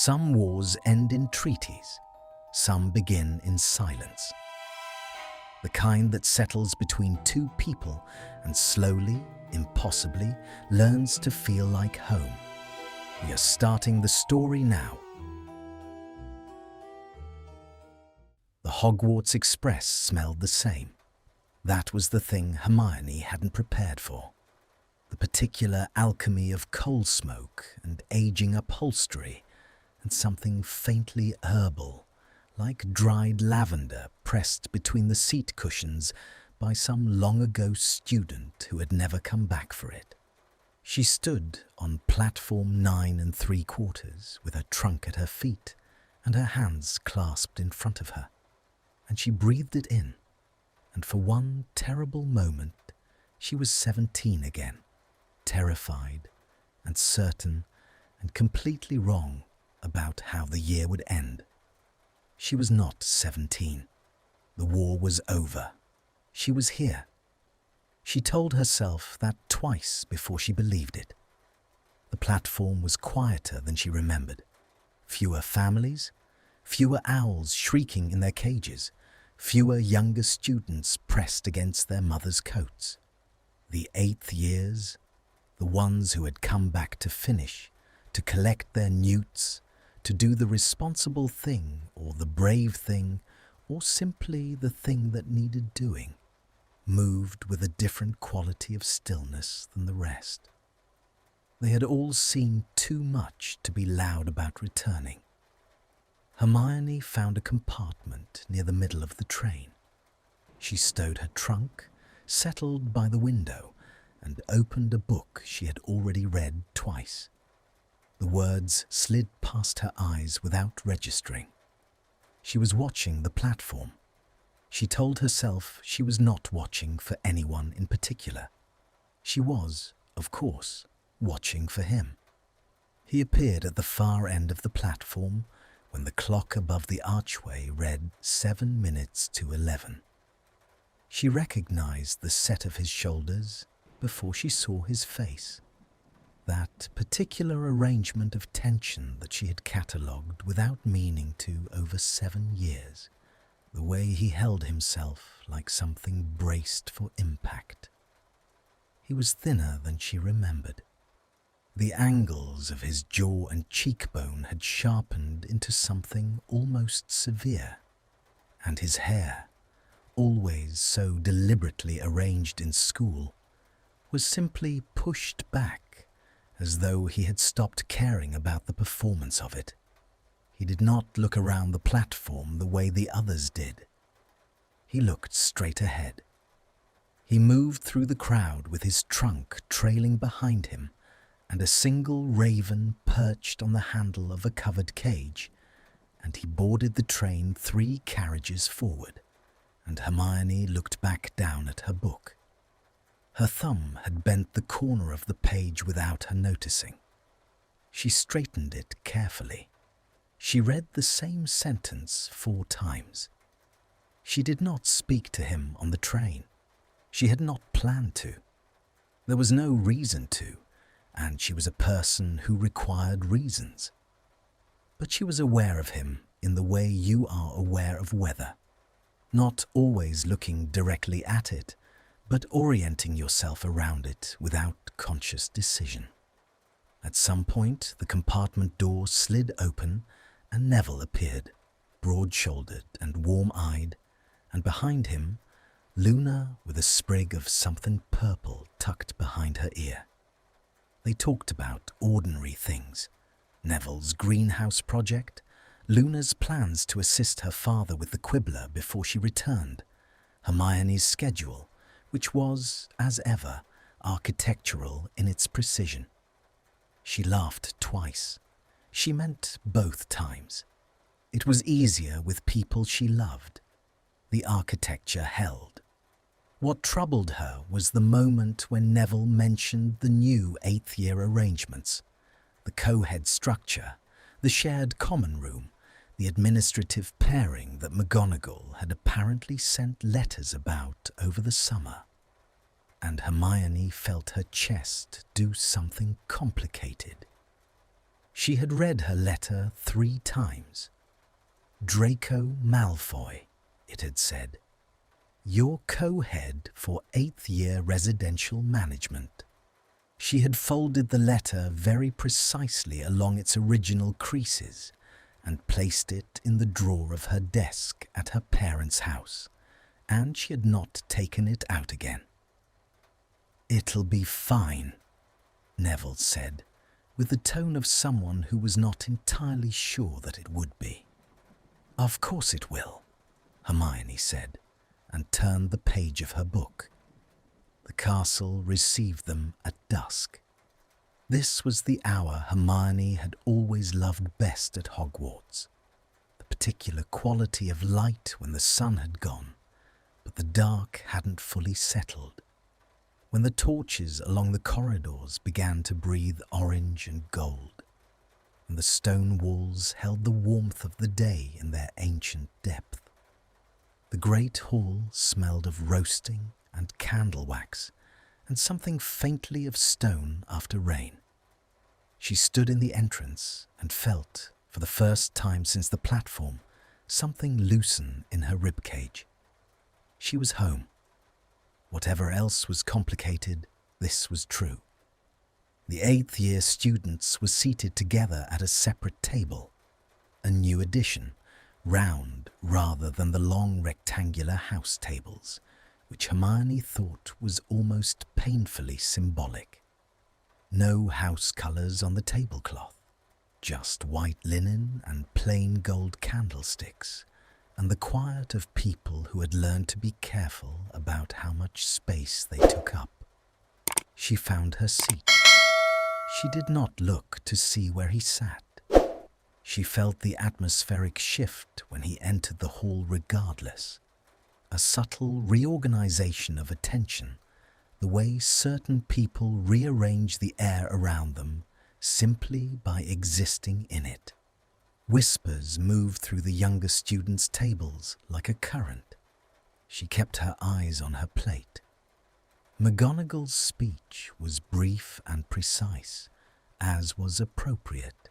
Some wars end in treaties, some begin in silence. The kind that settles between two people and slowly, impossibly, learns to feel like home. We are starting the story now. The Hogwarts Express smelled the same. That was the thing Hermione hadn't prepared for. The particular alchemy of coal smoke and aging upholstery, and something faintly herbal, like dried lavender pressed between the seat cushions by some long-ago student who had never come back for it. She stood on platform 9 3/4 with her trunk at her feet and her hands clasped in front of her, and she breathed it in, and for one terrible moment she was 17 again, terrified and certain and completely wrong about how the year would end. She was not 17. The war was over. She was here. She told herself that twice before she believed it. The platform was quieter than she remembered. Fewer families, fewer owls shrieking in their cages, fewer younger students pressed against their mothers' coats. The 8th years, the ones who had come back to finish, to collect their newts, to do the responsible thing or the brave thing or simply the thing that needed doing, moved with a different quality of stillness than the rest. They had all seen too much to be loud about returning. Hermione found a compartment near the middle of the train. She stowed her trunk, settled by the window, and opened a book she had already read twice. The words slid past her eyes without registering. She was watching the platform. She told herself she was not watching for anyone in particular. She was, of course, watching for him. He appeared at the far end of the platform when the clock above the archway read 7 minutes to 11. She recognized the set of his shoulders before she saw his face. That particular arrangement of tension that she had catalogued without meaning to over 7 years. The way he held himself like something braced for impact. He was thinner than she remembered. The angles of his jaw and cheekbone had sharpened into something almost severe, and his hair, always so deliberately arranged in school, was simply pushed back as though he had stopped caring about the performance of it. He did not look around the platform the way the others did. He looked straight ahead. He moved through the crowd with his trunk trailing behind him and a single raven perched on the handle of a covered cage, and he boarded the train 3 carriages forward, and Hermione looked back down at her book. Her thumb had bent the corner of the page without her noticing. She straightened it carefully. She read the same sentence 4 times. She did not speak to him on the train. She had not planned to. There was no reason to, and she was a person who required reasons. But she was aware of him in the way you are aware of weather, not always looking directly at it, but orienting yourself around it without conscious decision. At some point, the compartment door slid open and Neville appeared, broad-shouldered and warm-eyed, and behind him, Luna with a sprig of something purple tucked behind her ear. They talked about ordinary things, Neville's greenhouse project, Luna's plans to assist her father with the Quibbler before she returned, Hermione's schedule, which was, as ever, architectural in its precision. She laughed twice. She meant both times. It was easier with people she loved. The architecture held. What troubled her was the moment when Neville mentioned the new 8th year arrangements, the co-head structure, the shared common room, the administrative pairing that McGonagall had apparently sent letters about over the summer. And Hermione felt her chest do something complicated. She had read her letter 3 times. Draco Malfoy, it had said. Your co-head for 8th year residential management. She had folded the letter very precisely along its original creases and placed it in the drawer of her desk at her parents' house, and she had not taken it out again. It'll be fine, Neville said, with the tone of someone who was not entirely sure that it would be. Of course it will, Hermione said, and turned the page of her book. The castle received them at dusk. This was the hour Hermione had always loved best at Hogwarts. The particular quality of light when the sun had gone, but the dark hadn't fully settled. When the torches along the corridors began to breathe orange and gold, and the stone walls held the warmth of the day in their ancient depth. The great hall smelled of roasting and candle wax, and something faintly of stone after rain. She stood in the entrance and felt, for the first time since the platform, something loosen in her ribcage. She was home. Whatever else was complicated, this was true. The 8th year students were seated together at a separate table, a new addition, round rather than the long rectangular house tables, which Hermione thought was almost painfully symbolic. No house colours on the tablecloth, just white linen and plain gold candlesticks, and the quiet of people who had learned to be careful about how much space they took up. She found her seat. She did not look to see where he sat. She felt the atmospheric shift when he entered the hall regardless. A subtle reorganization of attention, the way certain people rearrange the air around them simply by existing in it. Whispers moved through the younger students' tables like a current. She kept her eyes on her plate. McGonagall's speech was brief and precise, as was appropriate.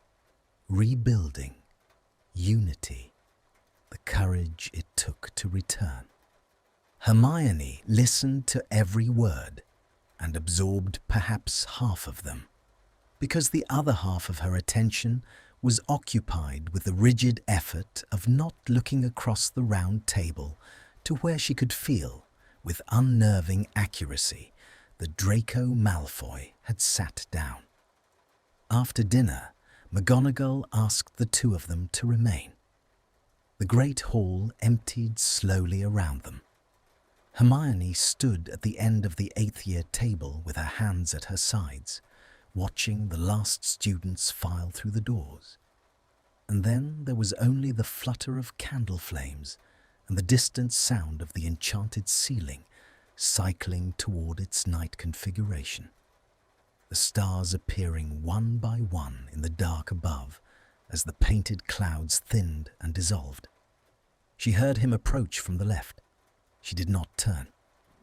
Rebuilding, unity, the courage it took to return. Hermione listened to every word and absorbed perhaps half of them, because the other half of her attention was occupied with the rigid effort of not looking across the round table to where she could feel, with unnerving accuracy, that Draco Malfoy had sat down. After dinner, McGonagall asked the 2 of them to remain. The great hall emptied slowly around them. Hermione stood at the end of the 8th year table with her hands at her sides, watching the last students file through the doors. And then there was only the flutter of candle flames and the distant sound of the enchanted ceiling cycling toward its night configuration, the stars appearing one by one in the dark above as the painted clouds thinned and dissolved. She heard him approach from the left. She did not turn.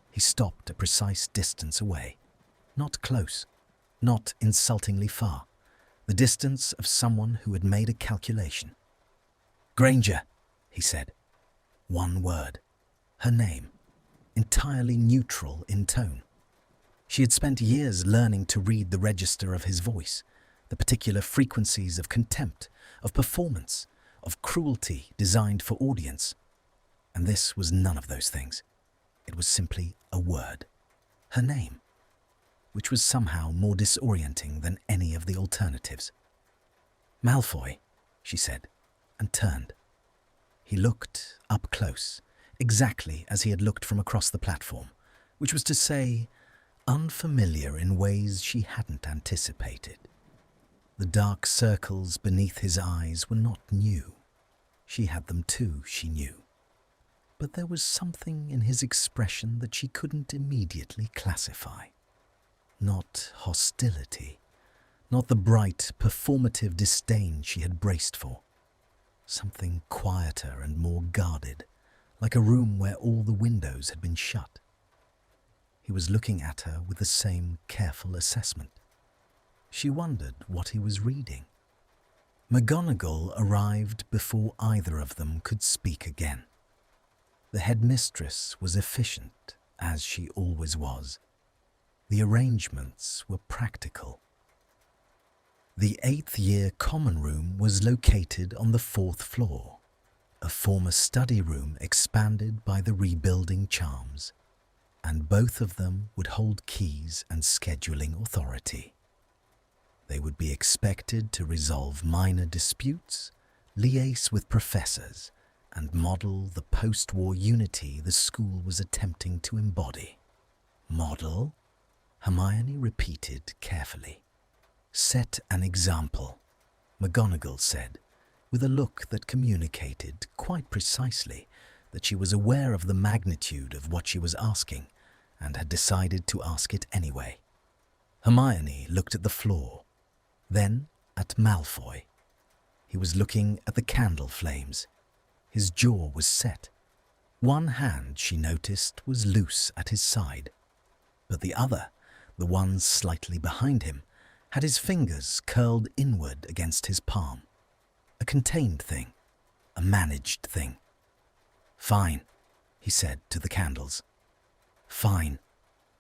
He stopped a precise distance away, not close, not insultingly far, the distance of someone who had made a calculation. "Granger," he said. One word, her name, entirely neutral in tone. She had spent years learning to read the register of his voice, the particular frequencies of contempt, of performance, of cruelty designed for audience. And this was none of those things. It was simply a word, her name, which was somehow more disorienting than any of the alternatives. "Malfoy," she said, and turned. He looked up close, exactly as he had looked from across the platform, which was to say, unfamiliar in ways she hadn't anticipated. The dark circles beneath his eyes were not new. She had them too, she knew. But there was something in his expression that she couldn't immediately classify. Not hostility, not the bright, performative disdain she had braced for. Something quieter and more guarded, like a room where all the windows had been shut. He was looking at her with the same careful assessment. She wondered what he was reading. McGonagall arrived before either of them could speak again. The headmistress was efficient, as she always was. The arrangements were practical. The 8th year common room was located on the 4th floor, a former study room expanded by the rebuilding charms, and both of them would hold keys and scheduling authority. They would be expected to resolve minor disputes, liaise with professors, and model the post-war unity the school was attempting to embody. Model? Hermione repeated carefully. Set an example, McGonagall said, with a look that communicated quite precisely that she was aware of the magnitude of what she was asking and had decided to ask it anyway. Hermione looked at the floor, then at Malfoy. He was looking at the candle flames. His jaw was set. One hand, she noticed, was loose at his side, but the other, the one slightly behind him, had his fingers curled inward against his palm. A contained thing, a managed thing. "Fine," he said to the candles. "Fine,"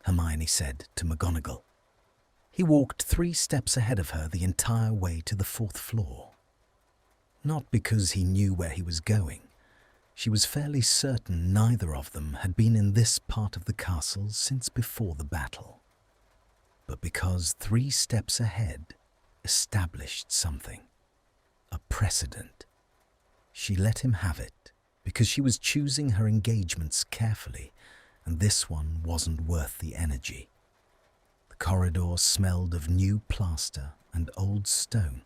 Hermione said to McGonagall. He walked 3 steps ahead of her the entire way to the 4th floor. Not because he knew where he was going. She was fairly certain neither of them had been in this part of the castle since before the battle. But because 3 steps ahead established something, a precedent. She let him have it because she was choosing her engagements carefully, and this one wasn't worth the energy. The corridor smelled of new plaster and old stone,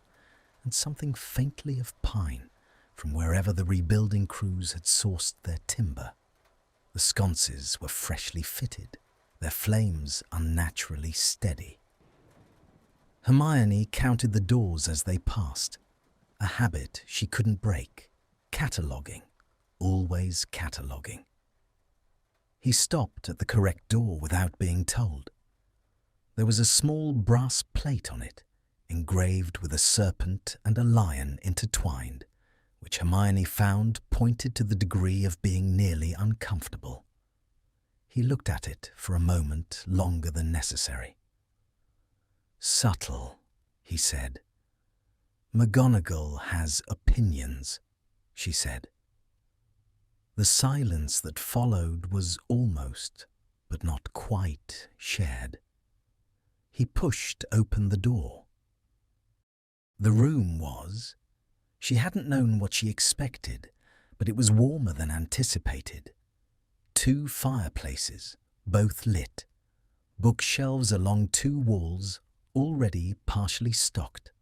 and something faintly of pine from wherever the rebuilding crews had sourced their timber. The sconces were freshly fitted, their flames unnaturally steady. Hermione counted the doors as they passed, a habit she couldn't break, cataloguing, always cataloguing. He stopped at the correct door without being told. There was a small brass plate on it, engraved with a serpent and a lion intertwined, which Hermione found pointed to the degree of being nearly uncomfortable. He looked at it for a moment longer than necessary. "Subtle," he said. "McGonagall has opinions," she said. The silence that followed was almost, but not quite, shared. He pushed open the door. The room was... She hadn't known what she expected, but it was warmer than anticipated. 2 fireplaces, both lit. Bookshelves along 2 walls, already partially stocked.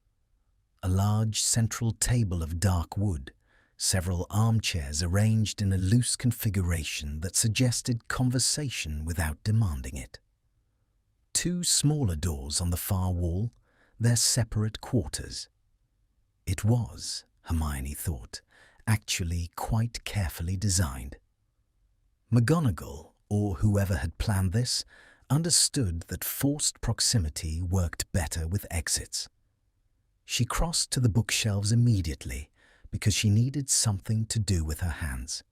A large central table of dark wood, several armchairs arranged in a loose configuration that suggested conversation without demanding it. 2 smaller doors on the far wall, their separate quarters. It was, Hermione thought, actually quite carefully designed. McGonagall, or whoever had planned this, understood that forced proximity worked better with exits. She crossed to the bookshelves immediately because she needed something to do with her hands.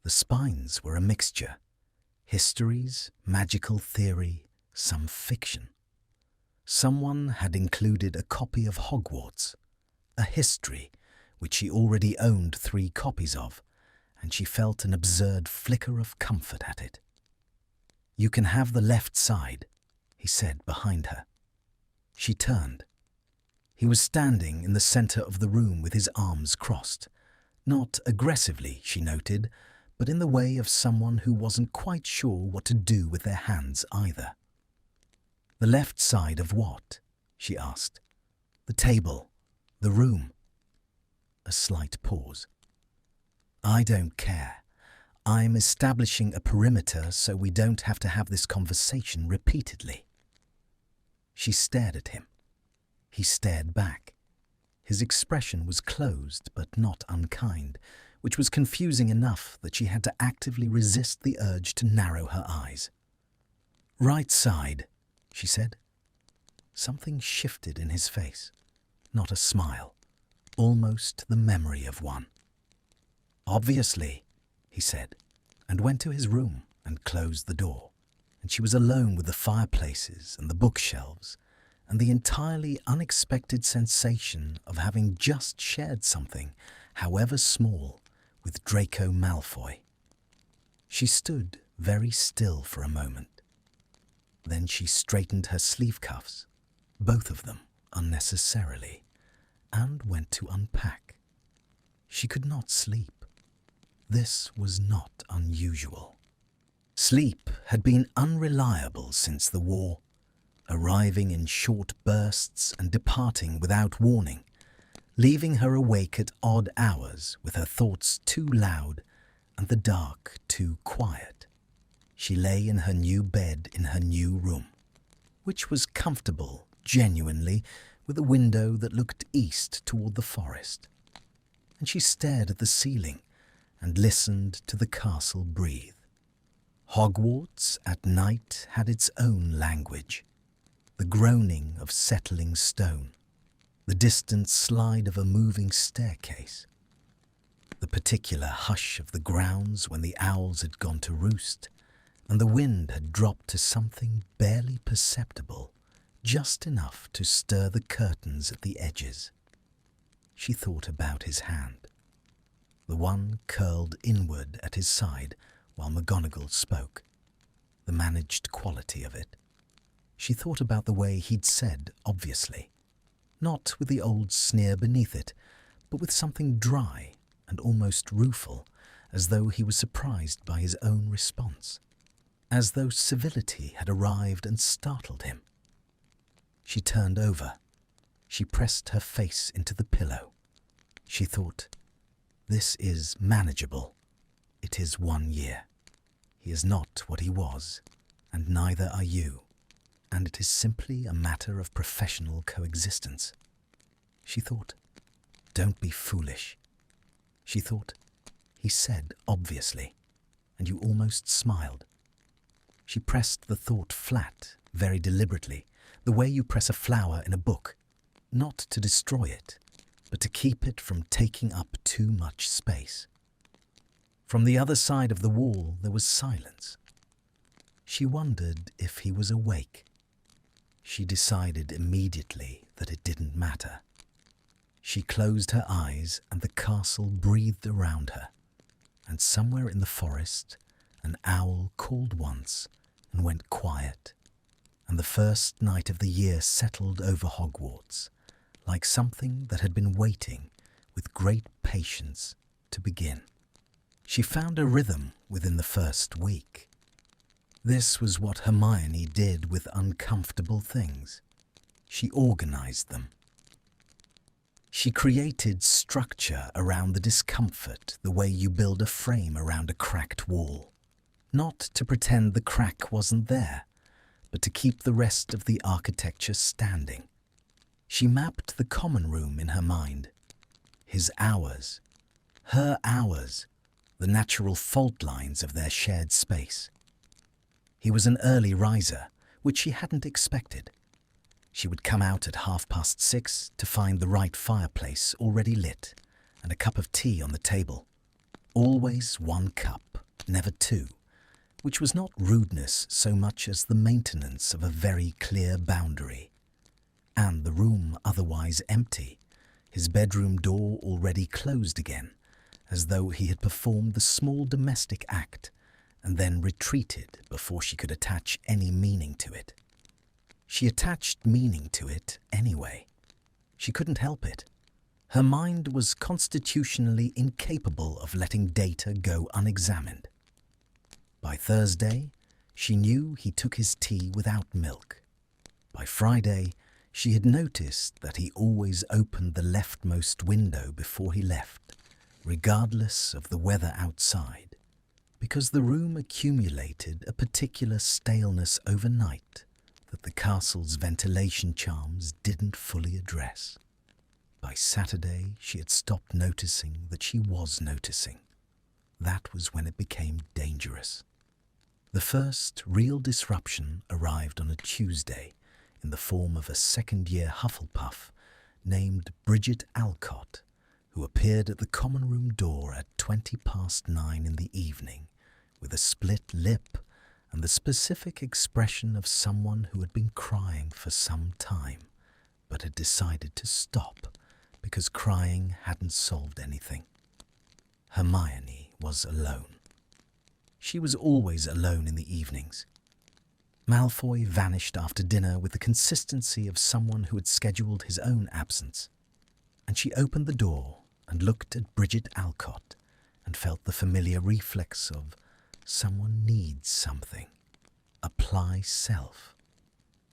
The spines were a mixture: histories, magical theory, some fiction. Someone had included a copy of Hogwarts, a history which she already owned 3 copies of, and she felt an absurd flicker of comfort at it. "You can have the left side," he said behind her. She turned. He was standing in the center of the room with his arms crossed, not aggressively, she noted, but in the way of someone who wasn't quite sure what to do with their hands either. "The left side of what?" she asked. "The table, the room." A slight pause. "I don't care. I'm establishing a perimeter so we don't have to have this conversation repeatedly." She stared at him. He stared back. His expression was closed but not unkind, which was confusing enough that she had to actively resist the urge to narrow her eyes. "Right side," she said. Something shifted in his face. Not a smile, almost the memory of one. "Obviously," he said, and went to his room and closed the door, and she was alone with the fireplaces and the bookshelves and the entirely unexpected sensation of having just shared something, however small, with Draco Malfoy. She stood very still for a moment. Then she straightened her sleeve cuffs, both of them unnecessarily, and went to unpack. She could not sleep. This was not unusual. Sleep had been unreliable since the war, arriving in short bursts and departing without warning, leaving her awake at odd hours with her thoughts too loud and the dark too quiet. She lay in her new bed in her new room, which was comfortable, genuinely, with a window that looked east toward the forest. And she stared at the ceiling and listened to the castle breathe. Hogwarts at night had its own language, the groaning of settling stone, the distant slide of a moving staircase, the particular hush of the grounds when the owls had gone to roost, and the wind had dropped to something barely perceptible, just enough to stir the curtains at the edges. She thought about his hand, the one curled inward at his side while McGonagall spoke, the managed quality of it. She thought about the way he'd said, obviously, not with the old sneer beneath it, but with something dry and almost rueful, as though he was surprised by his own response, as though civility had arrived and startled him. She turned over. She pressed her face into the pillow. She thought, "This is manageable. It is 1 year. He is not what he was, and neither are you, and it is simply a matter of professional coexistence." She thought, "Don't be foolish." She thought, "He said obviously, and you almost smiled." She pressed the thought flat, very deliberately, the way you press a flower in a book, not to destroy it, but to keep it from taking up too much space. From the other side of the wall there was silence. She wondered if he was awake. She decided immediately that it didn't matter. She closed her eyes and the castle breathed around her, and somewhere in the forest an owl called once and went quiet, and the first night of the year settled over Hogwarts, like something that had been waiting with great patience to begin. She found a rhythm within the first week. This was what Hermione did with uncomfortable things. She organized them. She created structure around the discomfort the way you build a frame around a cracked wall, not to pretend the crack wasn't there, but to keep the rest of the architecture standing. She mapped the common room in her mind, his hours, her hours, the natural fault lines of their shared space. He was an early riser, which she hadn't expected. She would come out at 6:30 to find the right fireplace already lit and a cup of tea on the table. Always 1 cup, never 2, which was not rudeness so much as the maintenance of a very clear boundary. And the room otherwise empty, his bedroom door already closed again, as though he had performed the small domestic act and then retreated before she could attach any meaning to it. She attached meaning to it anyway. She couldn't help it. Her mind was constitutionally incapable of letting data go unexamined. By Thursday, she knew he took his tea without milk. By Friday, she had noticed that he always opened the leftmost window before he left, regardless of the weather outside, because the room accumulated a particular staleness overnight that the castle's ventilation charms didn't fully address. By Saturday, she had stopped noticing that she was noticing. That was when it became dangerous. The first real disruption arrived on a Tuesday in the form of a second-year Hufflepuff named Bridget Alcott who appeared at the common room door at 9:20 in the evening with a split lip and the specific expression of someone who had been crying for some time but had decided to stop because crying hadn't solved anything. Hermione was alone. She was always alone in the evenings. Malfoy vanished after dinner with the consistency of someone who had scheduled his own absence, and she opened the door and looked at Bridget Alcott and felt the familiar reflex of someone needs something. Apply self.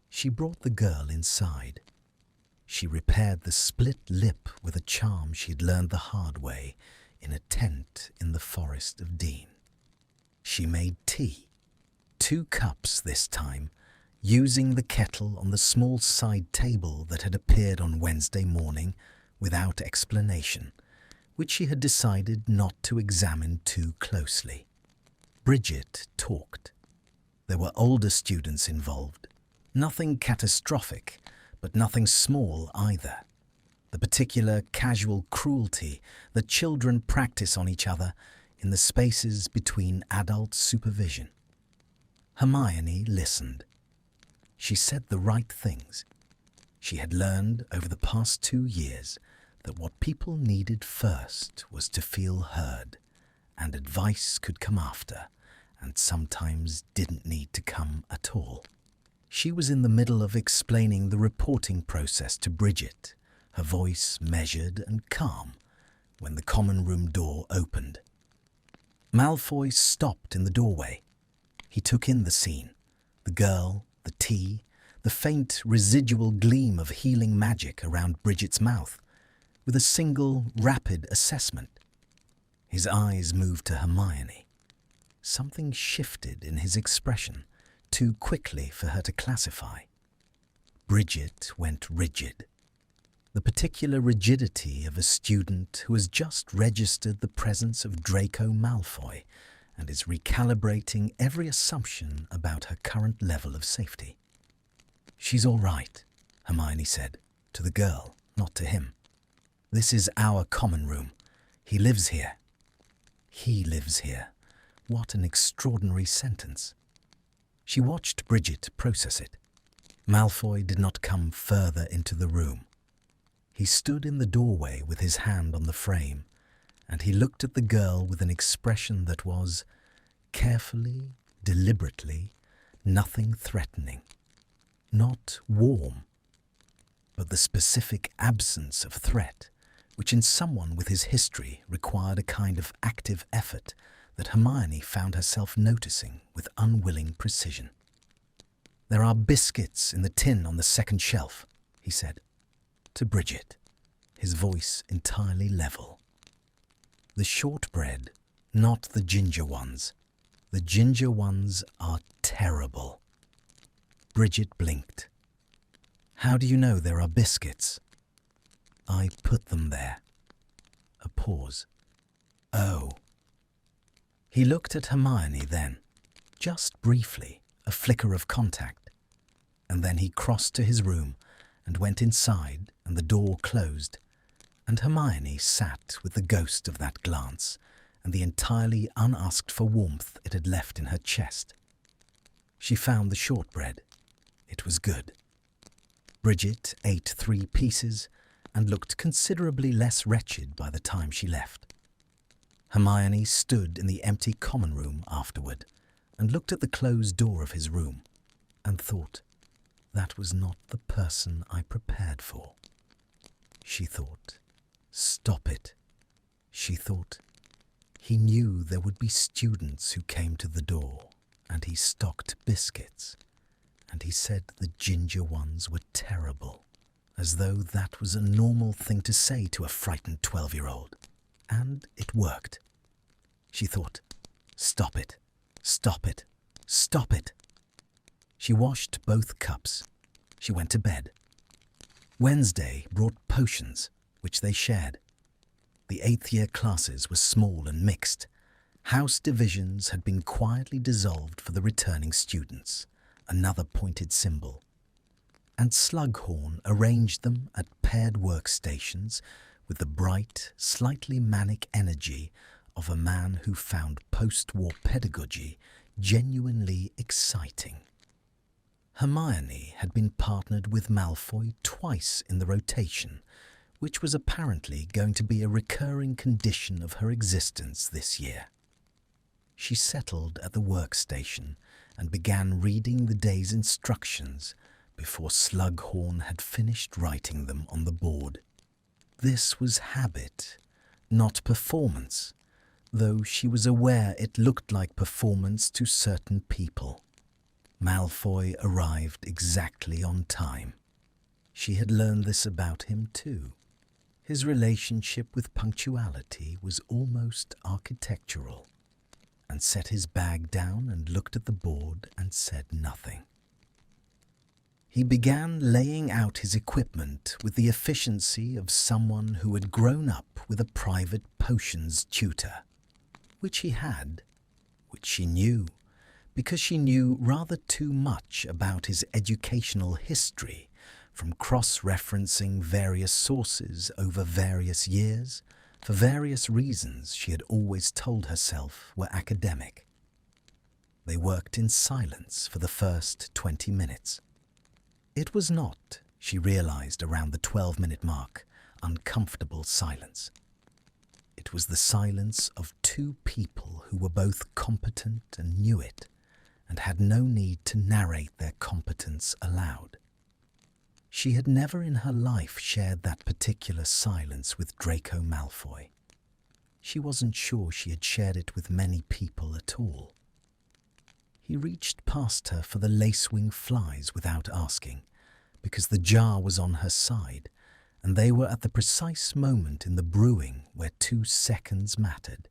She brought the girl inside. She repaired the split lip with a charm she had learned the hard way in a tent in the Forest of Dean. She made tea, 2 cups this time, using the kettle on the small side table that had appeared on Wednesday morning without explanation, which she had decided not to examine too closely. Bridget talked. There were older students involved. Nothing catastrophic, but nothing small either. The particular casual cruelty that children practice on each other in the spaces between adult supervision. Hermione listened. She said the right things. She had learned over the past 2 years that what people needed first was to feel heard, and advice could come after, and sometimes didn't need to come at all. She was in the middle of explaining the reporting process to Bridget, her voice measured and calm, when the common room door opened. Malfoy stopped in the doorway. He took in the scene, the girl, the tea, the faint residual gleam of healing magic around Bridget's mouth, with a single, rapid assessment. His eyes moved to Hermione. Something shifted in his expression, too quickly for her to classify. Bridget went rigid. The particular rigidity of a student who has just registered the presence of Draco Malfoy and is recalibrating every assumption about her current level of safety. "She's all right," Hermione said, to the girl, not to him. "This is our common room. He lives here." He lives here. What an extraordinary sentence. She watched Bridget process it. Malfoy did not come further into the room. He stood in the doorway with his hand on the frame, and he looked at the girl with an expression that was, carefully, deliberately, nothing threatening. Not warm, but the specific absence of threat, which in someone with his history required a kind of active effort that Hermione found herself noticing with unwilling precision. "There are biscuits in the tin on the second shelf," he said, to Bridget, his voice entirely level. "The shortbread, not the ginger ones. The ginger ones are terrible." Bridget blinked. "How do you know there are biscuits?" "I put them there." A pause. "Oh." He looked at Hermione then, just briefly, a flicker of contact, and then he crossed to his room and went inside, and the door closed, and Hermione sat with the ghost of that glance and the entirely unasked-for warmth it had left in her chest. She found the shortbread. It was good. Bridget ate 3 pieces and looked considerably less wretched by the time she left. Hermione stood in the empty common room afterward and looked at the closed door of his room and thought, that was not the person I prepared for. She thought, stop it. She thought, he knew there would be students who came to the door, and he stocked biscuits, and he said the ginger ones were terrible, as though that was a normal thing to say to a frightened 12-year-old. And it worked. She thought, stop it, stop it, stop it. She washed both cups. She went to bed. Wednesday brought potions, which they shared. The 8th-year classes were small and mixed. House divisions had been quietly dissolved for the returning students, another pointed symbol. And Slughorn arranged them at paired workstations with the bright, slightly manic energy of a man who found post-war pedagogy genuinely exciting. Hermione had been partnered with Malfoy twice in the rotation, which was apparently going to be a recurring condition of her existence this year. She settled at the workstation and began reading the day's instructions before Slughorn had finished writing them on the board. This was habit, not performance, though she was aware it looked like performance to certain people. Malfoy arrived exactly on time. She had learned this about him too. His relationship with punctuality was almost architectural, and set his bag down and looked at the board and said nothing. He began laying out his equipment with the efficiency of someone who had grown up with a private potions tutor, which he had, which she knew, because she knew rather too much about his educational history from cross-referencing various sources over various years for various reasons she had always told herself were academic. They worked in silence for the first 20 minutes. It was not, she realized around the 12-minute mark, uncomfortable silence. It was the silence of two people who were both competent and knew it, and had no need to narrate their competence aloud. She had never in her life shared that particular silence with Draco Malfoy. She wasn't sure she had shared it with many people at all. He reached past her for the lacewing flies without asking, because the jar was on her side, and they were at the precise moment in the brewing where 2 seconds mattered.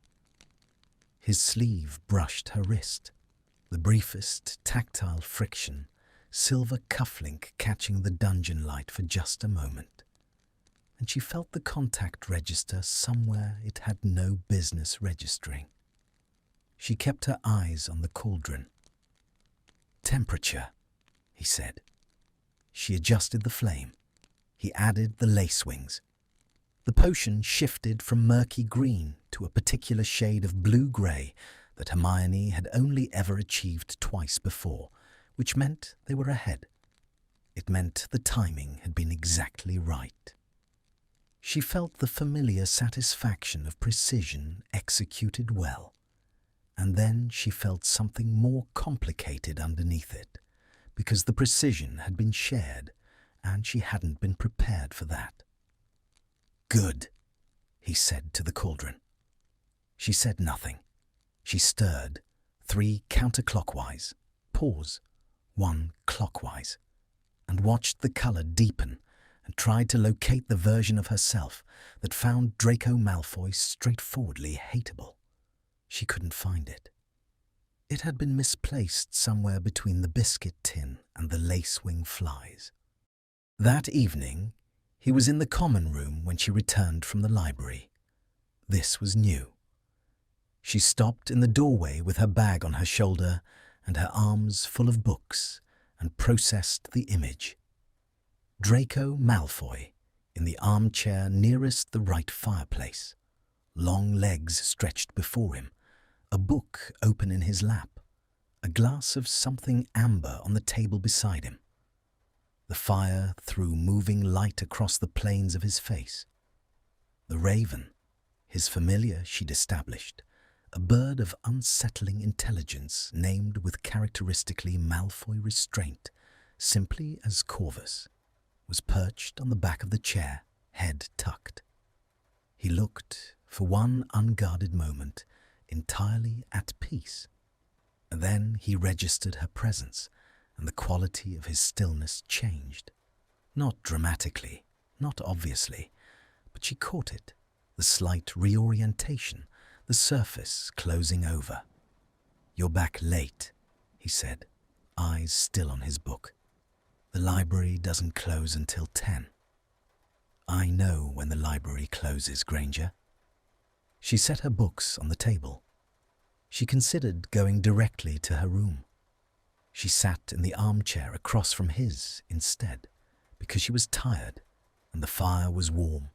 His sleeve brushed her wrist, the briefest tactile friction, silver cufflink catching the dungeon light for just a moment, and she felt the contact register somewhere it had no business registering. She kept her eyes on the cauldron. "Temperature," he said. She adjusted the flame. He added the lacewings. The potion shifted from murky green to a particular shade of blue-grey that Hermione had only ever achieved twice before, which meant they were ahead. It meant the timing had been exactly right. She felt the familiar satisfaction of precision executed well, and then she felt something more complicated underneath it, because the precision had been shared, and she hadn't been prepared for that. "Good," he said to the cauldron. She said nothing. She stirred, 3 counterclockwise, pause, 1 clockwise, and watched the colour deepen and tried to locate the version of herself that found Draco Malfoy straightforwardly hateable. She couldn't find it. It had been misplaced somewhere between the biscuit tin and the lacewing flies. That evening, he was in the common room when she returned from the library. This was new. She stopped in the doorway with her bag on her shoulder and her arms full of books and processed the image. Draco Malfoy in the armchair nearest the right fireplace, long legs stretched before him, a book open in his lap, a glass of something amber on the table beside him. The fire threw moving light across the planes of his face. The raven, his familiar she'd established, a bird of unsettling intelligence named with characteristically Malfoy restraint, simply as Corvus, was perched on the back of the chair, head tucked. He looked, for one unguarded moment, entirely at peace. And then he registered her presence, and the quality of his stillness changed. Not dramatically, not obviously, but she caught it, the slight reorientation, the surface closing over. "You're back late," he said, eyes still on his book. "The library doesn't close until 10. "I know when the library closes, Granger." She set her books on the table. She considered going directly to her room. She sat in the armchair across from his instead, because she was tired and the fire was warm,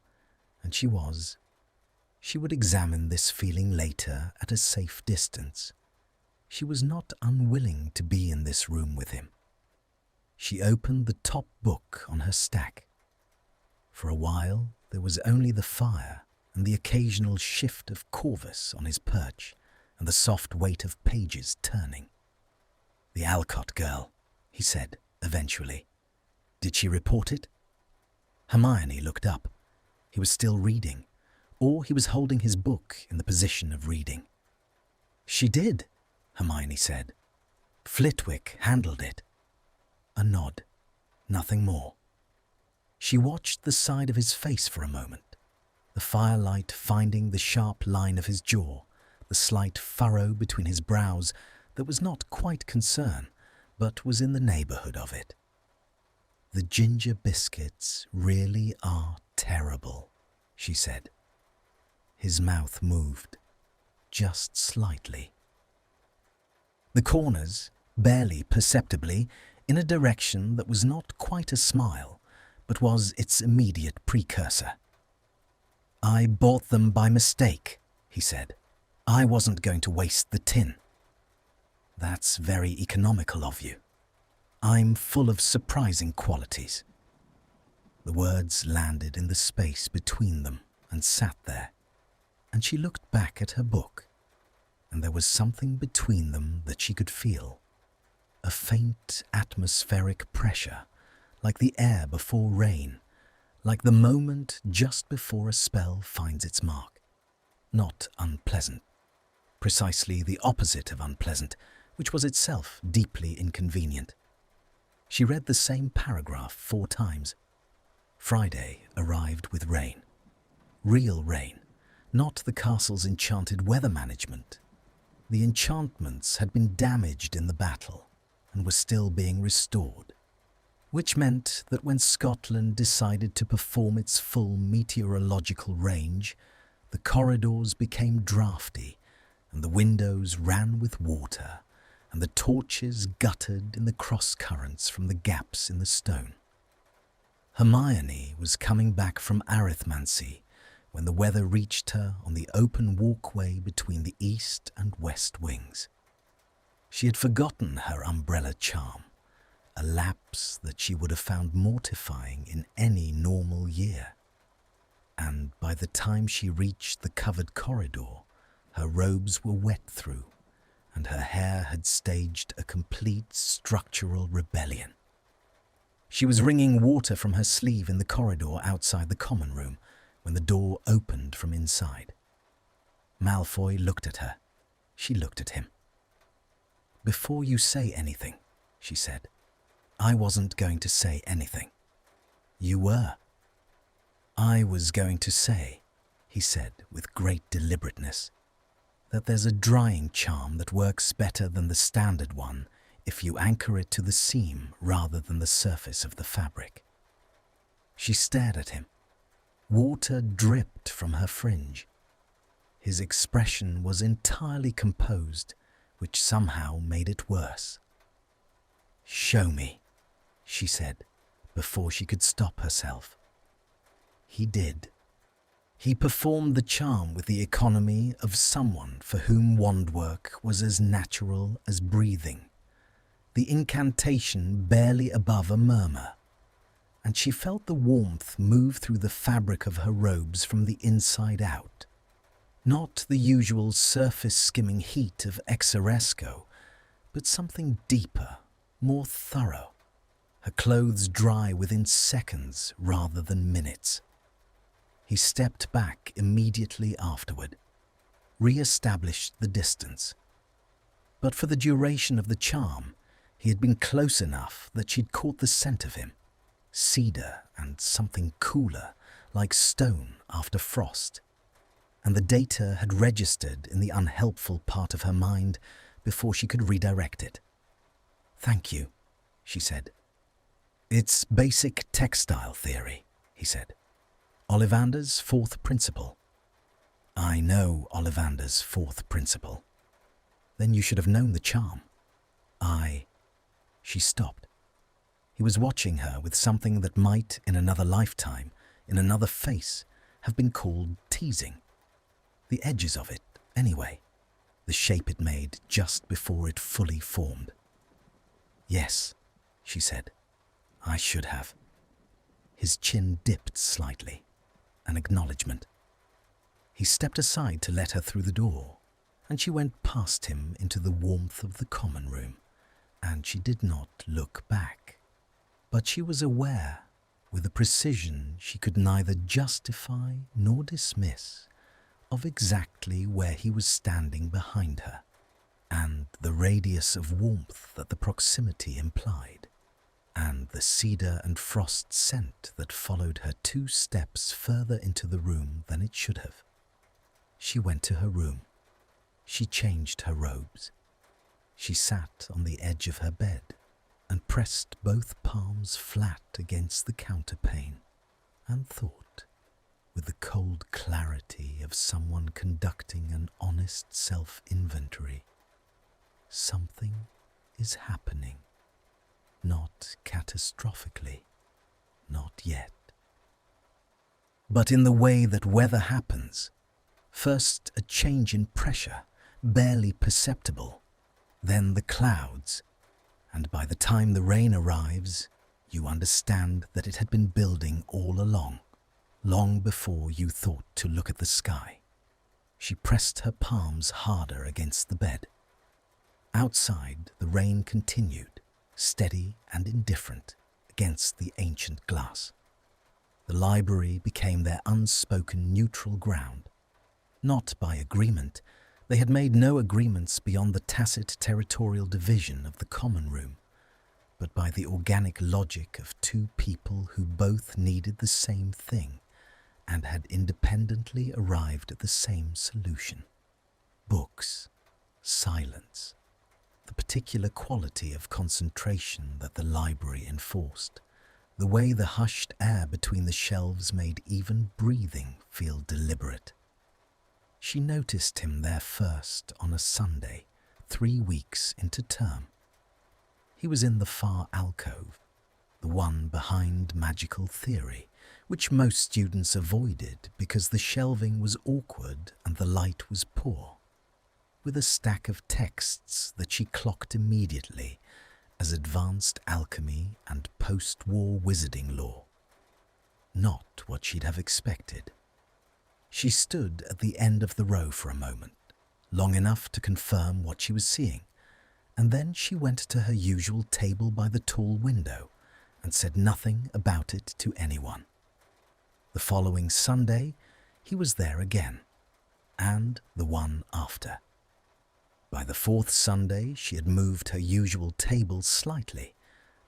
and she was. She would examine this feeling later at a safe distance. She was not unwilling to be in this room with him. She opened the top book on her stack. For a while, there was only the fire and the occasional shift of Corvus on his perch and the soft weight of pages turning. "The Alcott girl," he said, eventually. "Did she report it?" Hermione looked up. He was still reading, or he was holding his book in the position of reading. "She did," Hermione said. "Flitwick handled it." A nod. Nothing more. She watched the side of his face for a moment, the firelight finding the sharp line of his jaw, the slight furrow between his brows that was not quite concern, but was in the neighbourhood of it. "The ginger biscuits really are terrible," she said. His mouth moved, just slightly. The corners, barely perceptibly, in a direction that was not quite a smile, but was its immediate precursor. "I bought them by mistake," he said. "I wasn't going to waste the tin." "That's very economical of you. I'm full of surprising qualities." The words landed in the space between them and sat there, and she looked back at her book, and there was something between them that she could feel. A faint atmospheric pressure, like the air before rain, like the moment just before a spell finds its mark. Not unpleasant. Precisely the opposite of unpleasant, which was itself deeply inconvenient. She read the same paragraph 4 times. Friday arrived with rain. Real rain, not the castle's enchanted weather management. The enchantments had been damaged in the battle and were still being restored, which meant that when Scotland decided to perform its full meteorological range, the corridors became draughty and the windows ran with water and the torches guttered in the cross-currents from the gaps in the stone. Hermione was coming back from arithmancy when the weather reached her on the open walkway between the east and west wings. She had forgotten her umbrella charm, a lapse that she would have found mortifying in any normal year. And by the time she reached the covered corridor, her robes were wet through, and her hair had staged a complete structural rebellion. She was wringing water from her sleeve in the corridor outside the common room when the door opened from inside. Malfoy looked at her. She looked at him. "Before you say anything," she said. "I wasn't going to say anything." "You were." "I was going to say," he said with great deliberateness, "that there's a drying charm that works better than the standard one if you anchor it to the seam rather than the surface of the fabric." She stared at him. Water dripped from her fringe. His expression was entirely composed, which somehow made it worse. "Show me," she said, before she could stop herself. He did. He performed the charm with the economy of someone for whom wand work was as natural as breathing, the incantation barely above a murmur, and she felt the warmth move through the fabric of her robes from the inside out. Not the usual surface-skimming heat of exoresco, but something deeper, more thorough. Her clothes dry within seconds rather than minutes. He stepped back immediately afterward, re-established the distance. But for the duration of the charm, he had been close enough that she'd caught the scent of him, cedar and something cooler, like stone after frost. And the data had registered in the unhelpful part of her mind before she could redirect it. "Thank you," she said. "It's basic textile theory," he said. "Ollivander's 4th principle." "I know Ollivander's 4th principle." "Then you should have known the charm." She stopped. He was watching her with something that might, in another lifetime, in another face, have been called teasing. The edges of it, anyway, the shape it made just before it fully formed. "Yes," she said, "I should have." His chin dipped slightly, an acknowledgement. He stepped aside to let her through the door, and she went past him into the warmth of the common room, and she did not look back. But she was aware, with a precision she could neither justify nor dismiss, of exactly where he was standing behind her, and the radius of warmth that the proximity implied, and the cedar and frost scent that followed her 2 steps further into the room than it should have. She went to her room. She changed her robes. She sat on the edge of her bed and pressed both palms flat against the counterpane and thought, with the cold clarity of someone conducting an honest self-inventory, something is happening. Not catastrophically, not yet. But in the way that weather happens, first a change in pressure, barely perceptible, then the clouds, and by the time the rain arrives, you understand that it had been building all along, long before you thought to look at the sky. She pressed her palms harder against the bed. Outside, the rain continued, steady and indifferent, against the ancient glass. The library became their unspoken neutral ground. Not by agreement. They had made no agreements beyond the tacit territorial division of the common room, but by the organic logic of 2 people who both needed the same thing and had independently arrived at the same solution. Books, silence, the particular quality of concentration that the library enforced, the way the hushed air between the shelves made even breathing feel deliberate. She noticed him there first on a Sunday, 3 weeks into term. He was in the far alcove, the one behind magical theory, which most students avoided because the shelving was awkward and the light was poor, with a stack of texts that she clocked immediately as advanced alchemy and post-war wizarding lore. Not what she'd have expected. She stood at the end of the row for a moment, long enough to confirm what she was seeing, and then she went to her usual table by the tall window and said nothing about it to anyone. The following Sunday, he was there again, and the one after. By the 4th Sunday, she had moved her usual table slightly,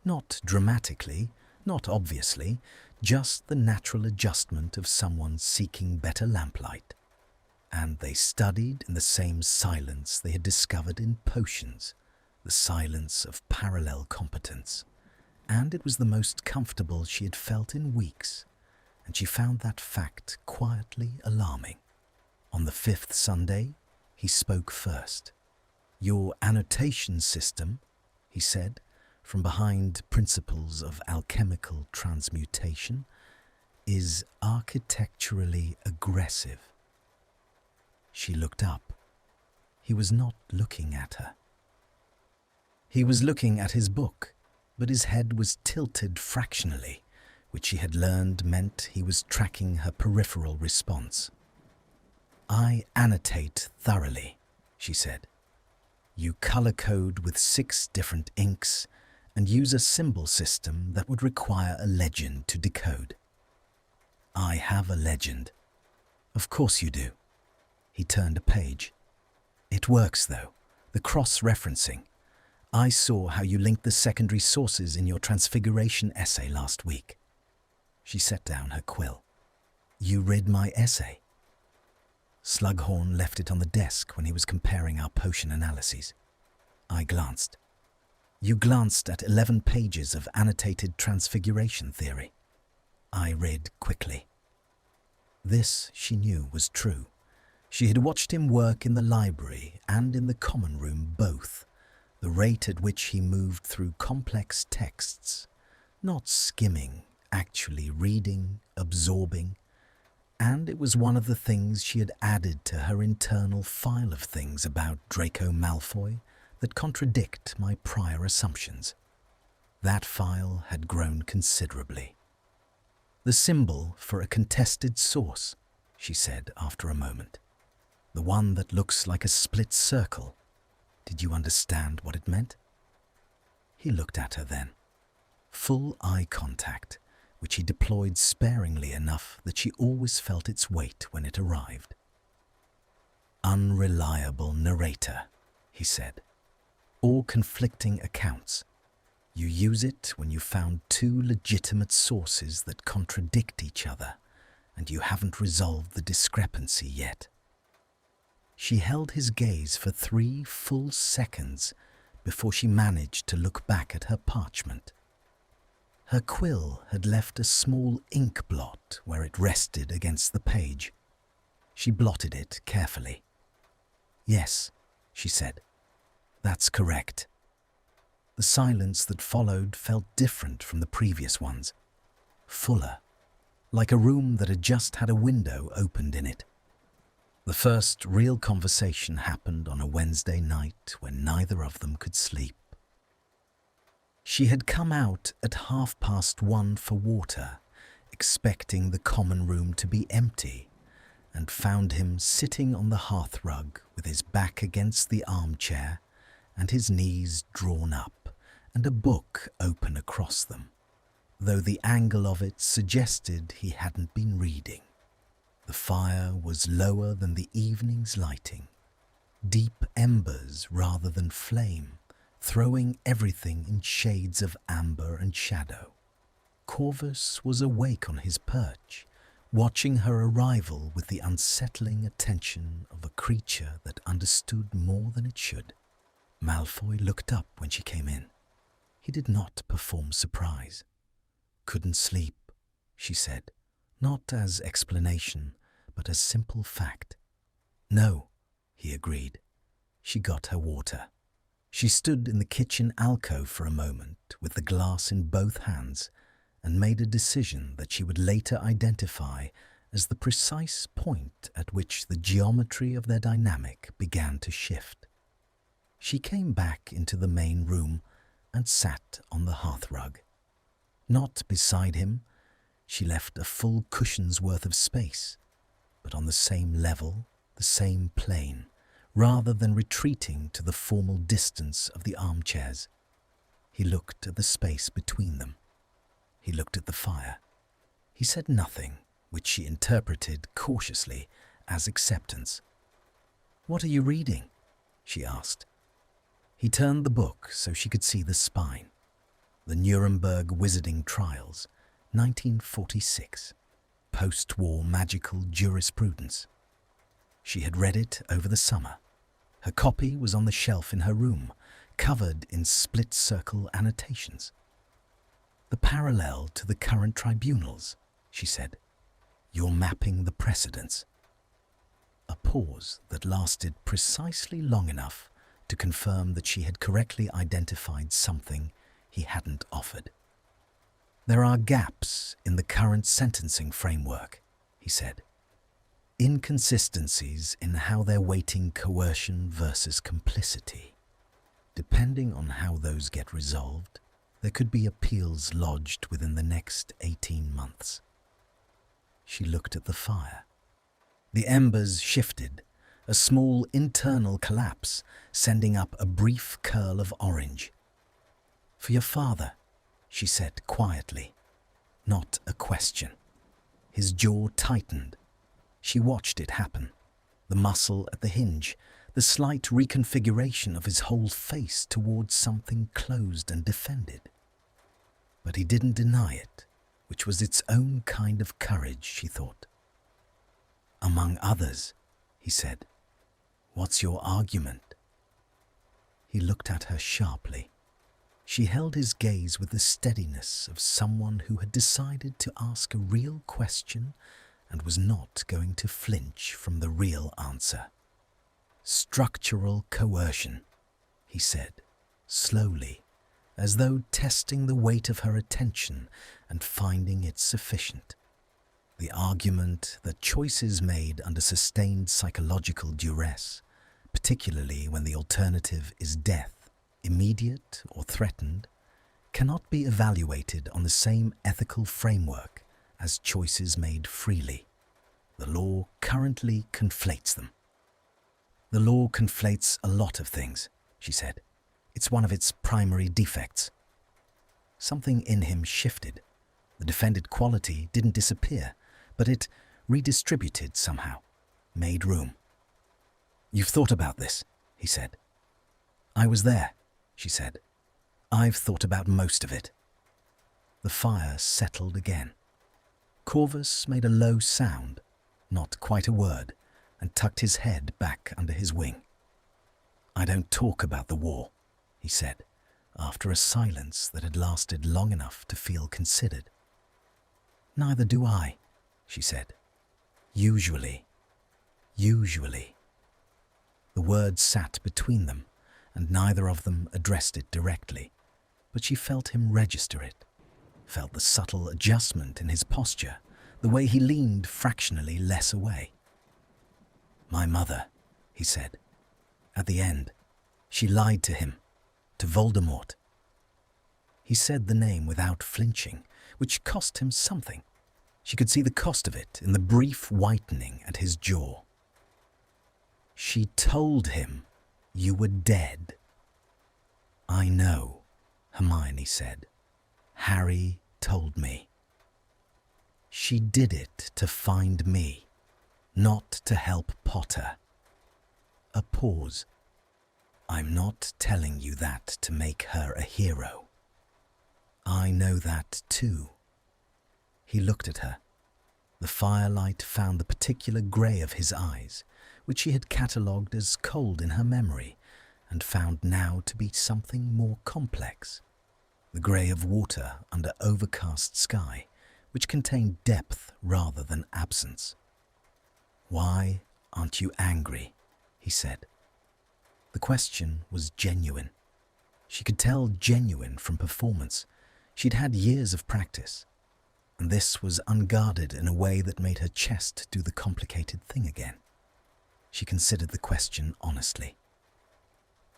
not dramatically, not obviously, just the natural adjustment of someone seeking better lamplight. And they studied in the same silence they had discovered in potions, the silence of parallel competence. And it was the most comfortable she had felt in weeks, and she found that fact quietly alarming. On the 5th Sunday, he spoke first. "Your annotation system," he said, from behind principles of alchemical transmutation, "is architecturally aggressive." She looked up. He was not looking at her. He was looking at his book, but his head was tilted fractionally, which she had learned meant he was tracking her peripheral response. "I annotate thoroughly," she said. "You color code with 6 different inks and use a symbol system that would require a legend to decode." "I have a legend." "Of course you do." He turned a page. "It works, though. The cross-referencing. I saw how you linked the secondary sources in your Transfiguration essay last week." She set down her quill. "You read my essay?" Slughorn left it on the desk when he was comparing our potion analyses. I glanced. "You glanced at 11 pages of annotated transfiguration theory." I read quickly. This, she knew, was true. She had watched him work in the library and in the common room both, the rate at which he moved through complex texts, not skimming, actually reading, absorbing, And it was one of the things she had added to her internal file of things about Draco Malfoy that contradict my prior assumptions. That file had grown considerably. "The symbol for a contested source," she said after a moment. "The one that looks like a split circle. Did you understand what it meant?" He looked at her then. Full eye contact, which he deployed sparingly enough that she always felt its weight when it arrived. "Unreliable narrator," he said. "All conflicting accounts. You use it when you found two legitimate sources that contradict each other, and you haven't resolved the discrepancy yet." She held his gaze for 3 full seconds before she managed to look back at her parchment. Her quill had left a small ink blot where it rested against the page. She blotted it carefully. "Yes," she said. "That's correct." The silence that followed felt different from the previous ones. Fuller, like a room that had just had a window opened in it. The first real conversation happened on a Wednesday night when neither of them could sleep. She had come out at 1:30 for water, expecting the common room to be empty, and found him sitting on the hearthrug with his back against the armchair and his knees drawn up and a book open across them, though the angle of it suggested he hadn't been reading. The fire was lower than the evening's lighting, deep embers rather than flame, throwing everything in shades of amber and shadow. Corvus was awake on his perch, watching her arrival with the unsettling attention of a creature that understood more than it should. Malfoy looked up when she came in. He did not perform surprise. "Couldn't sleep," she said, not as explanation, but as simple fact. "No," he agreed. She got her water. She stood in the kitchen alcove for a moment with the glass in both hands and made a decision that she would later identify as the precise point at which the geometry of their dynamic began to shift. She came back into the main room and sat on the hearthrug. Not beside him, she left a full cushion's worth of space, but on the same level, the same plane, rather than retreating to the formal distance of the armchairs. He looked at the space between them. He looked at the fire. He said nothing, which she interpreted cautiously as acceptance. "What are you reading?" she asked. He turned the book so she could see the spine. The Nuremberg Wizarding Trials, 1946. Post-war magical jurisprudence. She had read it over the summer. Her copy was on the shelf in her room, covered in split-circle annotations. "The parallel to the current tribunals," she said. "You're mapping the precedents." A pause that lasted precisely long enough to confirm that she had correctly identified something he hadn't offered. "There are gaps in the current sentencing framework," he said. "Inconsistencies in how they're weighting coercion versus complicity. Depending on how those get resolved, there could be appeals lodged within the next 18 months. She looked at the fire. The embers shifted, a small internal collapse, sending up a brief curl of orange. "For your father," she said quietly, not a question. His jaw tightened. She watched it happen. The muscle at the hinge, the slight reconfiguration of his whole face towards something closed and defended. But he didn't deny it, which was its own kind of courage, she thought. "Among others," he said. "What's your argument?" He looked at her sharply. She held his gaze with the steadiness of someone who had decided to ask a real question and was not going to flinch from the real answer. "Structural coercion," he said, slowly, as though testing the weight of her attention and finding it sufficient. The argument that choices made under sustained psychological duress, particularly when the alternative is death, immediate or threatened, cannot be evaluated on the same ethical framework as choices made freely. The law currently conflates them. The law conflates a lot of things, she said. It's one of its primary defects. Something in him shifted. The defended quality didn't disappear, but it redistributed somehow, made room. "You've thought about this," he said. "I was there," she said. "I've thought about most of it." The fire settled again. Corvus made a low sound, not quite a word, and tucked his head back under his wing. "I don't talk about the war," he said, after a silence that had lasted long enough to feel considered. "Neither do I," she said. Usually. The words sat between them, and neither of them addressed it directly, but she felt him register it, felt the subtle adjustment in his posture, the way he leaned fractionally less away. "My mother," he said. At the end, she lied to him, to Voldemort. He said the name without flinching, which cost him something. She could see the cost of it in the brief whitening at his jaw. "She told him you were dead." "I know," Hermione said. "Harry told me." "She did it to find me, not to help Potter." A pause. "I'm not telling you that to make her a hero. I know that too." He looked at her. The firelight found the particular grey of his eyes, which she had catalogued as cold in her memory, and found now to be something more complex. The grey of water under overcast sky, which contained depth rather than absence. "Why aren't you angry?" he said. The question was genuine. She could tell genuine from performance. She'd had years of practice, and this was unguarded in a way that made her chest do the complicated thing again. She considered the question honestly.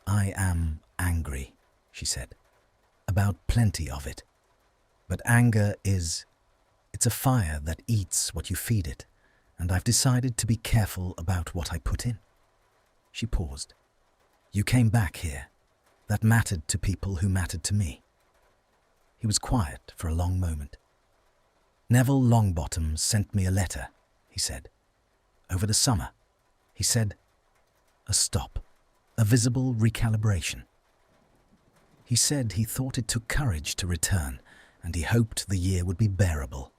"I am angry," she said, "about plenty of it. But anger it's a fire that eats what you feed it, and I've decided to be careful about what I put in." She paused. "You came back here. That mattered to people who mattered to me." He was quiet for a long moment. "Neville Longbottom sent me a letter," he said. "Over the summer." He said, a stop, a visible recalibration. He said he thought it took courage to return, and he hoped the year would be bearable.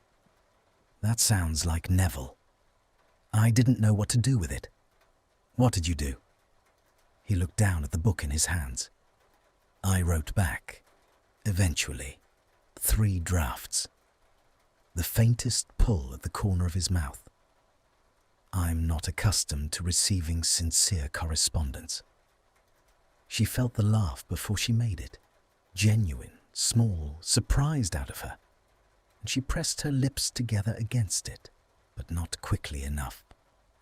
That sounds like Neville. I didn't know what to do with it. What did you do? He looked down at the book in his hands. I wrote back, eventually, 3 drafts. The faintest pull at the corner of his mouth. I'm not accustomed to receiving sincere correspondence. She felt the laugh before she made it, genuine, small, surprised out of her, and she pressed her lips together against it, but not quickly enough,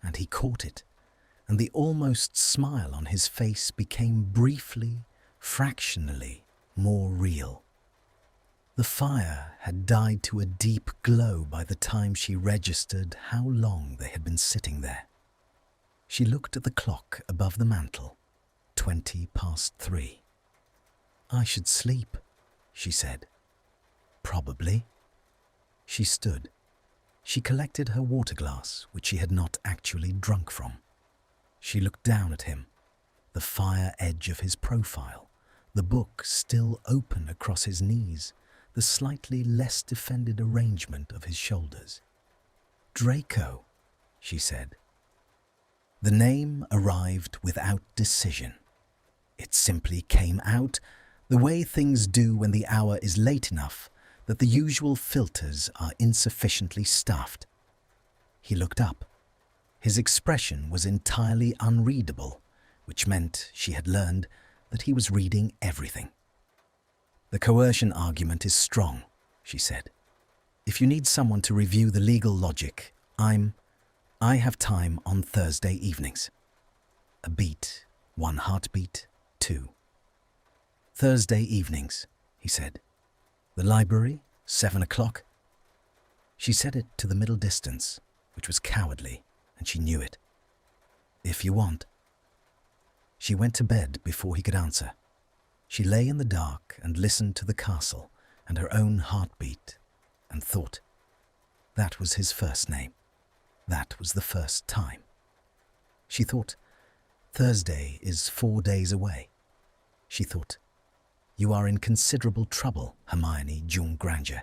and he caught it, and the almost smile on his face became briefly, fractionally more real. The fire had died to a deep glow by the time she registered how long they had been sitting there. She looked at the clock above the mantel, 3:20. I should sleep, she said. Probably. She stood. She collected her water glass, which she had not actually drunk from. She looked down at him, the fire edge of his profile, the book still open across his knees, the slightly less defended arrangement of his shoulders. Draco, she said. The name arrived without decision. It simply came out, the way things do when the hour is late enough that the usual filters are insufficiently staffed. He looked up. His expression was entirely unreadable, which meant, she had learned, that he was reading everything. The coercion argument is strong, she said. If you need someone to review the legal logic, I have time on Thursday evenings. A beat, 1 heartbeat, 2. Thursday evenings, he said. The library, 7 o'clock. She said it to the middle distance, which was cowardly, and she knew it. If you want. She went to bed before he could answer. She lay in the dark and listened to the castle and her own heartbeat and thought. That was his first name. That was the first time. She thought, Thursday is 4 days away. She thought, you are in considerable trouble, Hermione Granger,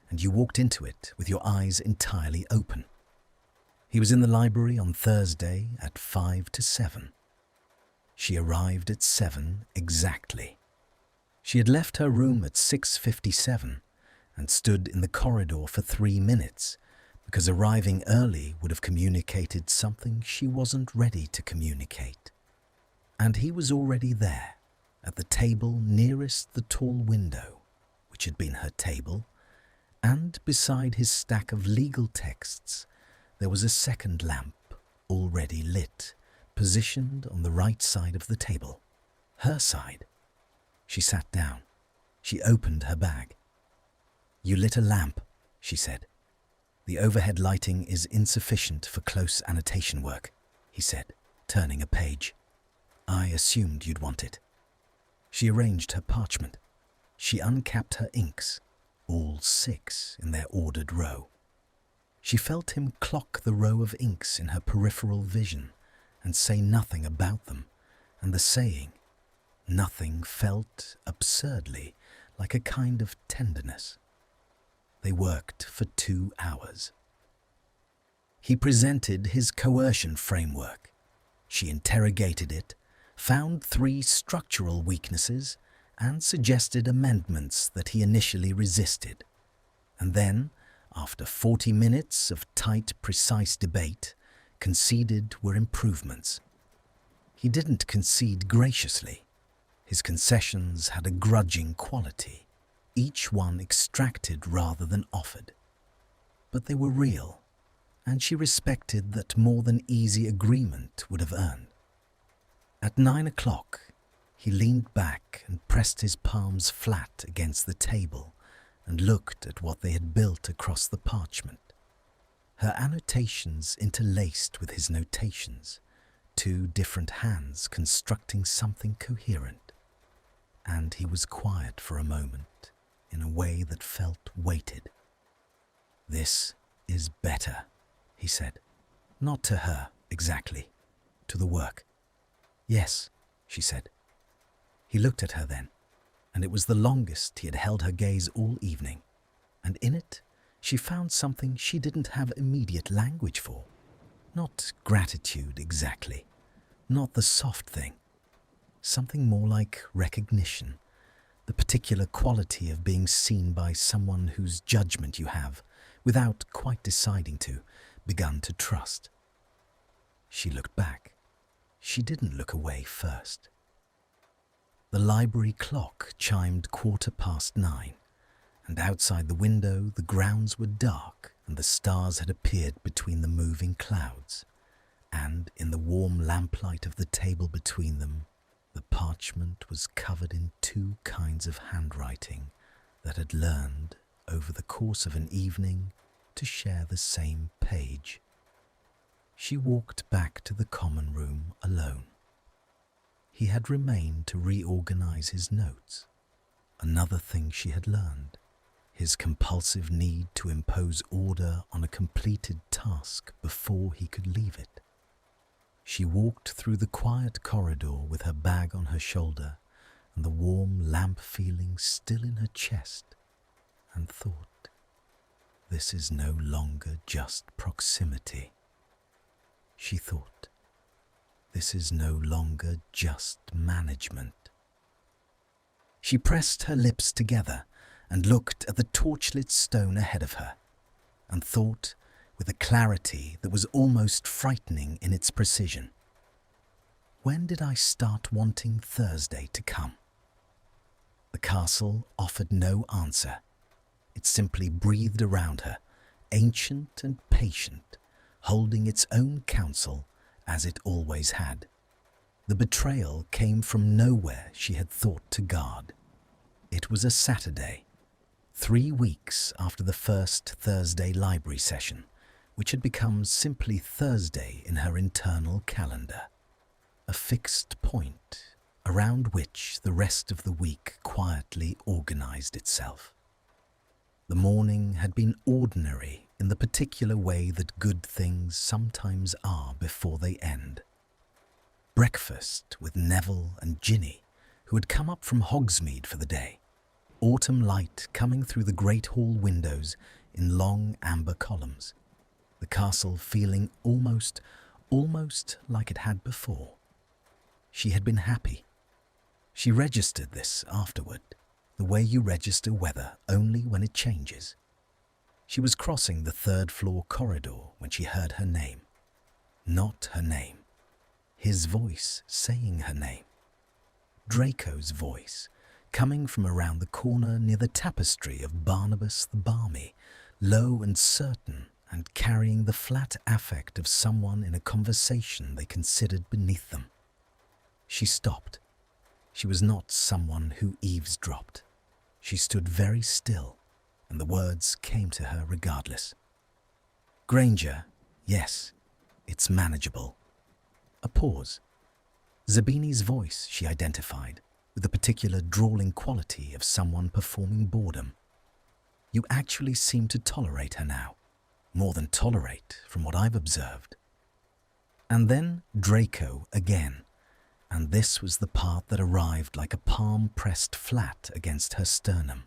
and you walked into it with your eyes entirely open. He was in the library on Thursday at 5 to 7. She arrived at 7 exactly. She had left her room at 6:57 and stood in the corridor for 3 minutes because arriving early would have communicated something she wasn't ready to communicate. And he was already there, at the table nearest the tall window, which had been her table, and beside his stack of legal texts there was a second lamp, already lit, positioned on the right side of the table. Her side. She sat down. She opened her bag. You lit a lamp, she said. The overhead lighting is insufficient for close annotation work, he said, turning a page. I assumed you'd want it. She arranged her parchment. She uncapped her inks, all 6 in their ordered row. She felt him clock the row of inks in her peripheral vision and say nothing about them, and the saying, nothing, felt absurdly like a kind of tenderness. They worked for 2 hours. He presented his coercion framework. She interrogated it, found 3 structural weaknesses, and suggested amendments that he initially resisted. And then, after 40 minutes of tight, precise debate, conceded were improvements. He didn't concede graciously. His concessions had a grudging quality, each one extracted rather than offered. But they were real, and she respected that more than easy agreement would have earned. At 9 o'clock, he leaned back and pressed his palms flat against the table and looked at what they had built across the parchment. Her annotations interlaced with his notations, 2 different hands constructing something coherent. And he was quiet for a moment, in a way that felt weighted. This is better, he said. Not to her, exactly. To the work. Yes, she said. He looked at her then, and it was the longest he had held her gaze all evening, and in it she found something she didn't have immediate language for. Not gratitude exactly, not the soft thing. Something more like recognition, the particular quality of being seen by someone whose judgment you have, without quite deciding to, begun to trust. She looked back. She didn't look away first. The library clock chimed 9:15, and outside the window the grounds were dark and the stars had appeared between the moving clouds, and in the warm lamplight of the table between them, the parchment was covered in 2 kinds of handwriting that had learned, over the course of an evening, to share the same page. She walked back to the common room alone. He had remained to reorganize his notes. Another thing she had learned, his compulsive need to impose order on a completed task before he could leave it. She walked through the quiet corridor with her bag on her shoulder and the warm lamp feeling still in her chest, and thought, this is no longer just proximity. She thought, this is no longer just management. She pressed her lips together and looked at the torchlit stone ahead of her, and thought with a clarity that was almost frightening in its precision. When did I start wanting Thursday to come? The castle offered no answer. It simply breathed around her, ancient and patient, holding its own counsel as it always had. The betrayal came from nowhere she had thought to guard. It was a Saturday, 3 weeks after the first Thursday library session, which had become simply Thursday in her internal calendar. A fixed point around which the rest of the week quietly organized itself. The morning had been ordinary in the particular way that good things sometimes are before they end. Breakfast with Neville and Ginny, who had come up from Hogsmeade for the day. Autumn light coming through the great hall windows in long amber columns. The castle feeling almost like it had before. She had been happy. She registered this afterward, the way you register weather only when it changes. She was crossing the 3rd floor corridor when she heard her name. Not her name. His voice saying her name. Draco's voice, coming from around the corner near the tapestry of Barnabas the Balmy, low and certain, and carrying the flat affect of someone in a conversation they considered beneath them. She stopped. She was not someone who eavesdropped. She stood very still, and the words came to her regardless. Granger, yes, it's manageable. A pause. Zabini's voice she identified, with the particular drawling quality of someone performing boredom. You actually seem to tolerate her now. More than tolerate, from what I've observed. And then Draco again, and this was the part that arrived like a palm pressed flat against her sternum.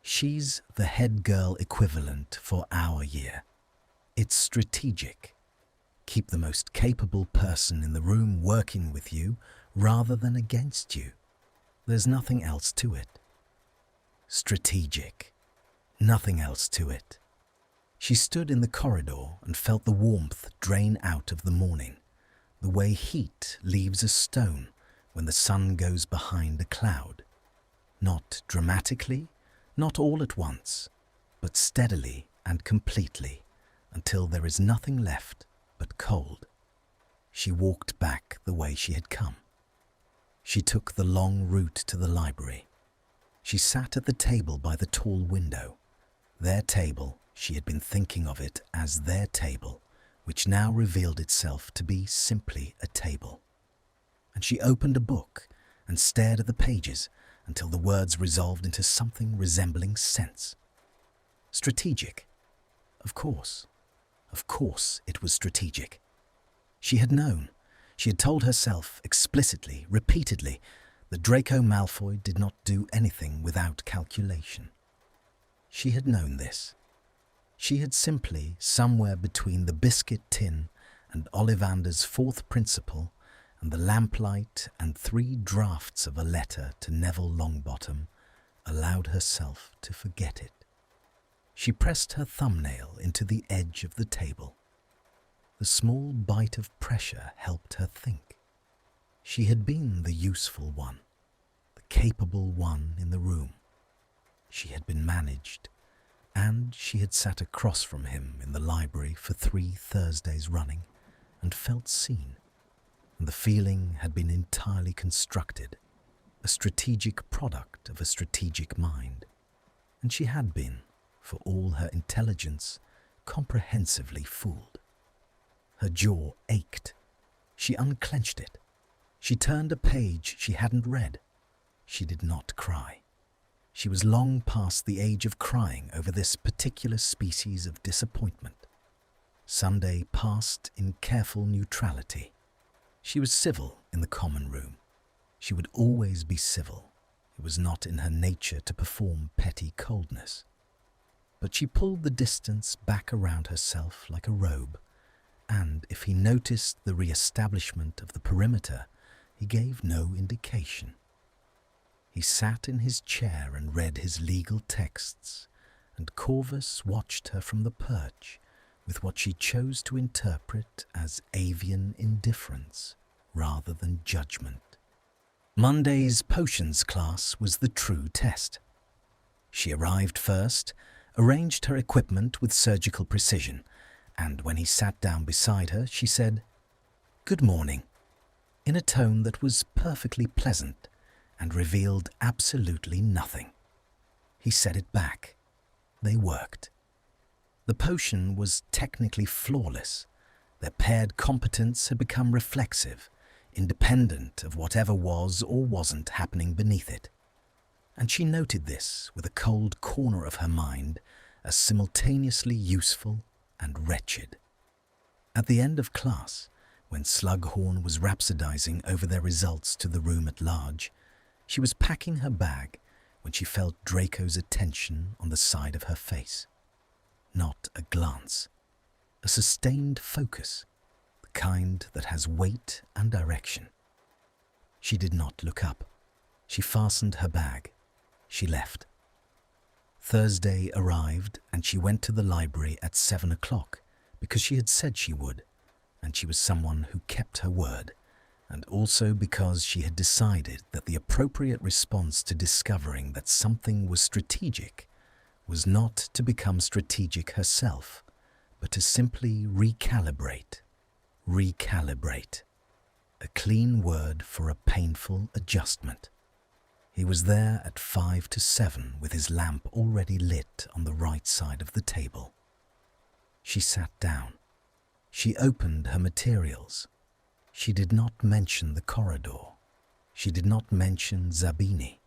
She's the head girl equivalent for our year. It's strategic. Keep the most capable person in the room working with you rather than against you. There's nothing else to it. Strategic. Nothing else to it. She stood in the corridor and felt the warmth drain out of the morning, the way heat leaves a stone when the sun goes behind a cloud. Not dramatically, not all at once, but steadily and completely, until there is nothing left but cold. She walked back the way she had come. She took the long route to the library. She sat at the table by the tall window. Their table, she had been thinking of it as their table, which now revealed itself to be simply a table. And she opened a book and stared at the pages until the words resolved into something resembling sense. Strategic. Of course it was strategic. She had known, she had told herself explicitly, repeatedly, that Draco Malfoy did not do anything without calculation. She had known this. She had simply, somewhere between the biscuit tin and Ollivander's 4th principle and the lamplight and 3 drafts of a letter to Neville Longbottom, allowed herself to forget it. She pressed her thumbnail into the edge of the table. The small bite of pressure helped her think. She had been the useful one, the capable one in the room. She had been managed, and she had sat across from him in the library for 3 Thursdays running and felt seen. And the feeling had been entirely constructed, a strategic product of a strategic mind. And she had been, for all her intelligence, comprehensively fooled. Her jaw ached. She unclenched it. She turned a page she hadn't read. She did not cry. She was long past the age of crying over this particular species of disappointment. Sunday passed in careful neutrality. She was civil in the common room. She would always be civil. It was not in her nature to perform petty coldness. But she pulled the distance back around herself like a robe, and if he noticed the re-establishment of the perimeter, he gave no indication. He sat in his chair and read his legal texts, and Corvus watched her from the perch with what she chose to interpret as avian indifference rather than judgment. Monday's potions class was the true test. She arrived first, arranged her equipment with surgical precision, and when he sat down beside her, she said, "Good morning," in a tone that was perfectly pleasant and revealed absolutely nothing. He said it back. They worked. The potion was technically flawless. Their paired competence had become reflexive, independent of whatever was or wasn't happening beneath it. And she noted this with a cold corner of her mind as simultaneously useful and wretched. At the end of class, when Slughorn was rhapsodizing over their results to the room at large, she was packing her bag when she felt Draco's attention on the side of her face. Not a glance, a sustained focus, the kind that has weight and direction. She did not look up. She fastened her bag. She left. Thursday arrived and she went to the library at 7 o'clock because she had said she would, and she was someone who kept her word, and also because she had decided that the appropriate response to discovering that something was strategic was not to become strategic herself, but to simply recalibrate. Recalibrate. A clean word for a painful adjustment. He was there at 5 to 7 with his lamp already lit on the right side of the table. She sat down. She opened her materials. She did not mention the corridor. She did not mention Zabini.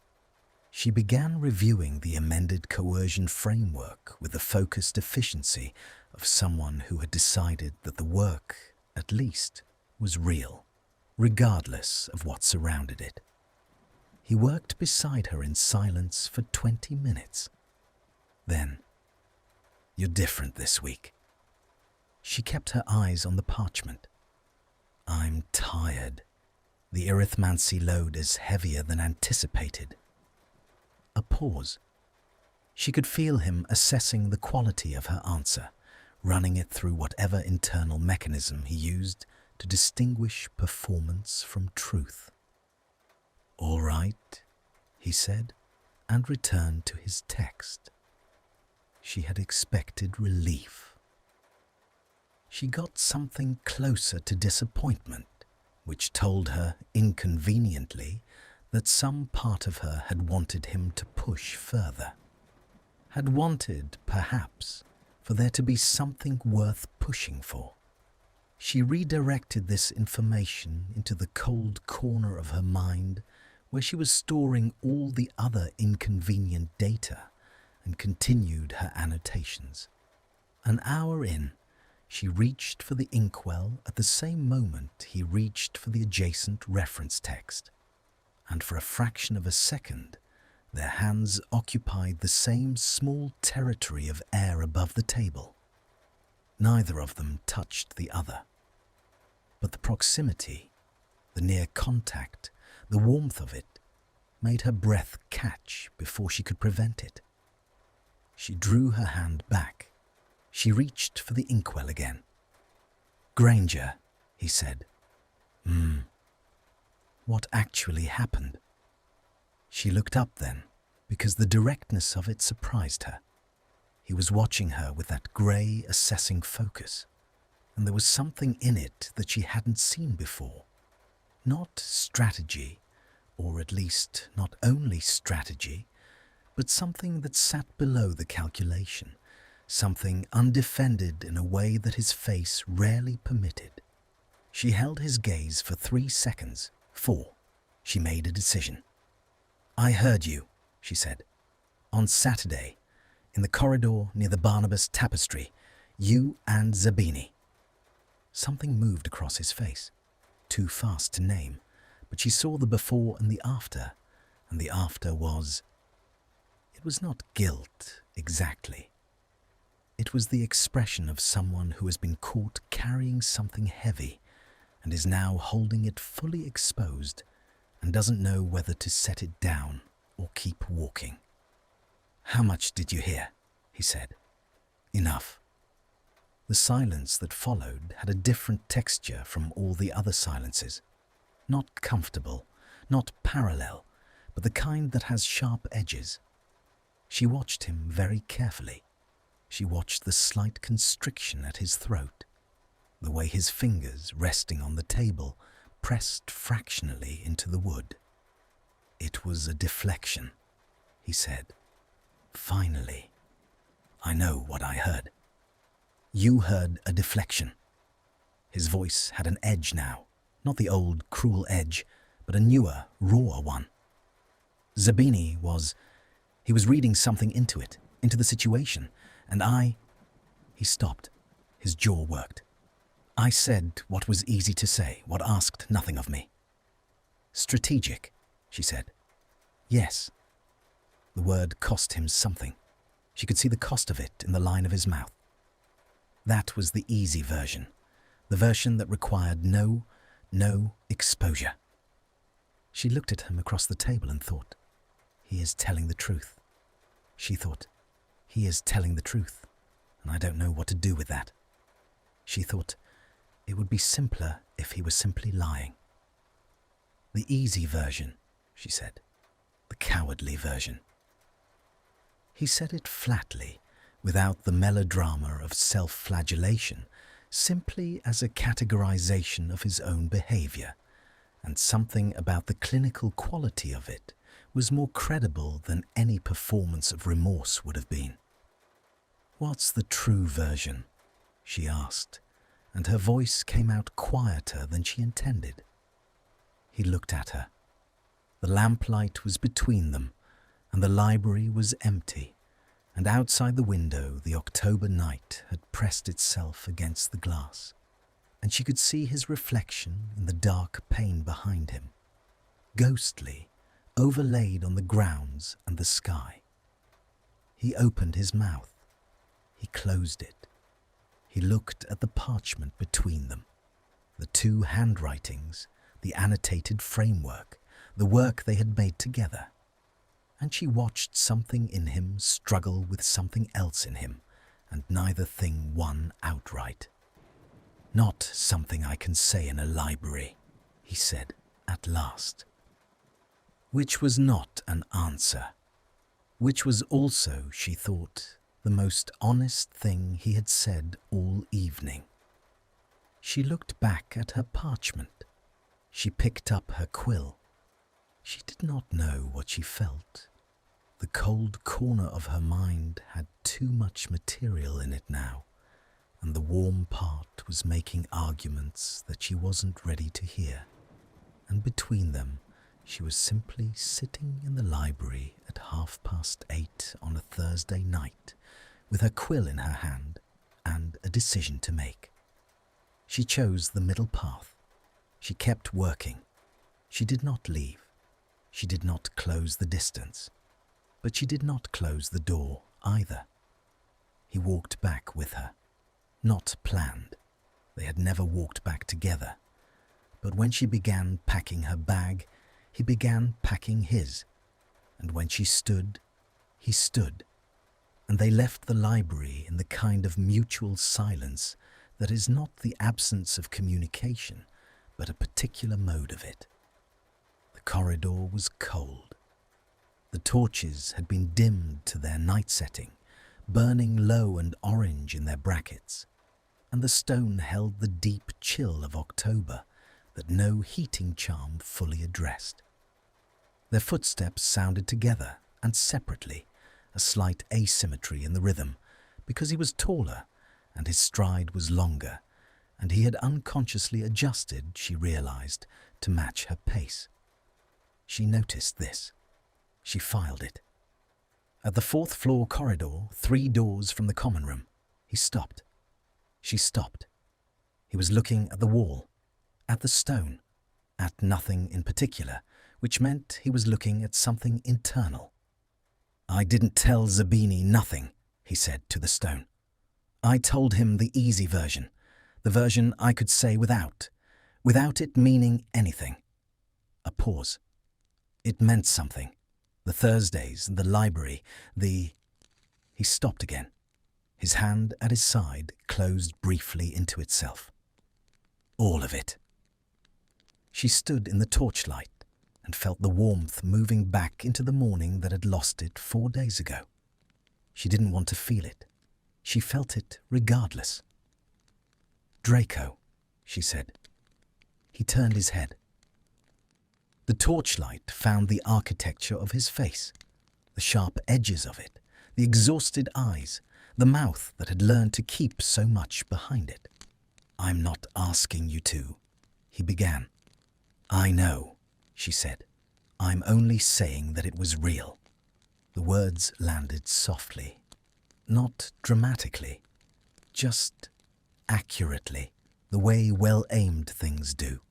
She began reviewing the amended coercion framework with the focused efficiency of someone who had decided that the work, at least, was real, regardless of what surrounded it. He worked beside her in silence for 20 minutes. Then, "You're different this week." She kept her eyes on the parchment. "I'm tired. The arithmancy load is heavier than anticipated." A pause. She could feel him assessing the quality of her answer, running it through whatever internal mechanism he used to distinguish performance from truth. "All right," he said, and returned to his text. She had expected relief. She got something closer to disappointment, which told her, inconveniently, that some part of her had wanted him to push further. Had wanted, perhaps, for there to be something worth pushing for. She redirected this information into the cold corner of her mind where she was storing all the other inconvenient data and continued her annotations. An hour in, she reached for the inkwell at the same moment he reached for the adjacent reference text, and for a fraction of a second, their hands occupied the same small territory of air above the table. Neither of them touched the other. But the proximity, the near contact, the warmth of it, made her breath catch before she could prevent it. She drew her hand back. She reached for the inkwell again. "Granger," he said. What actually happened? She looked up then, because the directness of it surprised her. He was watching her with that grey, assessing focus, and there was something in it that she hadn't seen before. Not strategy, or at least not only strategy, but something that sat below the calculation, something undefended in a way that his face rarely permitted. She held his gaze for 3 seconds. 4. She made a decision. "I heard you," she said. "On Saturday, in the corridor near the Barnabas tapestry, you and Zabini." Something moved across his face, too fast to name, but she saw the before and the after was... It was not guilt, exactly. It was the expression of someone who has been caught carrying something heavy and is now holding it fully exposed and doesn't know whether to set it down or keep walking. "How much did you hear?" he said. "Enough." The silence that followed had a different texture from all the other silences. Not comfortable, not parallel, but the kind that has sharp edges. She watched him very carefully. She watched the slight constriction at his throat, the way his fingers, resting on the table, pressed fractionally into the wood. "It was a deflection," he said. "Finally. I know what I heard." "You heard a deflection." His voice had an edge now, not the old cruel edge, but a newer, rawer one. Zabini he was reading something into it, into the situation, and He stopped. His jaw worked. "I said what was easy to say, what asked nothing of me." "Strategic," she said. "Yes." The word cost him something. She could see the cost of it in the line of his mouth. That was the easy version, the version that required no exposure. She looked at him across the table and thought, "He is telling the truth." She thought, "He is telling the truth, and I don't know what to do with that." She thought, it would be simpler if he was simply lying. "The easy version," she said. "The cowardly version." He said it flatly, without the melodrama of self-flagellation, simply as a categorization of his own behavior, and something about the clinical quality of it was more credible than any performance of remorse would have been. "What's the true version?" she asked, and her voice came out quieter than she intended. He looked at her. The lamplight was between them, and the library was empty, and outside the window the October night had pressed itself against the glass, and she could see his reflection in the dark pane behind him, ghostly, overlaid on the grounds and the sky. He opened his mouth. He closed it. He looked at the parchment between them, the two handwritings, the annotated framework, the work they had made together, and she watched something in him struggle with something else in him, and neither thing won outright. "Not something I can say in a library," he said at last. Which was not an answer, which was also, she thought, the most honest thing he had said all evening. She looked back at her parchment. She picked up her quill. She did not know what she felt. The cold corner of her mind had too much material in it now, and the warm part was making arguments that she wasn't ready to hear. And between them, she was simply sitting in the library at 8:30 on a Thursday night, with her quill in her hand and a decision to make. She chose the middle path. She kept working. She did not leave. She did not close the distance. But she did not close the door either. He walked back with her. Not planned. They had never walked back together. But when she began packing her bag, he began packing his. And when she stood, he stood. And they left the library in the kind of mutual silence that is not the absence of communication, but a particular mode of it. The corridor was cold. The torches had been dimmed to their night setting, burning low and orange in their brackets, and the stone held the deep chill of October that no heating charm fully addressed. Their footsteps sounded together and separately, a slight asymmetry in the rhythm, because he was taller and his stride was longer, and he had unconsciously adjusted, she realized, to match her pace. She noticed this. She filed it. At the 4th floor corridor, 3 doors from the common room, he stopped. She stopped. He was looking at the wall, at the stone, at nothing in particular, which meant he was looking at something internal. "I didn't tell Zabini nothing," he said to the stone. "I told him the easy version, the version I could say without it meaning anything." A pause. It meant something. The Thursdays, the library, He stopped again. His hand at his side closed briefly into itself. "All of it." She stood in the torchlight and felt the warmth moving back into the morning that had lost it 4 days ago. She didn't want to feel it. She felt it regardless. "Draco," she said. He turned his head. The torchlight found the architecture of his face, the sharp edges of it, the exhausted eyes, the mouth that had learned to keep so much behind it. "I'm not asking you to," he began. "I know," she said. "I'm only saying that it was real." The words landed softly, not dramatically, just accurately, the way well-aimed things do.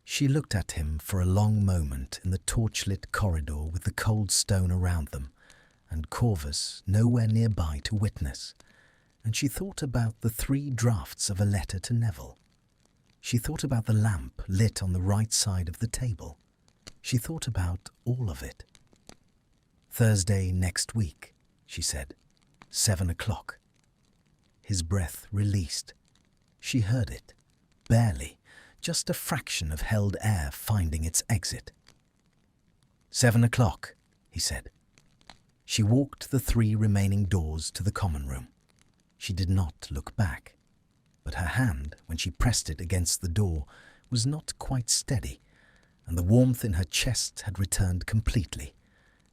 She looked at him for a long moment in the torchlit corridor with the cold stone around them, and Corvus nowhere nearby to witness, and she thought about the 3 drafts of a letter to Neville. She thought about the lamp lit on the right side of the table. She thought about all of it. "Thursday next week," she said. 7 o'clock. His breath released. She heard it, barely, just a fraction of held air finding its exit. 7 o'clock, he said. She walked the 3 remaining doors to the common room. She did not look back, but her hand, when she pressed it against the door, was not quite steady, and the warmth in her chest had returned completely,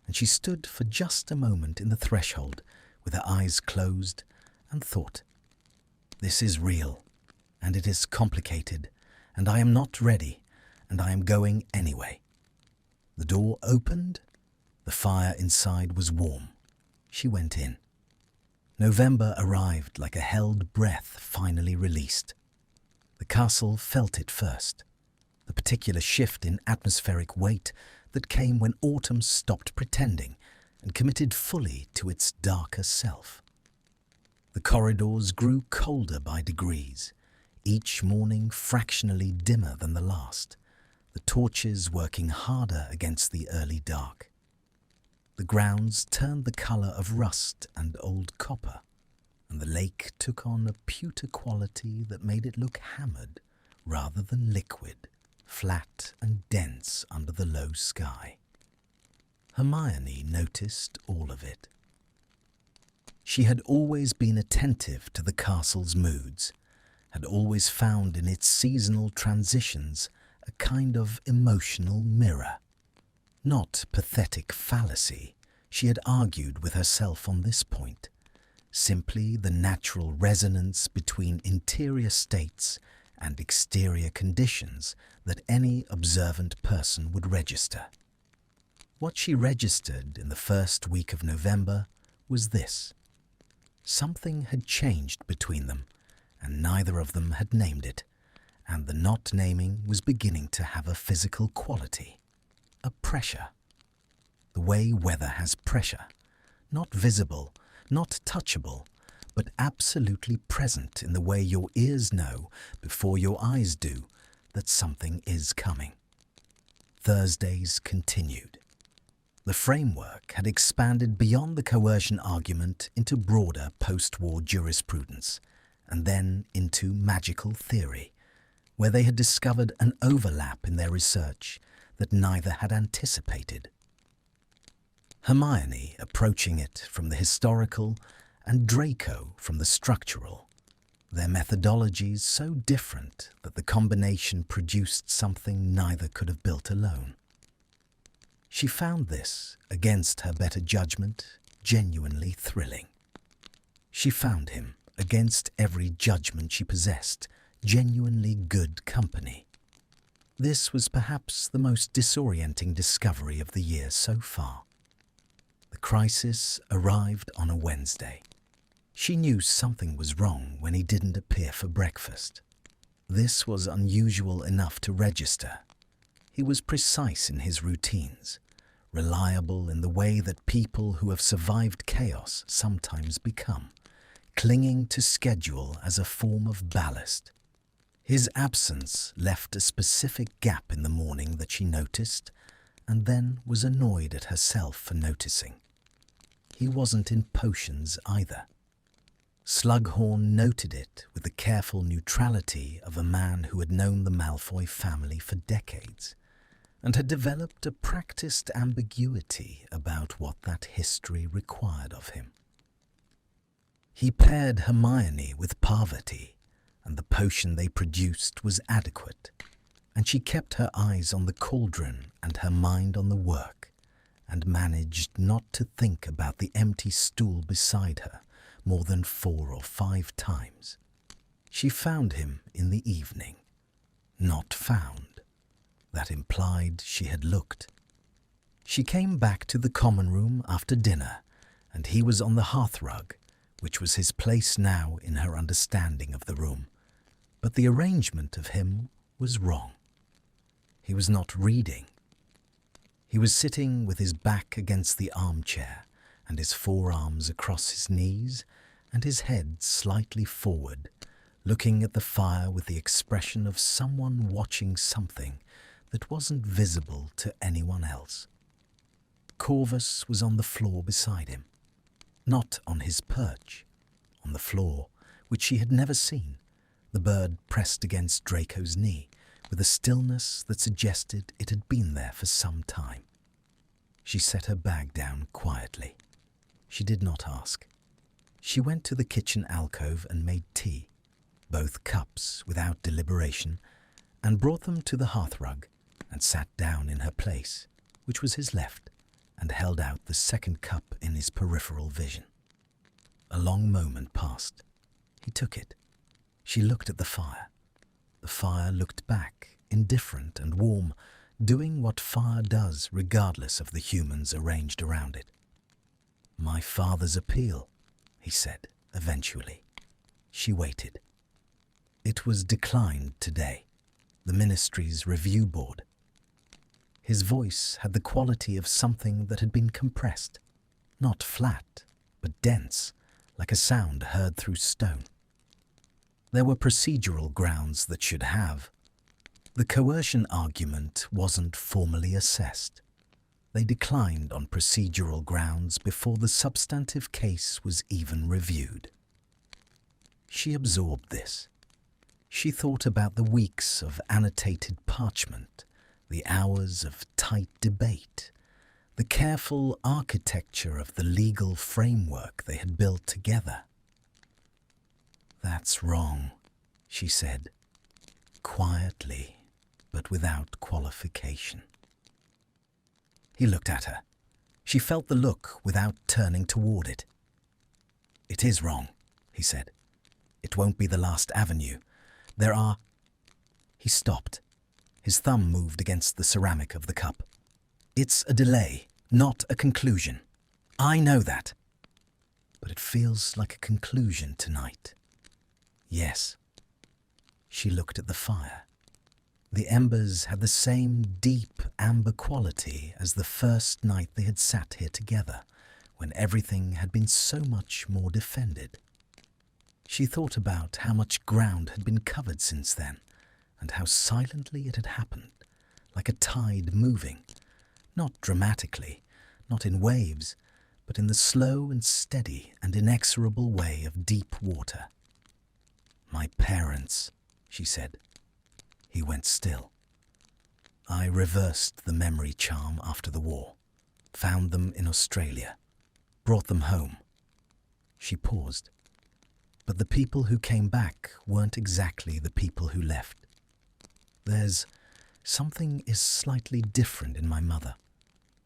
and she stood for just a moment in the threshold with her eyes closed and thought, "This is real, and it is complicated, and I am not ready, and I am going anyway." The door opened. The fire inside was warm. She went in. November arrived like a held breath finally released. The castle felt it first, the particular shift in atmospheric weight that came when autumn stopped pretending and committed fully to its darker self. The corridors grew colder by degrees, each morning fractionally dimmer than the last, the torches working harder against the early dark. The grounds turned the colour of rust and old copper, and the lake took on a pewter quality that made it look hammered rather than liquid, flat and dense under the low sky. Hermione noticed all of it. She had always been attentive to the castle's moods, had always found in its seasonal transitions a kind of emotional mirror. Not pathetic fallacy, she had argued with herself on this point, simply the natural resonance between interior states and exterior conditions that any observant person would register. What she registered in the first week of November was this. Something had changed between them, and neither of them had named it, and the not naming was beginning to have a physical quality, a pressure. The way weather has pressure, not visible, not touchable, but absolutely present in the way your ears know before your eyes do that something is coming. Thursdays continued. The framework had expanded beyond the coercion argument into broader post-war jurisprudence, and then into magical theory, where they had discovered an overlap in their research that neither had anticipated. Hermione approaching it from the historical and Draco from the structural, their methodologies so different that the combination produced something neither could have built alone. She found this, against her better judgment, genuinely thrilling. She found him, against every judgment she possessed, genuinely good company. This was perhaps the most disorienting discovery of the year so far. The crisis arrived on a Wednesday. She knew something was wrong when he didn't appear for breakfast. This was unusual enough to register. He was precise in his routines, reliable in the way that people who have survived chaos sometimes become, clinging to schedule as a form of ballast. His absence left a specific gap in the morning that she noticed, and then was annoyed at herself for noticing. He wasn't in potions either. Slughorn noted it with the careful neutrality of a man who had known the Malfoy family for decades, and had developed a practiced ambiguity about what that history required of him. He paired Hermione with Parvati, and the potion they produced was adequate, and she kept her eyes on the cauldron and her mind on the work, and managed not to think about the empty stool beside her more than 4 or 5 times. She found him in the evening. Not found. That implied she had looked. She came back to the common room after dinner, and he was on the hearthrug, which was his place now in her understanding of the room. But the arrangement of him was wrong. He was not reading. He was sitting with his back against the armchair and his forearms across his knees and his head slightly forward, looking at the fire with the expression of someone watching something that wasn't visible to anyone else. Corvus was on the floor beside him, not on his perch, on the floor, which she had never seen, the bird pressed against Draco's knee, with a stillness that suggested it had been there for some time. She set her bag down quietly. She did not ask. She went to the kitchen alcove and made tea, both cups without deliberation, and brought them to the hearthrug and sat down in her place, which was his left, and held out the second cup in his peripheral vision. A long moment passed. He took it. She looked at the fire. The fire looked back, indifferent and warm, doing what fire does regardless of the humans arranged around it. "My father's appeal," he said, eventually. She waited. It was declined today, the ministry's review board. His voice had the quality of something that had been compressed, not flat, but dense, like a sound heard through stone. There were procedural grounds that should have. The coercion argument wasn't formally assessed. They declined on procedural grounds before the substantive case was even reviewed. She absorbed this. She thought about the weeks of annotated parchment, the hours of tight debate, the careful architecture of the legal framework they had built together. "That's wrong," she said, quietly, but without qualification. He looked at her. She felt the look without turning toward it. "It is wrong," he said. "It won't be the last avenue. There are—" He stopped. His thumb moved against the ceramic of the cup. "It's a delay, not a conclusion. I know that. But it feels like a conclusion tonight." "Yes." She looked at the fire. The embers had the same deep amber quality as the first night they had sat here together, when everything had been so much more defended. She thought about how much ground had been covered since then, and how silently it had happened, like a tide moving, not dramatically, not in waves, but in the slow and steady and inexorable way of deep water. "My parents," she said. He went still. "I reversed the memory charm after the war, found them in Australia, brought them home." She paused. "But the people who came back weren't exactly the people who left. There's something is slightly different in my mother.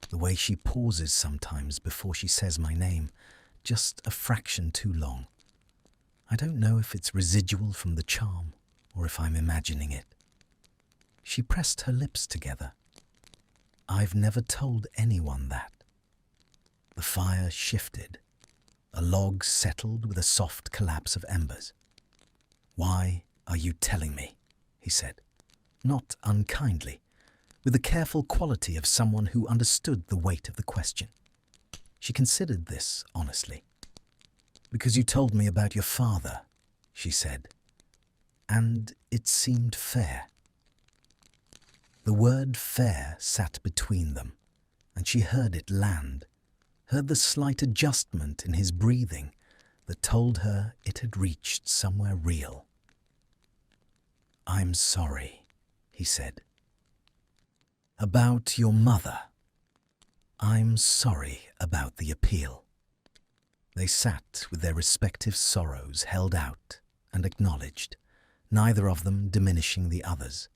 The way she pauses sometimes before she says my name, just a fraction too long. I don't know if it's residual from the charm or if I'm imagining it." She pressed her lips together. "I've never told anyone that." The fire shifted. A log settled with a soft collapse of embers. "Why are you telling me?" he said, not unkindly, with the careful quality of someone who understood the weight of the question. She considered this honestly. "Because you told me about your father," she said, "and it seemed fair." The word fair sat between them, and she heard it land, heard the slight adjustment in his breathing that told her it had reached somewhere real. "I'm sorry," he said. "About your mother. I'm sorry about the appeal." They sat with their respective sorrows held out and acknowledged, neither of them diminishing the others,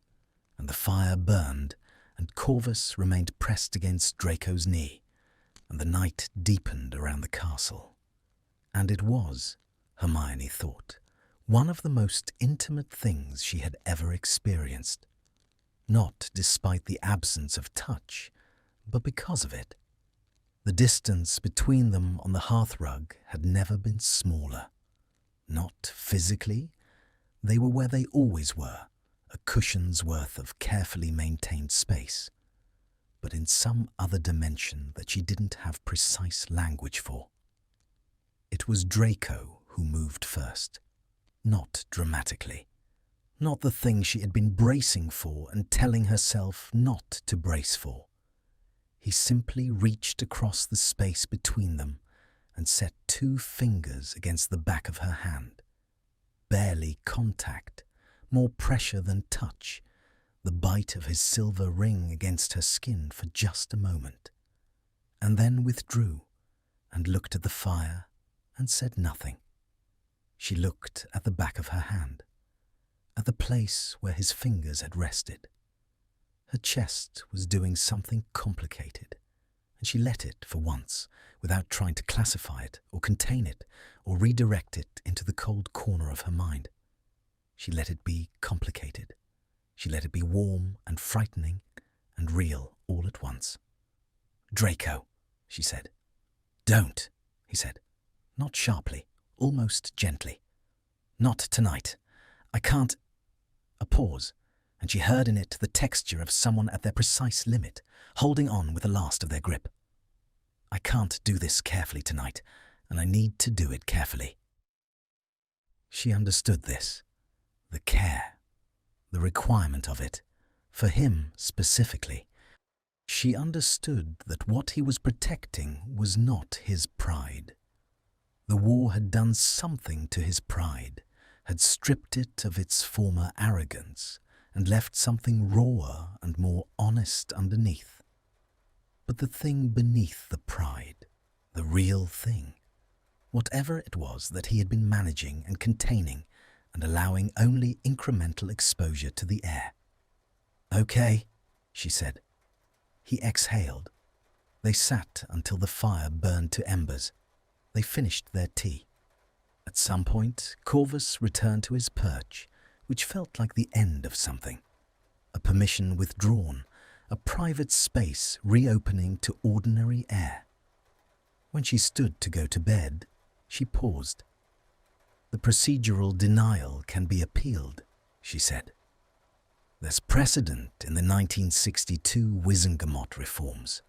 and the fire burned, and Corvus remained pressed against Draco's knee, and the night deepened around the castle. And it was, Hermione thought, one of the most intimate things she had ever experienced, not despite the absence of touch, but because of it. The distance between them on the hearthrug had never been smaller. Not physically, they were where they always were, a cushion's worth of carefully maintained space, but in some other dimension that she didn't have precise language for. It was Draco who moved first, not dramatically, not the thing she had been bracing for and telling herself not to brace for. He simply reached across the space between them and set 2 fingers against the back of her hand. Barely contact, more pressure than touch, the bite of his silver ring against her skin for just a moment, and then withdrew and looked at the fire and said nothing. She looked at the back of her hand, at the place where his fingers had rested. Her chest was doing something complicated, and she let it for once, without trying to classify it or contain it or redirect it into the cold corner of her mind. She let it be complicated. She let it be warm and frightening and real all at once. "Draco," she said. "Don't," he said, not sharply, almost gently. "Not tonight. I can't—" A pause, and she heard in it the texture of someone at their precise limit, holding on with the last of their grip. "I can't do this carefully tonight, and I need to do it carefully." She understood this, the care, the requirement of it, for him specifically. She understood that what he was protecting was not his pride. The war had done something to his pride, had stripped it of its former arrogance, and left something rawer and more honest underneath. But the thing beneath the pride, the real thing, whatever it was that he had been managing and containing and allowing only incremental exposure to the air. "Okay," she said. He exhaled. They sat until the fire burned to embers. They finished their tea. At some point, Corvus returned to his perch, which felt like the end of something. A permission withdrawn, a private space reopening to ordinary air. When she stood to go to bed, she paused. "The procedural denial can be appealed," she said. "There's precedent in the 1962 Wizengamot reforms.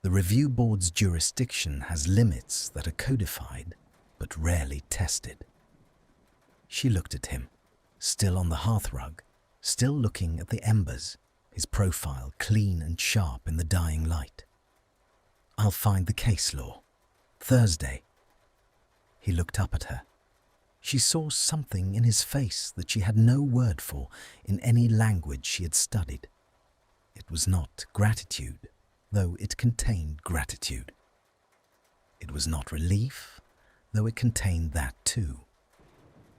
The review board's jurisdiction has limits that are codified, but rarely tested." She looked at him, still on the hearthrug, still looking at the embers, his profile clean and sharp in the dying light. "I'll find the case law. Thursday." He looked up at her. She saw something in his face that she had no word for in any language she had studied. It was not gratitude, though it contained gratitude. It was not relief, though it contained that too.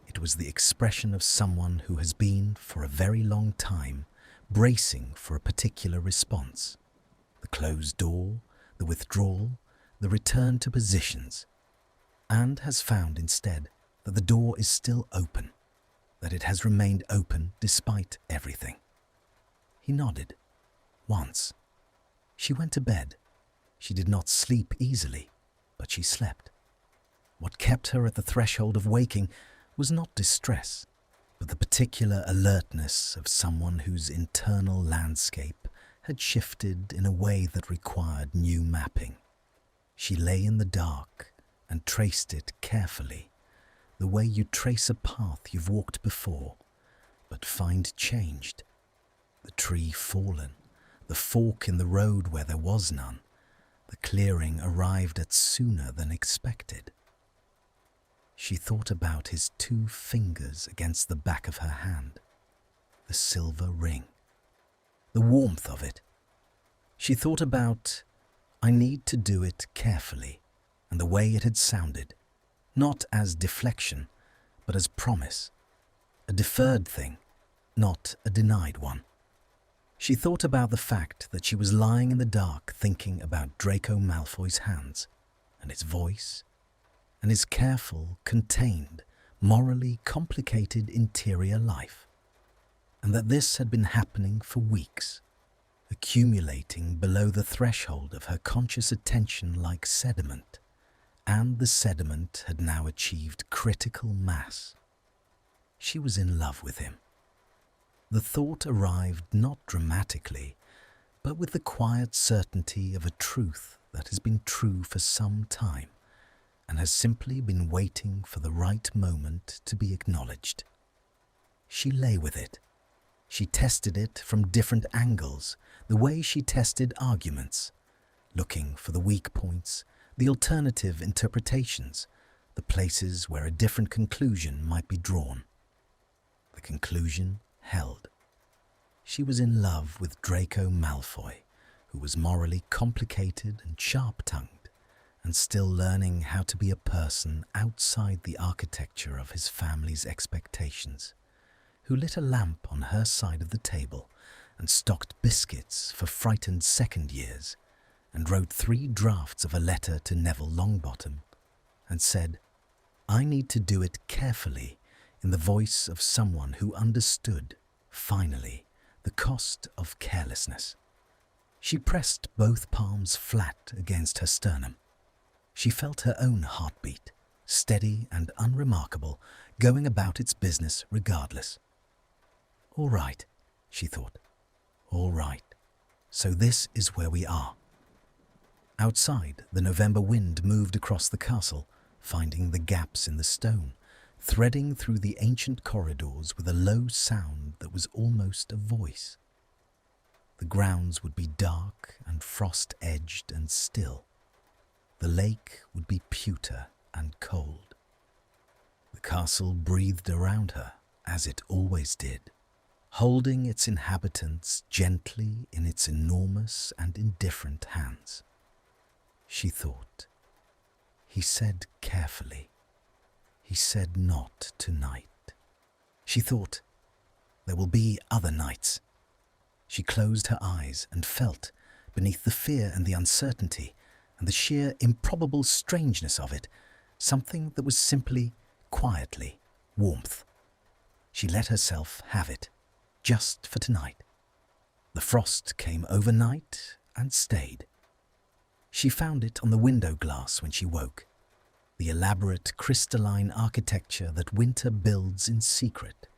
It was the expression of someone who has been, for a very long time, bracing for a particular response. The closed door, the withdrawal, the return to positions, and has found instead that the door is still open, that it has remained open despite everything. He nodded. Once. She went to bed. She did not sleep easily, but she slept. What kept her at the threshold of waking was not distress, but the particular alertness of someone whose internal landscape had shifted in a way that required new mapping. She lay in the dark and traced it carefully, the way you trace a path you've walked before, but find changed. The tree fallen, the fork in the road where there was none, the clearing arrived at sooner than expected. She thought about his 2 fingers against the back of her hand, the silver ring, the warmth of it. She thought about, "I need to do it carefully," and the way it had sounded, not as deflection, but as promise, a deferred thing, not a denied one. She thought about the fact that she was lying in the dark thinking about Draco Malfoy's hands, and his voice, and his careful, contained, morally complicated interior life, and that this had been happening for weeks, accumulating below the threshold of her conscious attention like sediment, and the sediment had now achieved critical mass. She was in love with him. The thought arrived not dramatically, but with the quiet certainty of a truth that has been true for some time and has simply been waiting for the right moment to be acknowledged. She lay with it. She tested it from different angles, the way she tested arguments, looking for the weak points, the alternative interpretations, the places where a different conclusion might be drawn. The conclusion held. She was in love with Draco Malfoy, who was morally complicated and sharp-tongued, and still learning how to be a person outside the architecture of his family's expectations, who lit a lamp on her side of the table and stocked biscuits for frightened second years, and wrote 3 drafts of a letter to Neville Longbottom, and said, "I need to do it carefully," in the voice of someone who understood, finally, the cost of carelessness. She pressed both palms flat against her sternum. She felt her own heartbeat, steady and unremarkable, going about its business regardless. "All right," she thought. "All right. So this is where we are." Outside, the November wind moved across the castle, finding the gaps in the stone, threading through the ancient corridors with a low sound that was almost a voice. The grounds would be dark and frost-edged and still. The lake would be pewter and cold. The castle breathed around her, as it always did, holding its inhabitants gently in its enormous and indifferent hands. She thought. He said carefully. He said not tonight. She thought, there will be other nights. She closed her eyes and felt, beneath the fear and the uncertainty and the sheer improbable strangeness of it, something that was simply, quietly, warmth. She let herself have it, just for tonight. The frost came overnight and stayed. She found it on the window glass when she woke, the elaborate crystalline architecture that winter builds in secret,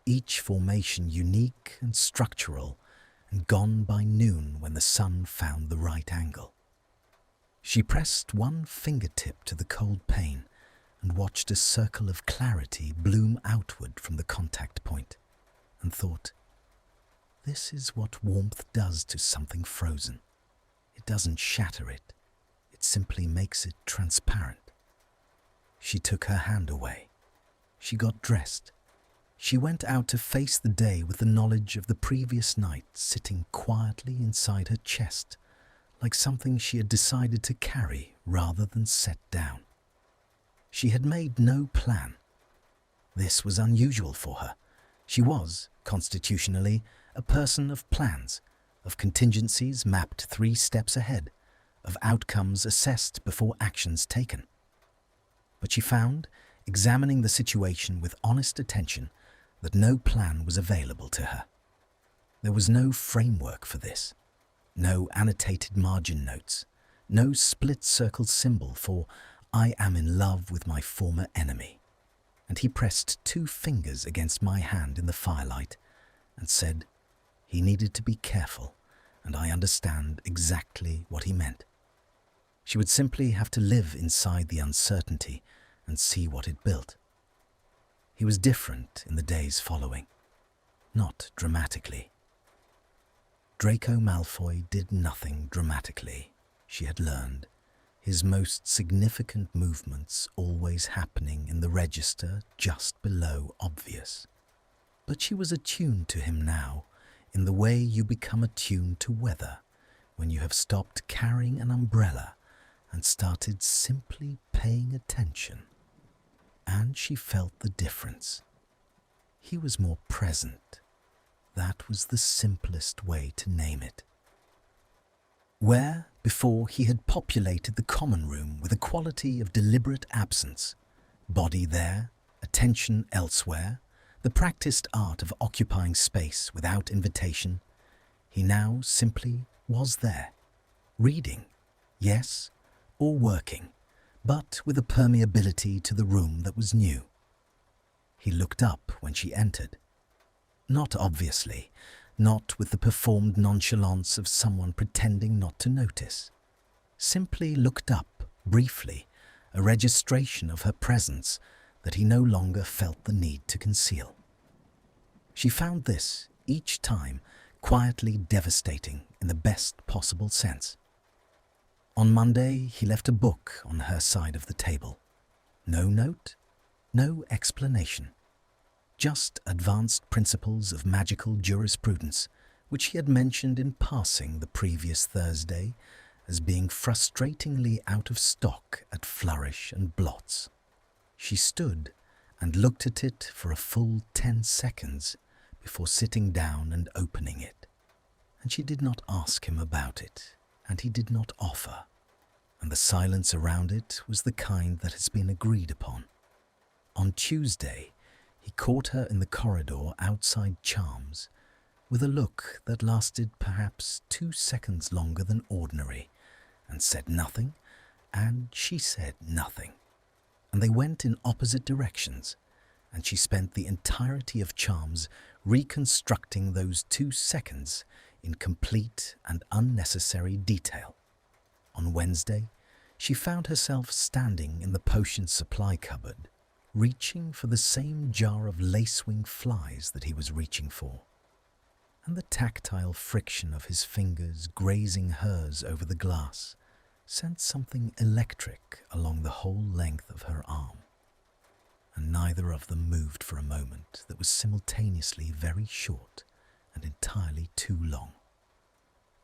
each formation unique and structural, and gone by noon when the sun found the right angle. She pressed one fingertip to the cold pane and watched a circle of clarity bloom outward from the contact point, and thought, this is what warmth does to something frozen. It doesn't shatter it, it simply makes it transparent. She took her hand away. She got dressed. She went out to face the day with the knowledge of the previous night sitting quietly inside her chest, like something she had decided to carry rather than set down. She had made no plan. This was unusual for her. She was, constitutionally, a person of plans, of contingencies mapped 3 steps ahead, of outcomes assessed before actions taken. But she found, examining the situation with honest attention, that no plan was available to her. There was no framework for this, no annotated margin notes, no split-circle symbol for "I am in love with my former enemy." And he pressed 2 fingers against my hand in the firelight and said he needed to be careful, and I understand exactly what he meant. She would simply have to live inside the uncertainty and see what it built. He was different in the days following, not dramatically. Draco Malfoy did nothing dramatically, she had learned, his most significant movements always happening in the register just below obvious. But she was attuned to him now, in the way you become attuned to weather when you have stopped carrying an umbrella and started simply paying attention. and she felt the difference. He was more present. That was the simplest way to name it. Where, before, he had populated the common room with a quality of deliberate absence, body there, attention elsewhere, the practiced art of occupying space without invitation, he now simply was there, reading, yes, or working, but with a permeability to the room that was new. He looked up when she entered. Not obviously, not with the performed nonchalance of someone pretending not to notice. Simply looked up, briefly, a registration of her presence that he no longer felt the need to conceal. She found this, each time, quietly devastating in the best possible sense. On Monday, he left a book on her side of the table. No note, no explanation. Just advanced principles of magical jurisprudence, which he had mentioned in passing the previous Thursday as being frustratingly out of stock at Flourish and Blots. She stood and looked at it for a full 10 seconds before sitting down and opening it. And she did not ask him about it, and he did not offer. And the silence around it was the kind that has been agreed upon. On Tuesday, he caught her in the corridor outside Charms, with a look that lasted perhaps 2 seconds longer than ordinary, and said nothing, and she said nothing. And they went in opposite directions, and she spent the entirety of Charms reconstructing those 2 seconds in complete and unnecessary detail. On Wednesday, she found herself standing in the potion supply cupboard, reaching for the same jar of lacewing flies that he was reaching for, and the tactile friction of his fingers grazing hers over the glass sent something electric along the whole length of her arm. And neither of them moved for a moment that was simultaneously very short and entirely too long.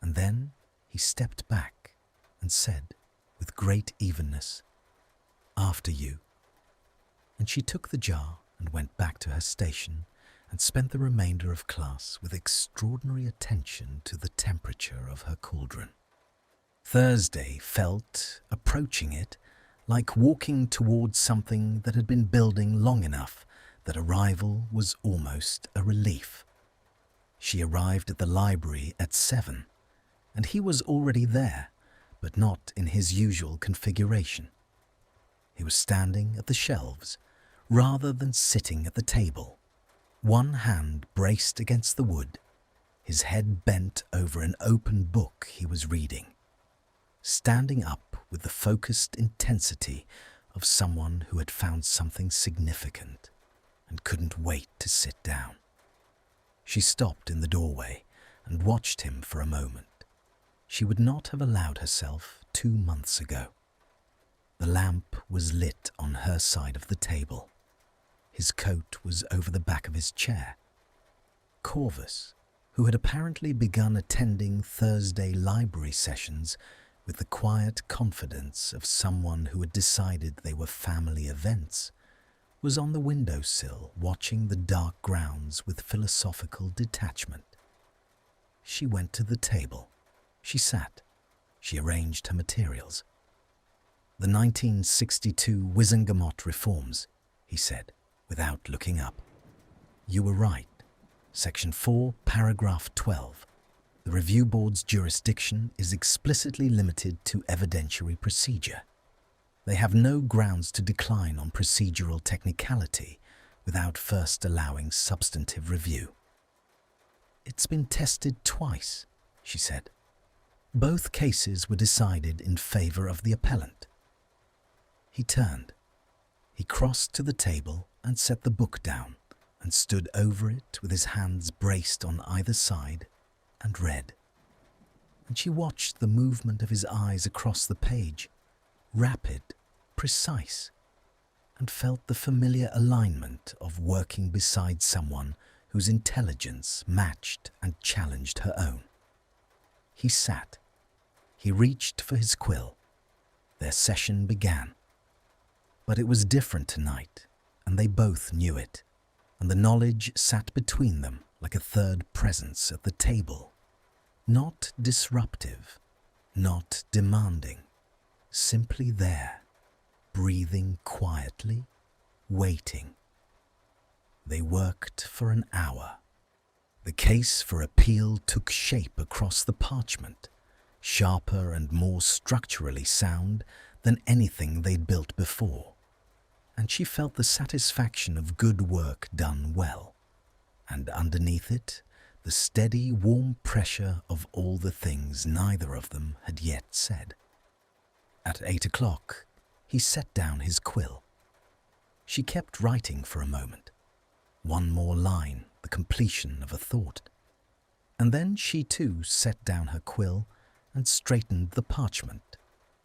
And then he stepped back and said, with great evenness, "After you." And she took the jar and went back to her station and spent the remainder of class with extraordinary attention to the temperature of her cauldron. Thursday felt, approaching it, like walking towards something that had been building long enough that arrival was almost a relief. She arrived at the library at 7, and he was already there, but not in his usual configuration. He was standing at the shelves, rather than sitting at the table, one hand braced against the wood, his head bent over an open book he was reading, standing up with the focused intensity of someone who had found something significant and couldn't wait to sit down. She stopped in the doorway and watched him for a moment. She would not have allowed herself 2 months ago. The lamp was lit on her side of the table. His coat was over the back of his chair. Corvus, who had apparently begun attending Thursday library sessions with the quiet confidence of someone who had decided they were family events, was on the windowsill watching the dark grounds with philosophical detachment. She went to the table. She sat. She arranged her materials. "The 1962 Wizengamot reforms," he said, without looking up. "You were right. Section 4, paragraph 12. The review board's jurisdiction is explicitly limited to evidentiary procedure. They have no grounds to decline on procedural technicality without first allowing substantive review." "It's been tested twice," she said. "Both cases were decided in favor of the appellant." He turned. He crossed to the table and set the book down and stood over it with his hands braced on either side and read. And she watched the movement of his eyes across the page, rapid, precise, and felt the familiar alignment of working beside someone whose intelligence matched and challenged her own. He sat. He reached for his quill. Their session began. But it was different tonight. and they both knew it, and the knowledge sat between them like a third presence at the table. Not disruptive, not demanding, simply there, breathing quietly, waiting. They worked for an hour. The case for appeal took shape across the parchment, sharper and more structurally sound than anything they'd built before, and she felt the satisfaction of good work done well, and underneath it, the steady, warm pressure of all the things neither of them had yet said. At 8 o'clock, he set down his quill. She kept writing for a moment. One more line, the completion of a thought. And then she too set down her quill and straightened the parchment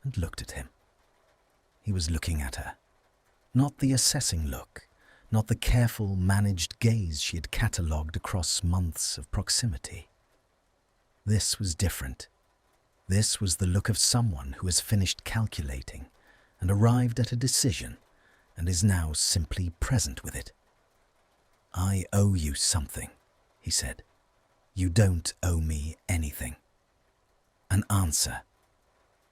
and looked at him. He was looking at her. Not the assessing look, not the careful, managed gaze she had catalogued across months of proximity. This was different. This was the look of someone who has finished calculating and arrived at a decision and is now simply present with it. "I owe you something," he said. "You don't owe me anything." An answer.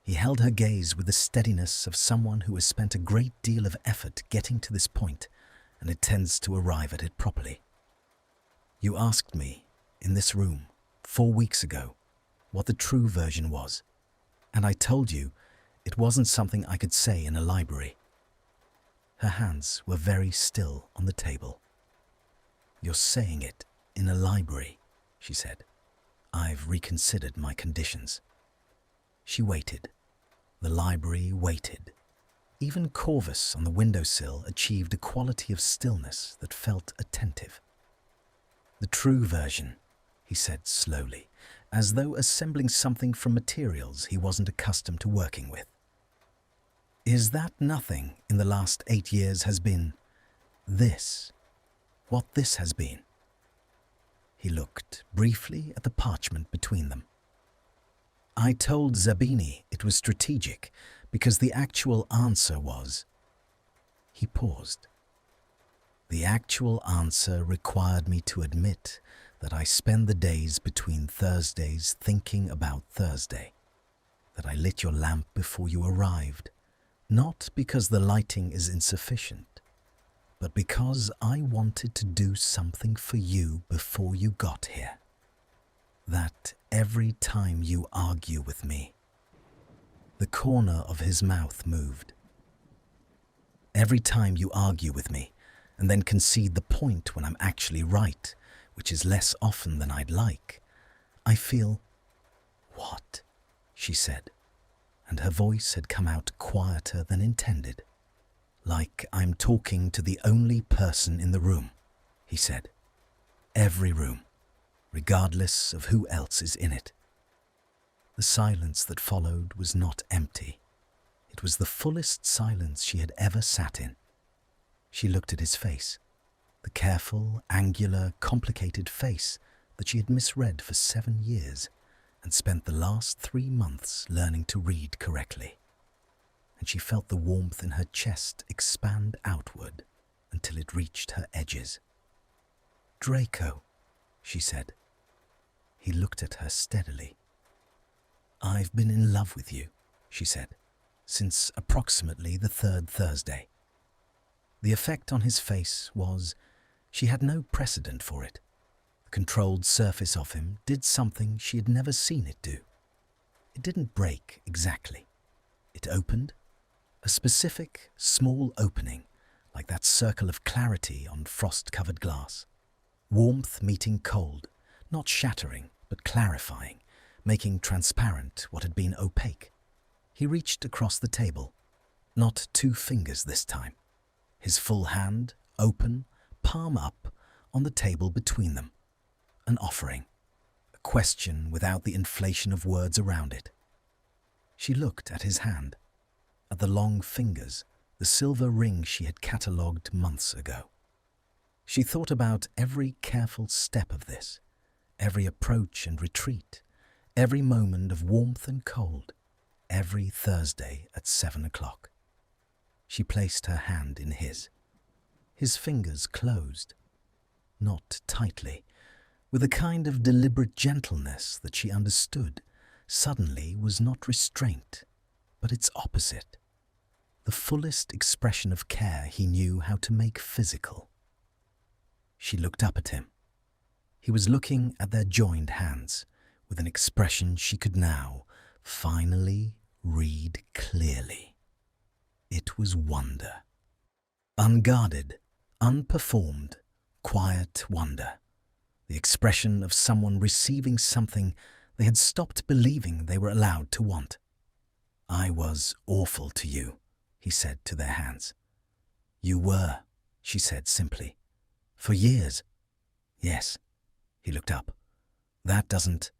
He held her gaze with the steadiness of someone who has spent a great deal of effort getting to this point and intends to arrive at it properly. "You asked me, in this room, 4 weeks ago, what the true version was, and I told you it wasn't something I could say in a library." Her hands were very still on the table. "You're saying it in a library," she said. "I've reconsidered my conditions." She waited. The library waited. Even Corvus on the windowsill achieved a quality of stillness that felt attentive. "The true version," he said slowly, as though assembling something from materials he wasn't accustomed to working with, "is that nothing in the last 8 years has been this, what this has been." He looked briefly at the parchment between them. "I told Zabini it was strategic because the actual answer was..." He paused. "The actual answer required me to admit that I spend the days between Thursdays thinking about Thursday, that I lit your lamp before you arrived, not because the lighting is insufficient, but because I wanted to do something for you before you got here. That every time you argue with me..." The corner of his mouth moved. "Every time you argue with me and then concede the point when I'm actually right, which is less often than I'd like, I feel..." "What?" she said, and her voice had come out quieter than intended. "Like I'm talking to the only person in the room," he said. "Every room, regardless of who else is in it." The silence that followed was not empty. It was the fullest silence she had ever sat in. She looked at his face, the careful, angular, complicated face that she had misread for 7 years and spent the last 3 months learning to read correctly. And she felt the warmth in her chest expand outward until it reached her edges. "Draco," she said. He looked at her steadily. "I've been in love with you," she said, "since approximately the 3rd Thursday." The effect on his face was she had no precedent for it. The controlled surface of him did something she had never seen it do. It didn't break exactly. It opened, a specific, small opening, like that circle of clarity on frost-covered glass. Warmth meeting cold, not shattering, but clarifying, making transparent what had been opaque. He reached across the table, not 2 fingers this time. His full hand, open, palm up, on the table between them. An offering, a question without the inflation of words around it. She looked at his hand, at the long fingers, the silver ring she had catalogued months ago. She thought about every careful step of this, every approach and retreat, every moment of warmth and cold, every Thursday at 7 o'clock. She placed her hand in his. His fingers closed, not tightly, with a kind of deliberate gentleness that she understood suddenly was not restraint, but its opposite, the fullest expression of care he knew how to make physical. She looked up at him. He was looking at their joined hands with an expression she could now finally read clearly. It was wonder. Unguarded, unperformed, quiet wonder. The expression of someone receiving something they had stopped believing they were allowed to want. "I was awful to you," he said to their hands. "You were," she said simply. "For years." "Yes." He looked up. "That doesn't—"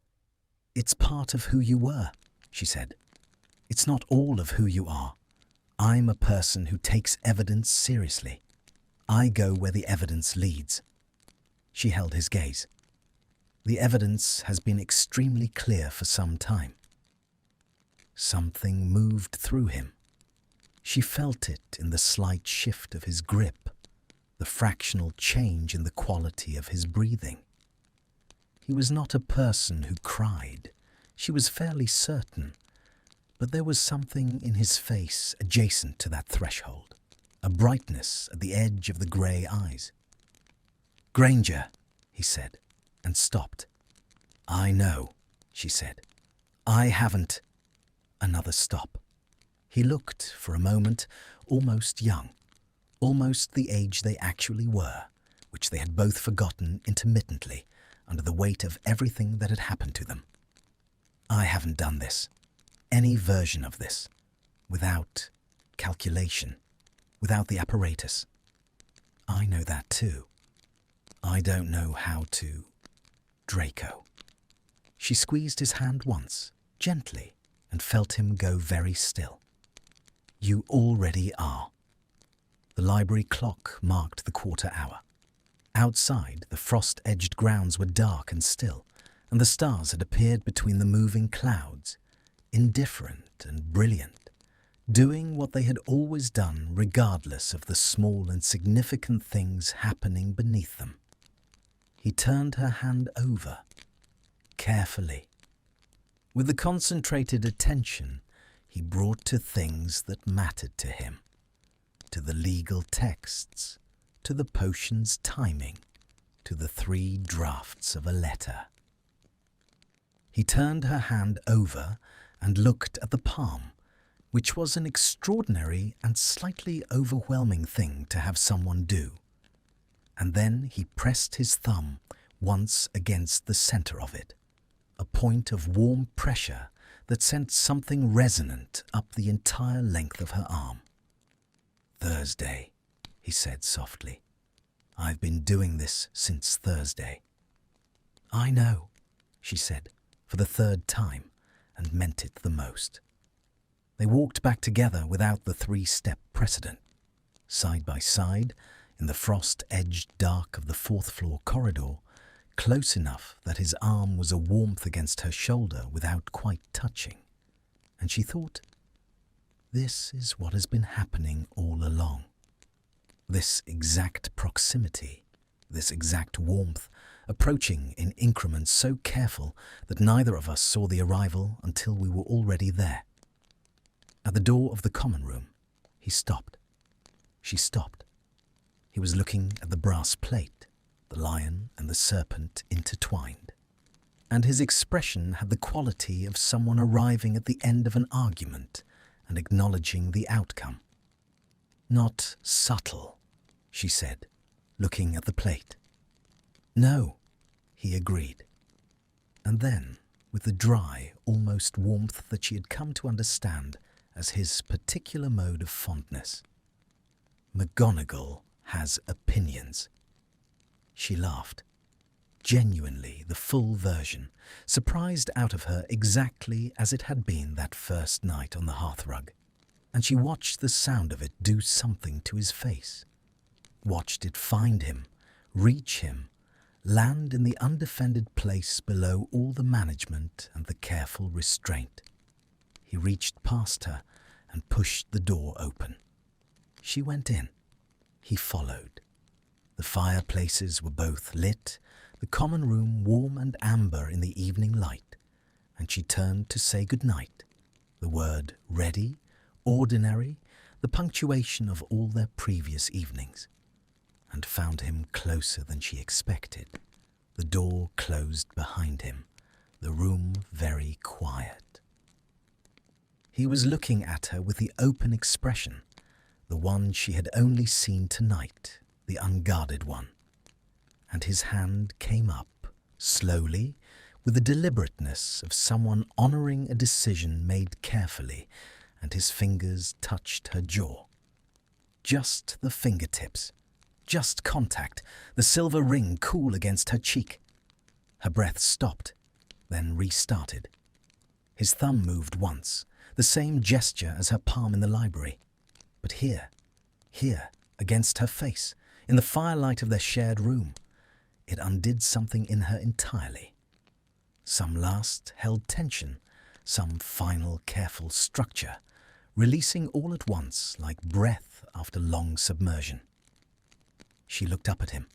"It's part of who you were," she said. "It's not all of who you are. I'm a person who takes evidence seriously. I go where the evidence leads." She held his gaze. "The evidence has been extremely clear for some time." Something moved through him. She felt it in the slight shift of his grip, the fractional change in the quality of his breathing. He was not a person who cried, she was fairly certain, but there was something in his face adjacent to that threshold, a brightness at the edge of the grey eyes. "Granger," he said, and stopped. "I know," she said. "I haven't—" Another stop. He looked, for a moment, almost young, almost the age they actually were, which they had both forgotten intermittently under the weight of everything that had happened to them. "I haven't done this, any version of this, without calculation, without the apparatus. I know that too. I don't know how to—" Draco. She squeezed his hand once, gently, and felt him go very still. "You already are." The library clock marked the quarter hour. Outside, the frost-edged grounds were dark and still, and the stars had appeared between the moving clouds, indifferent and brilliant, doing what they had always done regardless of the small and significant things happening beneath them. He turned her hand over, carefully. With the concentrated attention he brought to things that mattered to him, to the legal texts, to the potion's timing, to the 3 drafts of a letter. He turned her hand over and looked at the palm, which was an extraordinary and slightly overwhelming thing to have someone do. And then he pressed his thumb once against the center of it, a point of warm pressure that sent something resonant up the entire length of her arm. "Thursday," he said softly. "I've been doing this since Thursday." "I know," she said, for the 3rd time, and meant it the most. They walked back together without the 3-step precedent, side by side, in the frost-edged dark of the 4th-floor corridor, close enough that his arm was a warmth against her shoulder without quite touching. And she thought, this is what has been happening all along. This exact proximity, this exact warmth, approaching in increments so careful that neither of us saw the arrival until we were already there. At the door of the common room, he stopped. She stopped. He was looking at the brass plate, the lion and the serpent intertwined, and his expression had the quality of someone arriving at the end of an argument and acknowledging the outcome. "Not subtle," she said, looking at the plate. "No," he agreed. And then, with the dry, almost warmth that she had come to understand as his particular mode of fondness, "McGonagall has opinions." She laughed, genuinely the full version, surprised out of her exactly as it had been that first night on the hearthrug, and she watched the sound of it do something to his face, watched it find him, reach him, land in the undefended place below all the management and the careful restraint. He reached past her and pushed the door open. She went in. He followed. The fireplaces were both lit, the common room warm and amber in the evening light, and she turned to say good-night. The word ready, ordinary, the punctuation of all their previous evenings, and found him closer than she expected. The door closed behind him, the room very quiet. He was looking at her with the open expression, the one she had only seen tonight, the unguarded one, and his hand came up, slowly, with the deliberateness of someone honouring a decision made carefully, and his fingers touched her jaw. Just the fingertips, just contact, the silver ring cool against her cheek. Her breath stopped, then restarted. His thumb moved once, the same gesture as her palm in the library. But here, against her face, in the firelight of their shared room, it undid something in her entirely. Some last held tension, some final careful structure, releasing all at once like breath after long submersion. She looked up at him.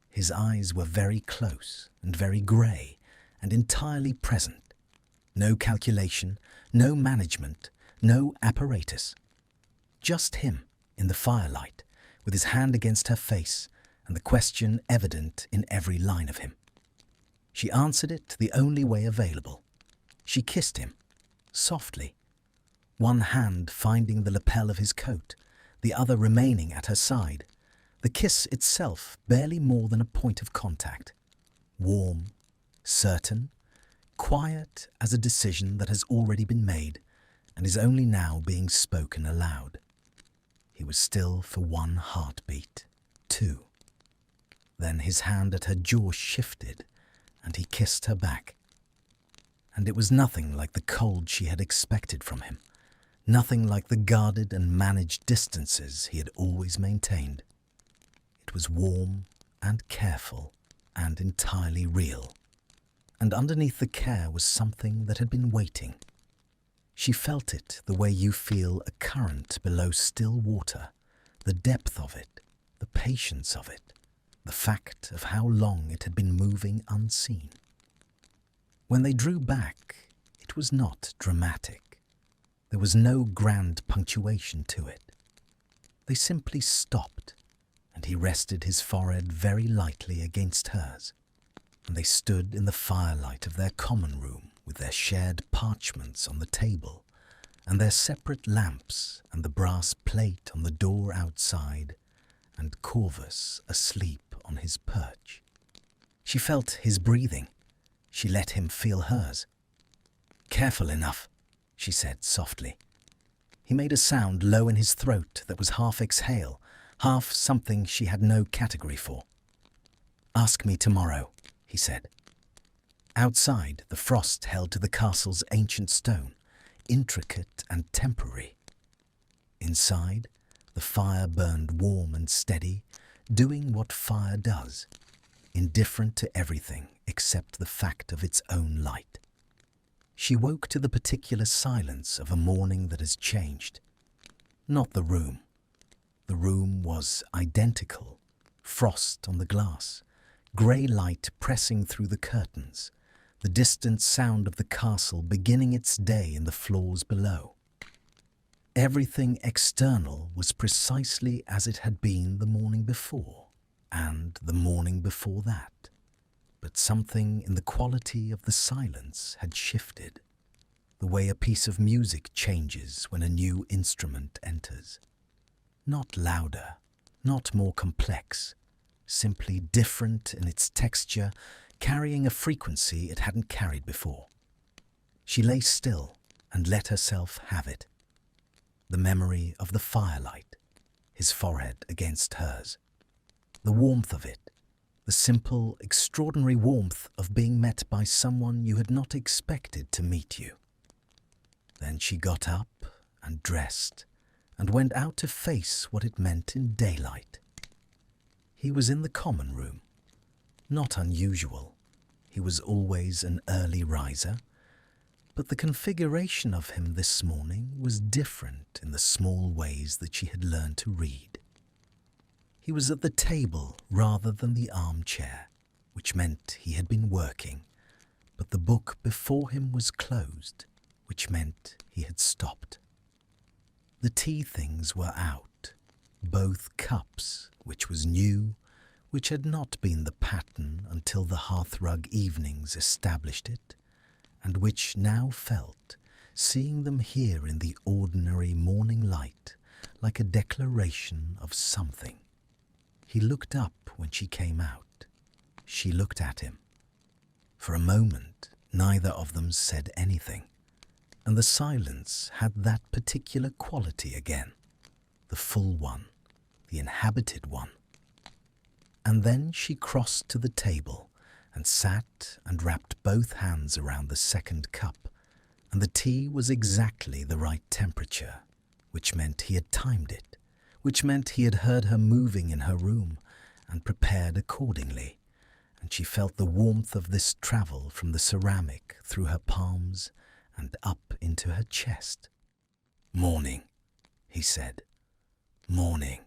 His eyes were very close and very grey and entirely present. No calculation, no management, no apparatus. Just him in the firelight, with his hand against her face and the question evident in every line of him. She answered it the only way available. She kissed him, softly, one hand finding the lapel of his coat, the other remaining at her side, the kiss itself barely more than a point of contact. Warm, certain, quiet as a decision that has already been made and is only now being spoken aloud. He was still for one heartbeat, two. Then his hand at her jaw shifted, and he kissed her back. And it was nothing like the cold she had expected from him, nothing like the guarded and managed distances he had always maintained. It was warm and careful and entirely real, and underneath the care was something that had been waiting. She felt it the way you feel a current below still water, the depth of it, the patience of it, the fact of how long it had been moving unseen. When they drew back, it was not dramatic. There was no grand punctuation to it. They simply stopped, and he rested his forehead very lightly against hers, and they stood in the firelight of their common room with their shared parchments on the table, and their separate lamps and the brass plate on the door outside, and Corvus asleep on his perch. She felt his breathing. She let him feel hers. "Careful enough," she said softly. He made a sound low in his throat that was half exhale, half something she had no category for. "Ask me tomorrow," he said. Outside, the frost held to the castle's ancient stone, intricate and temporary. Inside, the fire burned warm and steady, doing what fire does, indifferent to everything except the fact of its own light. She woke to the particular silence of a morning that has changed. Not the room. The room was identical, frost on the glass, grey light pressing through the curtains, the distant sound of the castle beginning its day in the floors below. Everything external was precisely as it had been the morning before, and the morning before that. But something in the quality of the silence had shifted, the way a piece of music changes when a new instrument enters. Not louder, not more complex, simply different in its texture, carrying a frequency it hadn't carried before. She lay still and let herself have it. The memory of the firelight, his forehead against hers, the warmth of it, the simple, extraordinary warmth of being met by someone you had not expected to meet you. Then she got up and dressed and went out to face what it meant in daylight. He was in the common room. Not unusual. He was always an early riser. But the configuration of him this morning was different in the small ways that she had learned to read. He was at the table rather than the armchair, which meant he had been working, but the book before him was closed, which meant he had stopped. The tea things were out, both cups, which was new, which had not been the pattern until the hearthrug evenings established it, and which now felt, seeing them here in the ordinary morning light, like a declaration of something. He looked up when she came out. She looked at him. For a moment, neither of them said anything, and the silence had that particular quality again, the full one, the inhabited one. And then she crossed to the table and sat and wrapped both hands around the second cup, and the tea was exactly the right temperature, which meant he had timed it, which meant he had heard her moving in her room and prepared accordingly, and she felt the warmth of this travel from the ceramic through her palms and up into her chest. "Morning," he said. "Morning,"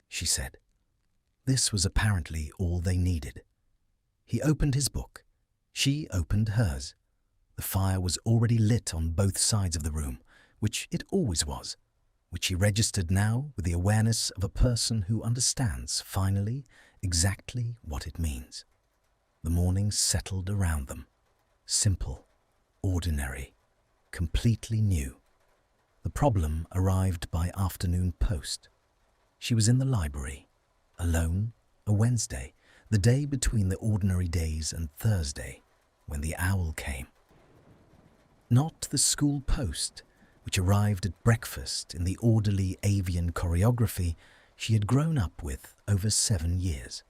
she said. This was apparently all they needed. He opened his book. She opened hers. The fire was already lit on both sides of the room, which it always was, which he registered now with the awareness of a person who understands, finally, exactly what it means. The morning settled around them. Simple, ordinary, completely new. The problem arrived by afternoon post. She was in the library, alone, a Wednesday, the day between the ordinary days and Thursday, when the owl came. Not the school post, which arrived at breakfast in the orderly avian choreography she had grown up with over 7 years.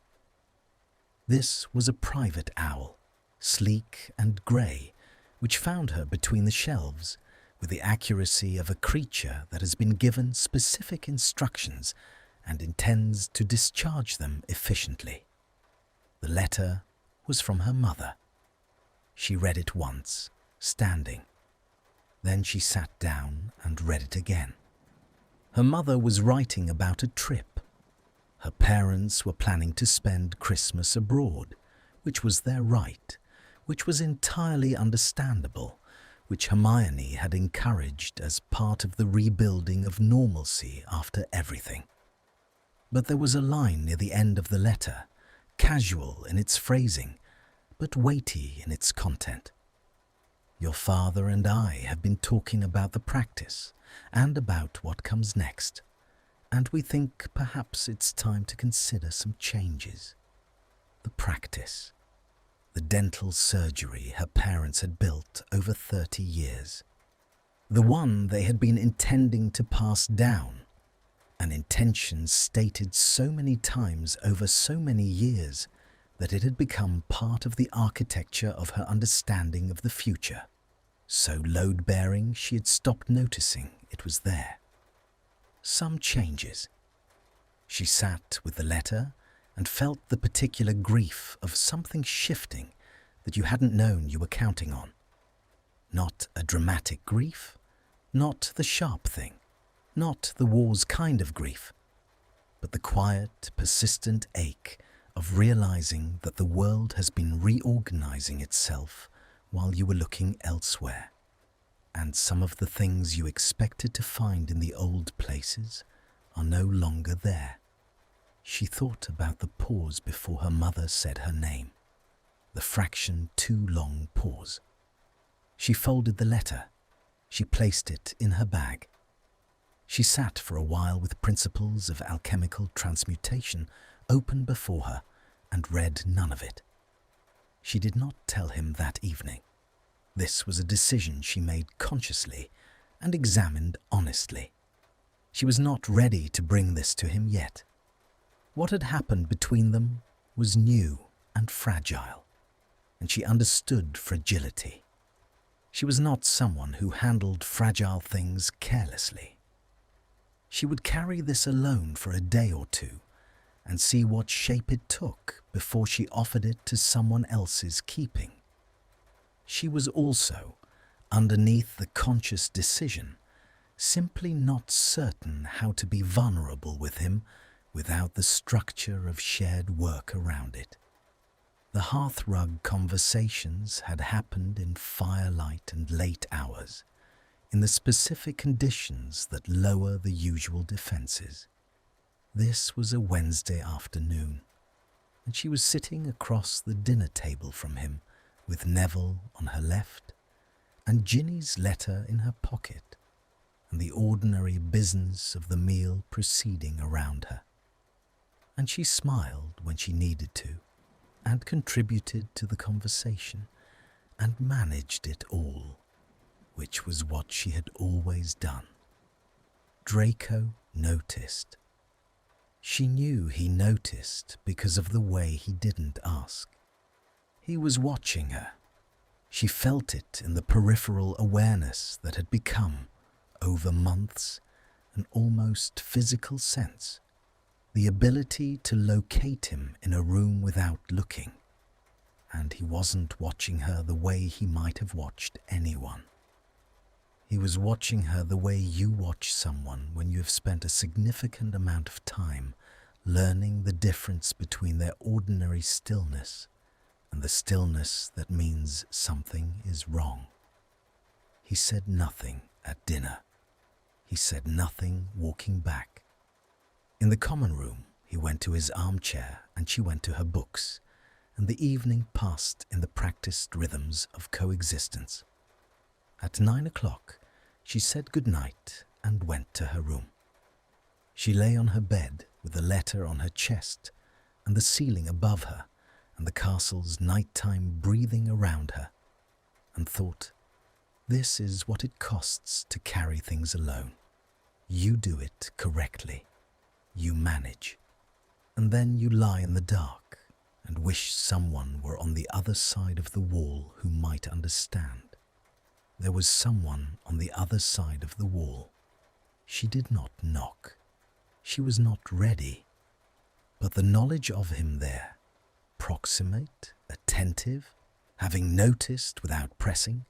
This was a private owl, sleek and grey, which found her between the shelves with the accuracy of a creature that has been given specific instructions and intends to discharge them efficiently. The letter was from her mother. She read it once, standing. Then she sat down and read it again. Her mother was writing about a trip. Her parents were planning to spend Christmas abroad, which was their right, which was entirely understandable, which Hermione had encouraged as part of the rebuilding of normalcy after everything. But there was a line near the end of the letter, casual in its phrasing, but weighty in its content. "Your father and I have been talking about the practice and about what comes next, and we think perhaps it's time to consider some changes." The practice. The dental surgery her parents had built over 30 years. The one they had been intending to pass down, an intention stated so many times over so many years that it had become part of the architecture of her understanding of the future. So load-bearing she had stopped noticing it was there. Some changes. She sat with the letter and felt the particular grief of something shifting that you hadn't known you were counting on. Not a dramatic grief, not the sharp thing, not the war's kind of grief, but the quiet, persistent ache of realizing that the world has been reorganizing itself while you were looking elsewhere, and some of the things you expected to find in the old places are no longer there. She thought about the pause before her mother said her name, the fraction too long pause. She folded the letter. She placed it in her bag. She sat for a while with Principles of Alchemical Transmutation open before her and read none of it. She did not tell him that evening. This was a decision she made consciously and examined honestly. She was not ready to bring this to him yet. What had happened between them was new and fragile, and she understood fragility. She was not someone who handled fragile things carelessly. She would carry this alone for a day or two and see what shape it took before she offered it to someone else's keeping. She was also, underneath the conscious decision, simply not certain how to be vulnerable with him without the structure of shared work around it. The hearthrug conversations had happened in firelight and late hours, in the specific conditions that lower the usual defenses. This was a Wednesday afternoon, and she was sitting across the dinner table from him with Neville on her left and Ginny's letter in her pocket, and the ordinary business of the meal proceeding around her. And she smiled when she needed to, and contributed to the conversation, and managed it all, which was what she had always done. Draco noticed. She knew he noticed because of the way he didn't ask. He was watching her. She felt it in the peripheral awareness that had become, over months, an almost physical sense. The ability to locate him in a room without looking. And he wasn't watching her the way he might have watched anyone. He was watching her the way you watch someone when you have spent a significant amount of time learning the difference between their ordinary stillness and the stillness that means something is wrong. He said nothing at dinner. He said nothing walking back. In the common room, he went to his armchair and she went to her books, and the evening passed in the practiced rhythms of coexistence. At 9 o'clock, she said good night and went to her room. She lay on her bed with the letter on her chest and the ceiling above her and the castle's nighttime breathing around her, and thought, this is what it costs to carry things alone. You do it correctly. You manage, and then you lie in the dark and wish someone were on the other side of the wall who might understand. There was someone on the other side of the wall. She did not knock. She was not ready. But the knowledge of him there, proximate, attentive, having noticed without pressing,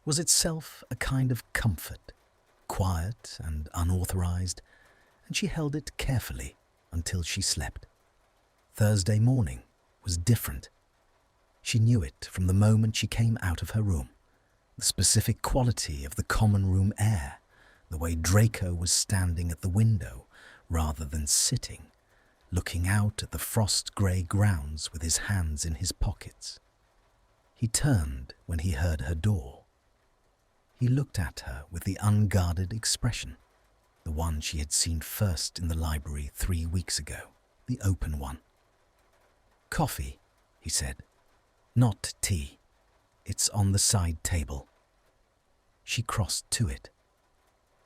was itself a kind of comfort, quiet and unauthorized, and she held it carefully until she slept. Thursday morning was different. She knew it from the moment she came out of her room. The specific quality of the common room air, the way Draco was standing at the window rather than sitting, looking out at the frost-grey grounds with his hands in his pockets. He turned when he heard her door. He looked at her with the unguarded expression, the one she had seen first in the library 3 weeks ago, the open one. Coffee, he said. Not tea. It's on the side table. She crossed to it.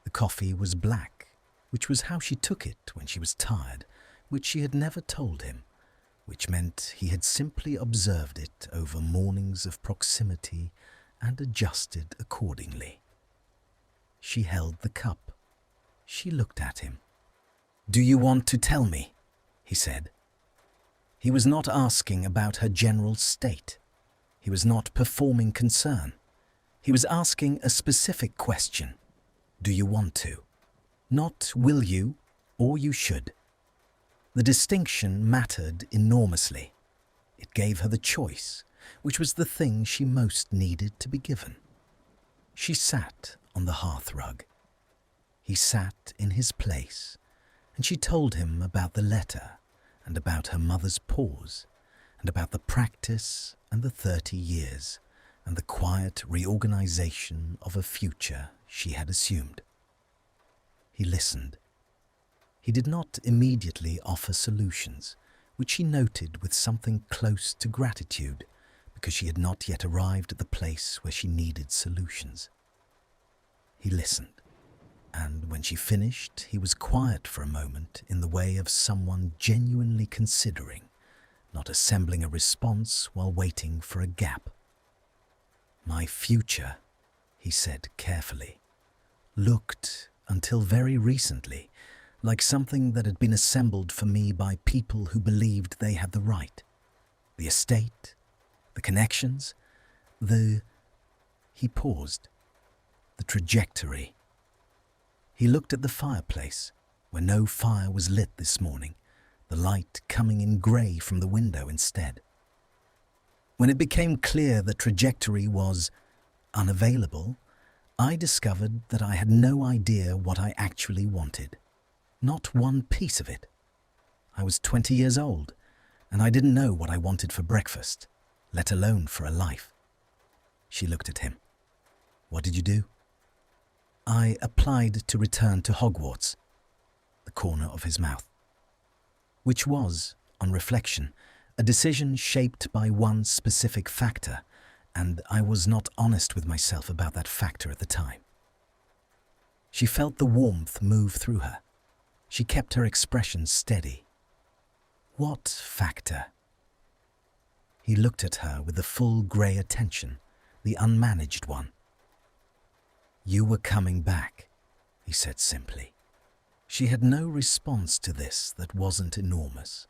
The coffee was black, which was how she took it when she was tired, which she had never told him, which meant he had simply observed it over mornings of proximity and adjusted accordingly. She held the cup. She looked at him. "Do you want to tell me?" he said. He was not asking about her general state. He was not performing concern. He was asking a specific question. Do you want to? Not will you or you should. The distinction mattered enormously. It gave her the choice, which was the thing she most needed to be given. She sat on the hearthrug. He sat in his place, and she told him about the letter and about her mother's pause and about the practice and the 30 years and the quiet reorganization of a future she had assumed. He listened. He did not immediately offer solutions, which she noted with something close to gratitude, because she had not yet arrived at the place where she needed solutions. He listened, and when she finished, he was quiet for a moment in the way of someone genuinely considering, not assembling a response while waiting for a gap. My future, he said carefully, looked, until very recently, like something that had been assembled for me by people who believed they had the right. The estate, the connections, He paused. The trajectory. He looked at the fireplace, where no fire was lit this morning, the light coming in grey from the window instead. When it became clear that trajectory was unavailable, I discovered that I had no idea what I actually wanted. Not one piece of it. I was 20 years old, and I didn't know what I wanted for breakfast, let alone for a life. She looked at him. What did you do? I applied to return to Hogwarts, the corner of his mouth. Which was, on reflection, a decision shaped by one specific factor, and I was not honest with myself about that factor at the time. She felt the warmth move through her. She kept her expression steady. What factor? He looked at her with the full grey attention, the unmanaged one. You were coming back, he said simply. She had no response to this that wasn't enormous,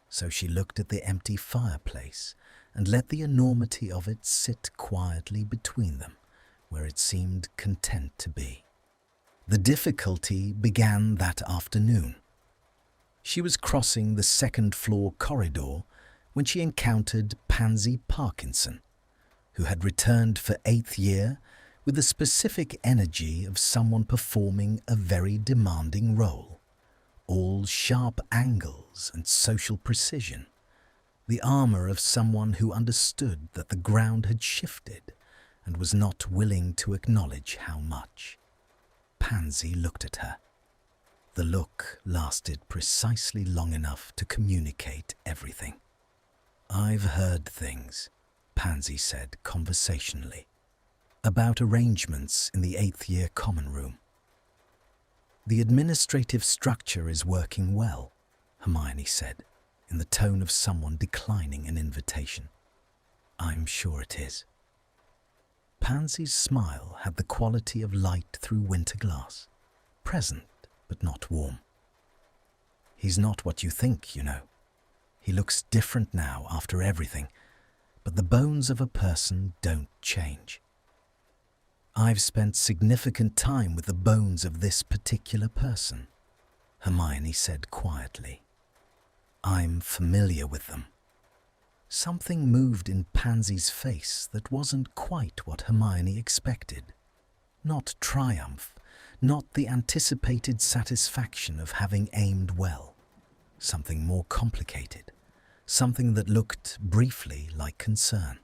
so she looked at the empty fireplace and let the enormity of it sit quietly between them, where it seemed content to be. The difficulty began that afternoon. She was crossing the second-floor corridor when she encountered Pansy Parkinson, who had returned for 8th year with the specific energy of someone performing a very demanding role, all sharp angles and social precision, the armour of someone who understood that the ground had shifted and was not willing to acknowledge how much. Pansy looked at her. The look lasted precisely long enough to communicate everything. I've heard things, Pansy said conversationally, about arrangements in the 8th year common room. The administrative structure is working well, Hermione said, in the tone of someone declining an invitation. I'm sure it is. Pansy's smile had the quality of light through winter glass, present but not warm. He's not what you think, you know. He looks different now after everything, but the bones of a person don't change. I've spent significant time with the bones of this particular person, Hermione said quietly. I'm familiar with them. Something moved in Pansy's face that wasn't quite what Hermione expected. Not triumph, not the anticipated satisfaction of having aimed well. Something more complicated, something that looked briefly like concern.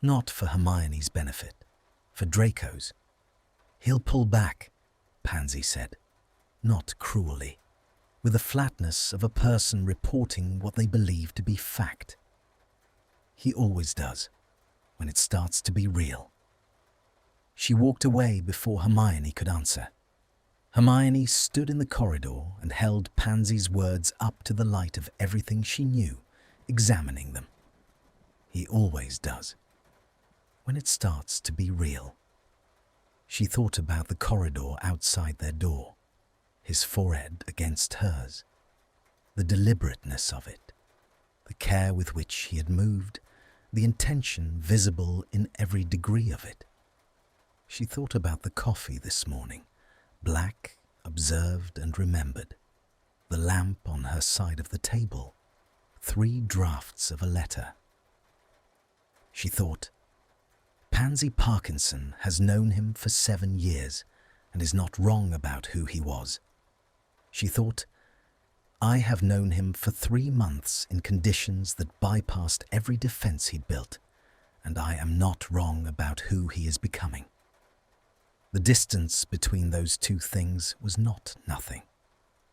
Not for Hermione's benefit, for Draco's. He'll pull back, Pansy said, not cruelly, with the flatness of a person reporting what they believe to be fact. He always does, when it starts to be real. She walked away before Hermione could answer. Hermione stood in the corridor and held Pansy's words up to the light of everything she knew, examining them. He always does, when it starts to be real. She thought about the corridor outside their door, his forehead against hers, the deliberateness of it, the care with which he had moved, the intention visible in every degree of it. She thought about the coffee this morning, black, observed and remembered, the lamp on her side of the table, 3 drafts of a letter. She thought, Pansy Parkinson has known him for 7 years and is not wrong about who he was. She thought, I have known him for 3 months in conditions that bypassed every defense he'd built, and I am not wrong about who he is becoming. The distance between those two things was not nothing.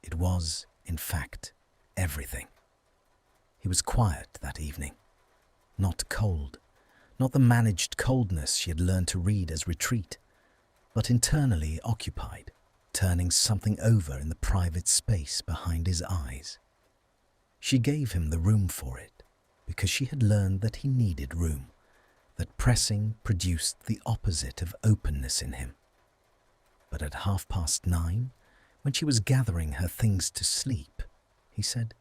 It was, in fact, everything. He was quiet that evening, not cold, not the managed coldness she had learned to read as retreat, but internally occupied, turning something over in the private space behind his eyes. She gave him the room for it, because she had learned that he needed room, that pressing produced the opposite of openness in him. But at 9:30, when she was gathering her things to sleep, he said,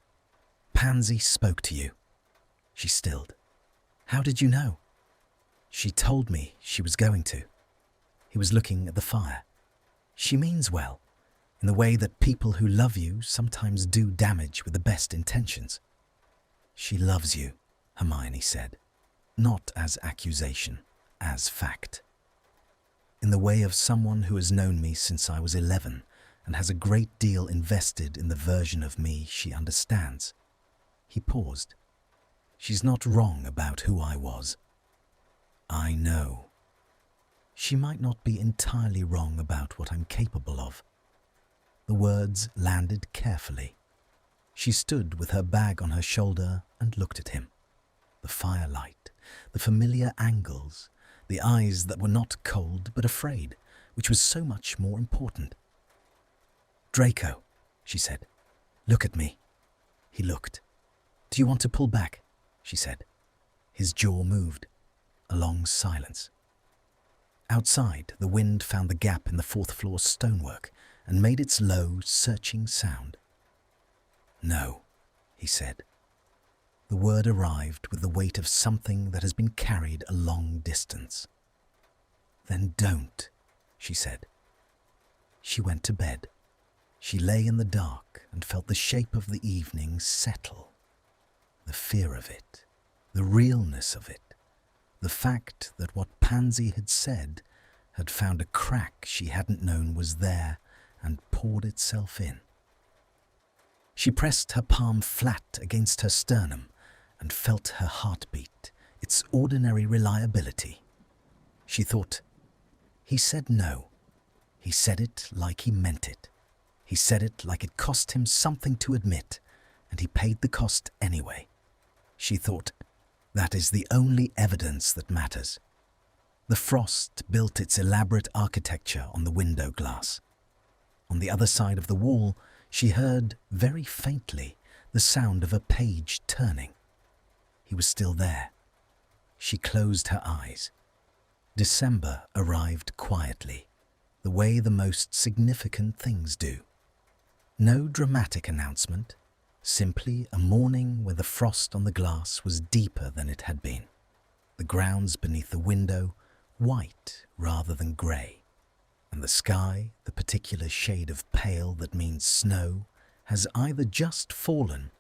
Pansy spoke to you. She stilled. How did you know? She told me she was going to. He was looking at the fire. She means well. in the way that people who love you sometimes do damage with the best intentions. She loves you, Hermione said, not as accusation, as fact. In the way of someone who has known me since I was 11 and has a great deal invested in the version of me she understands. He paused. She's not wrong about who I was. I know. She might not be entirely wrong about what I'm capable of. The words landed carefully. She stood with her bag on her shoulder and looked at him. The firelight, the familiar angles, the eyes that were not cold but afraid, which was so much more important. Draco, she said, look at me. He looked. Do you want to pull back? She said. His jaw moved. A long silence. Outside, the wind found the gap in the fourth-floor stonework and made its low, searching sound. No, he said. The word arrived with the weight of something that has been carried a long distance. Then don't, she said. She went to bed. She lay in the dark and felt the shape of the evening settle. The fear of it, the realness of it, the fact that what Pansy had said had found a crack she hadn't known was there and poured itself in. She pressed her palm flat against her sternum and felt her heartbeat, its ordinary reliability. She thought, he said no. He said it like he meant it. He said it like it cost him something to admit, and he paid the cost anyway. She thought, that is the only evidence that matters. The frost built its elaborate architecture on the window glass. On the other side of the wall, she heard, very faintly, the sound of a page turning. He was still there. She closed her eyes. December arrived quietly, the way the most significant things do. No dramatic announcement, simply a morning where the frost on the glass was deeper than it had been. The grounds beneath the window, white rather than grey. And the sky, the particular shade of pale that means snow, has either just fallen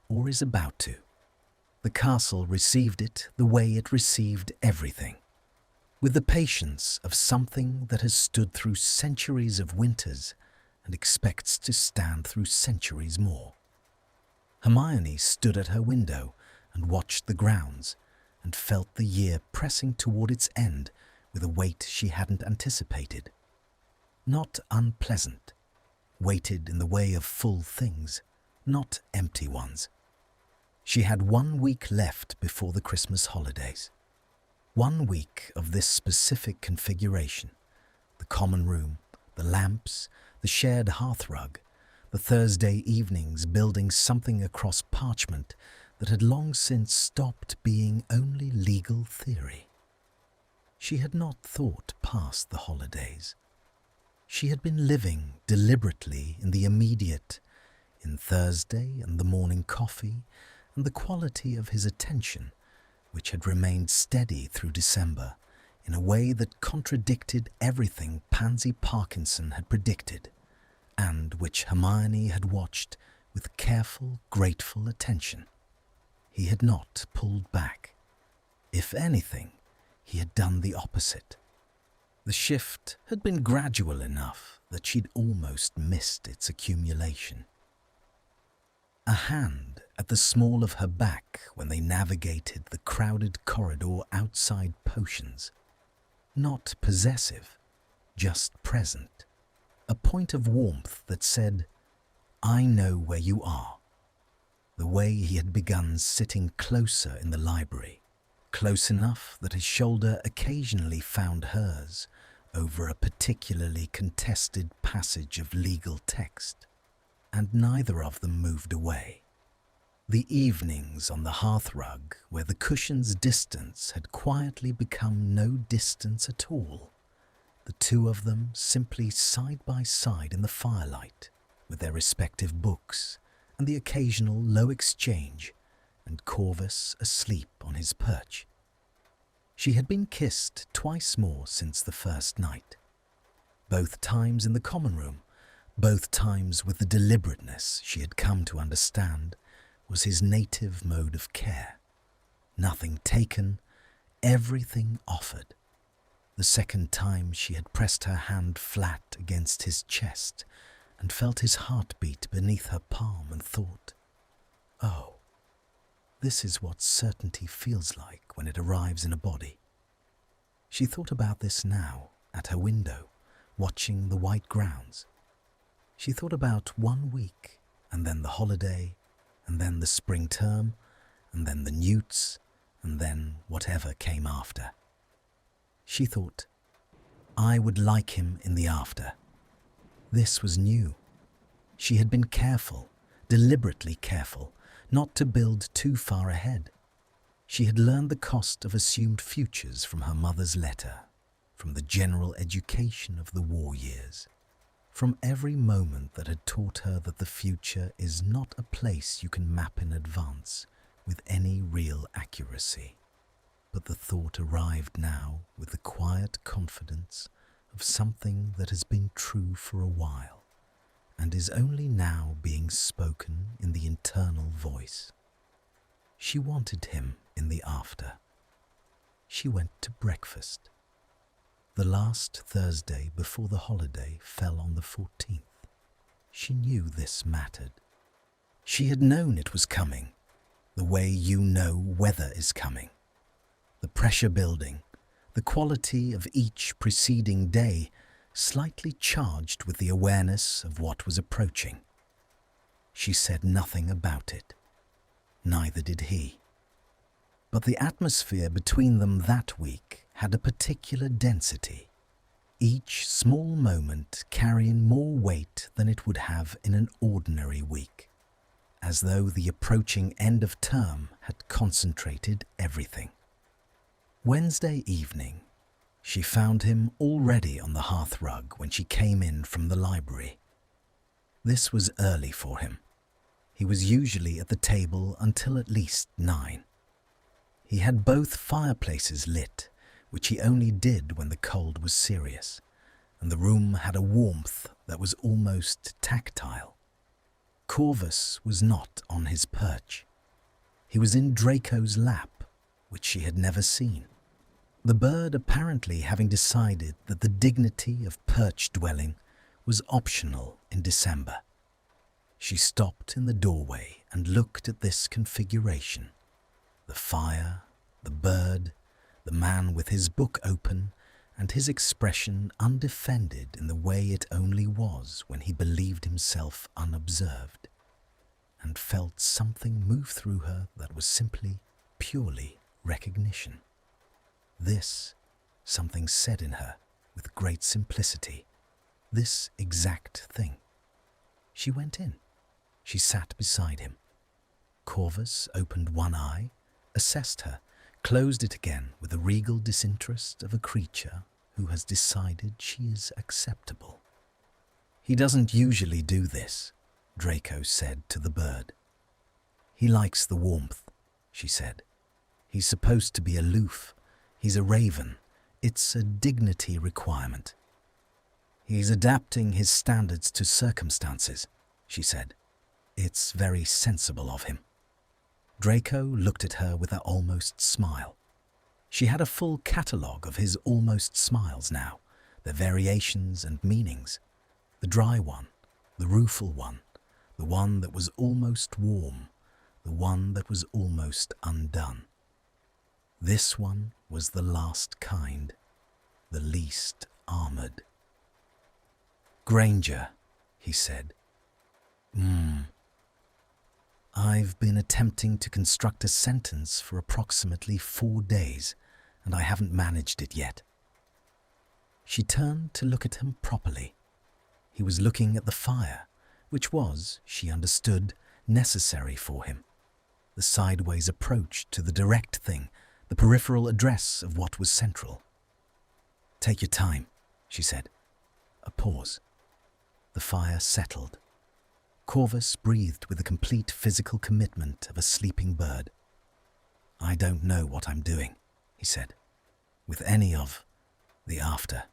or is about to. The castle received it the way it received everything, with the patience of something that has stood through centuries of winters and expects to stand through centuries more. Hermione stood at her window and watched the grounds and felt the year pressing toward its end with a weight she hadn't anticipated. Not unpleasant, weighted in the way of full things, not empty ones. She had 1 week left before the Christmas holidays. 1 week of this specific configuration, the common room, the lamps, the shared hearthrug, the Thursday evenings building something across parchment that had long since stopped being only legal theory. She had not thought past the holidays. She had been living deliberately in the immediate, in Thursday and the morning coffee and the quality of his attention, which had remained steady through December in a way that contradicted everything Pansy Parkinson had predicted, and which Hermione had watched with careful, grateful attention. He had not pulled back. If anything, he had done the opposite. The shift had been gradual enough that she'd almost missed its accumulation. A hand at the small of her back when they navigated the crowded corridor outside potions. Not possessive, just present. A point of warmth that said, I know where you are. The way he had begun sitting closer in the library, close enough that his shoulder occasionally found hers over a particularly contested passage of legal text, and neither of them moved away. The evenings on the hearthrug where the cushion's distance had quietly become no distance at all, the two of them simply side by side in the firelight with their respective books and the occasional low exchange, and Corvus asleep on his perch. She had been kissed twice more since the first night. Both times in the common room, both times with the deliberateness she had come to understand was his native mode of care. Nothing taken, everything offered. The second time she had pressed her hand flat against his chest and felt his heartbeat beneath her palm and thought, "Oh, this is what certainty feels like when it arrives in a body." She thought about this now, at her window, watching the white grounds. She thought about 1 week, and then the holiday, and then the spring term, and then the newts, and then whatever came after. She thought, I would like him in the after. This was new. She had been careful, deliberately careful, not to build too far ahead. She had learned the cost of assumed futures from her mother's letter, from the general education of the war years, from every moment that had taught her that the future is not a place you can map in advance with any real accuracy. But the thought arrived now with the quiet confidence of something that has been true for a while and is only now being spoken in the internal voice. She wanted him in the after. She went to breakfast. The last Thursday before the holiday fell on the 14th. She knew this mattered. She had known it was coming, the way you know weather is coming. The pressure building, the quality of each preceding day, slightly charged with the awareness of what was approaching. She said nothing about it. Neither did he. But the atmosphere between them that week had a particular density, each small moment carrying more weight than it would have in an ordinary week, as though the approaching end of term had concentrated everything. Wednesday evening, she found him already on the hearthrug when she came in from the library. This was early for him. He was usually at the table until at least 9. He had both fireplaces lit, which he only did when the cold was serious, and the room had a warmth that was almost tactile. Corvus was not on his perch. He was in Draco's lap, which she had never seen. The bird apparently having decided that the dignity of perch dwelling was optional in December. She stopped in the doorway and looked at this configuration. The fire, the bird, the man with his book open, and his expression undefended in the way it only was when he believed himself unobserved, and felt something move through her that was simply, purely recognition. This, something said in her with great simplicity, this exact thing. She went in. She sat beside him. Corvus opened one eye, assessed her, closed it again with the regal disinterest of a creature who has decided she is acceptable. He doesn't usually do this, Draco said to the bird. He likes the warmth, she said. He's supposed to be aloof. He's a raven. It's a dignity requirement. He's adapting his standards to circumstances, she said. It's very sensible of him. Draco looked at her with an almost smile. She had a full catalogue of his almost smiles now, their variations and meanings. The dry one, the rueful one, the one that was almost warm, the one that was almost undone. This one was the last kind, the least armoured. Granger, he said. I've been attempting to construct a sentence for approximately 4 days, and I haven't managed it yet. She turned to look at him properly. He was looking at the fire, which was, she understood, necessary for him. The sideways approach to the direct thing, the peripheral address of what was central. Take your time, she said. A pause. The fire settled. Corvus breathed with the complete physical commitment of a sleeping bird. I don't know what I'm doing, he said, with any of the after.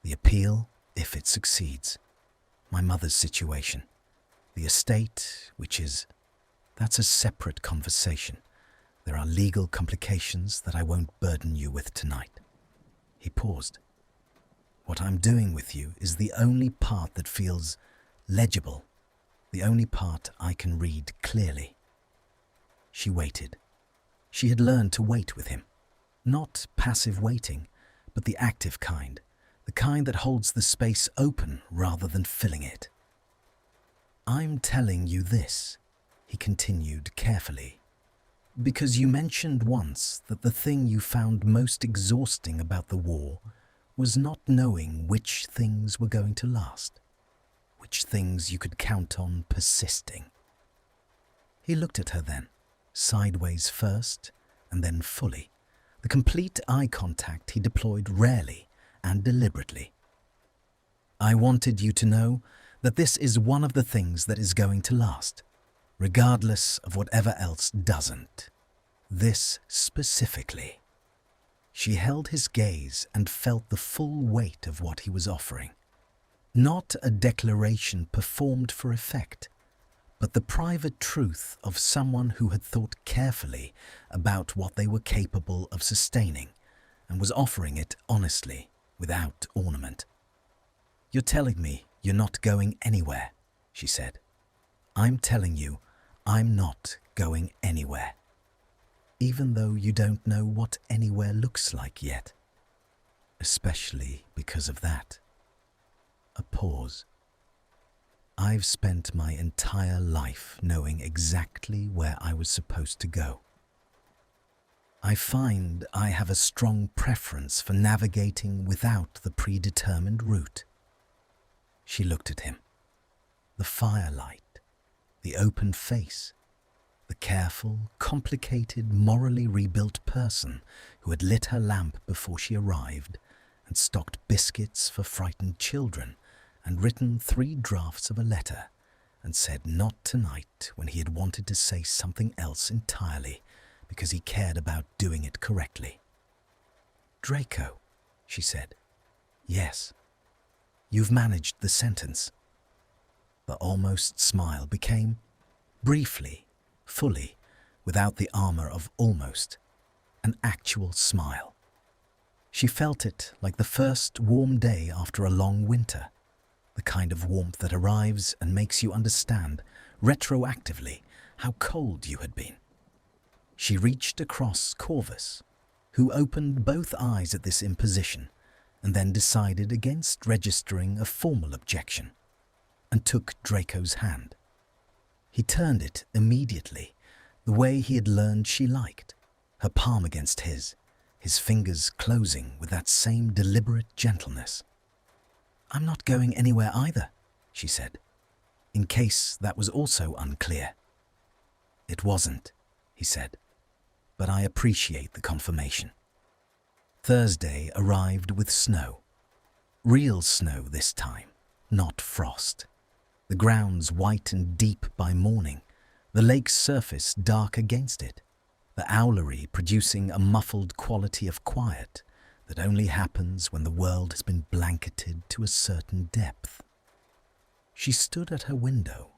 The appeal, if it succeeds. My mother's situation. The estate, that's a separate conversation. There are legal complications that I won't burden you with tonight." He paused. "What I'm doing with you is the only part that feels legible, the only part I can read clearly." She waited. She had learned to wait with him. Not passive waiting, but the active kind, the kind that holds the space open rather than filling it. "I'm telling you this," he continued carefully, "because you mentioned once that the thing you found most exhausting about the war was not knowing which things were going to last, which things you could count on persisting." He looked at her then, sideways first and then fully, the complete eye contact he deployed rarely and deliberately. "I wanted you to know that this is one of the things that is going to last, regardless of whatever else doesn't. This specifically." She held his gaze and felt the full weight of what he was offering. Not a declaration performed for effect, but the private truth of someone who had thought carefully about what they were capable of sustaining and was offering it honestly, without ornament. "You're telling me you're not going anywhere," she said. "I'm telling you I'm not going anywhere. Even though you don't know what anywhere looks like yet. Especially because of that." A pause. "I've spent my entire life knowing exactly where I was supposed to go. I find I have a strong preference for navigating without the predetermined route." She looked at him. The firelight, the open face, the careful, complicated, morally rebuilt person who had lit her lamp before she arrived and stocked biscuits for frightened children and written 3 drafts of a letter and said not tonight when he had wanted to say something else entirely because he cared about doing it correctly. "Draco," she said. "Yes. You've managed the sentence." The almost smile became, briefly, fully, without the armor of almost, an actual smile. She felt it like the first warm day after a long winter, the kind of warmth that arrives and makes you understand, retroactively, how cold you had been. She reached across Corvus, who opened both eyes at this imposition and then decided against registering a formal objection, and took Draco's hand. He turned it immediately, the way he had learned she liked, her palm against his fingers closing with that same deliberate gentleness. "I'm not going anywhere either," she said, in case that was also unclear. "It wasn't," he said, "but I appreciate the confirmation." Thursday arrived with snow. Real snow this time, not frost. The grounds white and deep by morning, the lake's surface dark against it, the owlery producing a muffled quality of quiet that only happens when the world has been blanketed to a certain depth. She stood at her window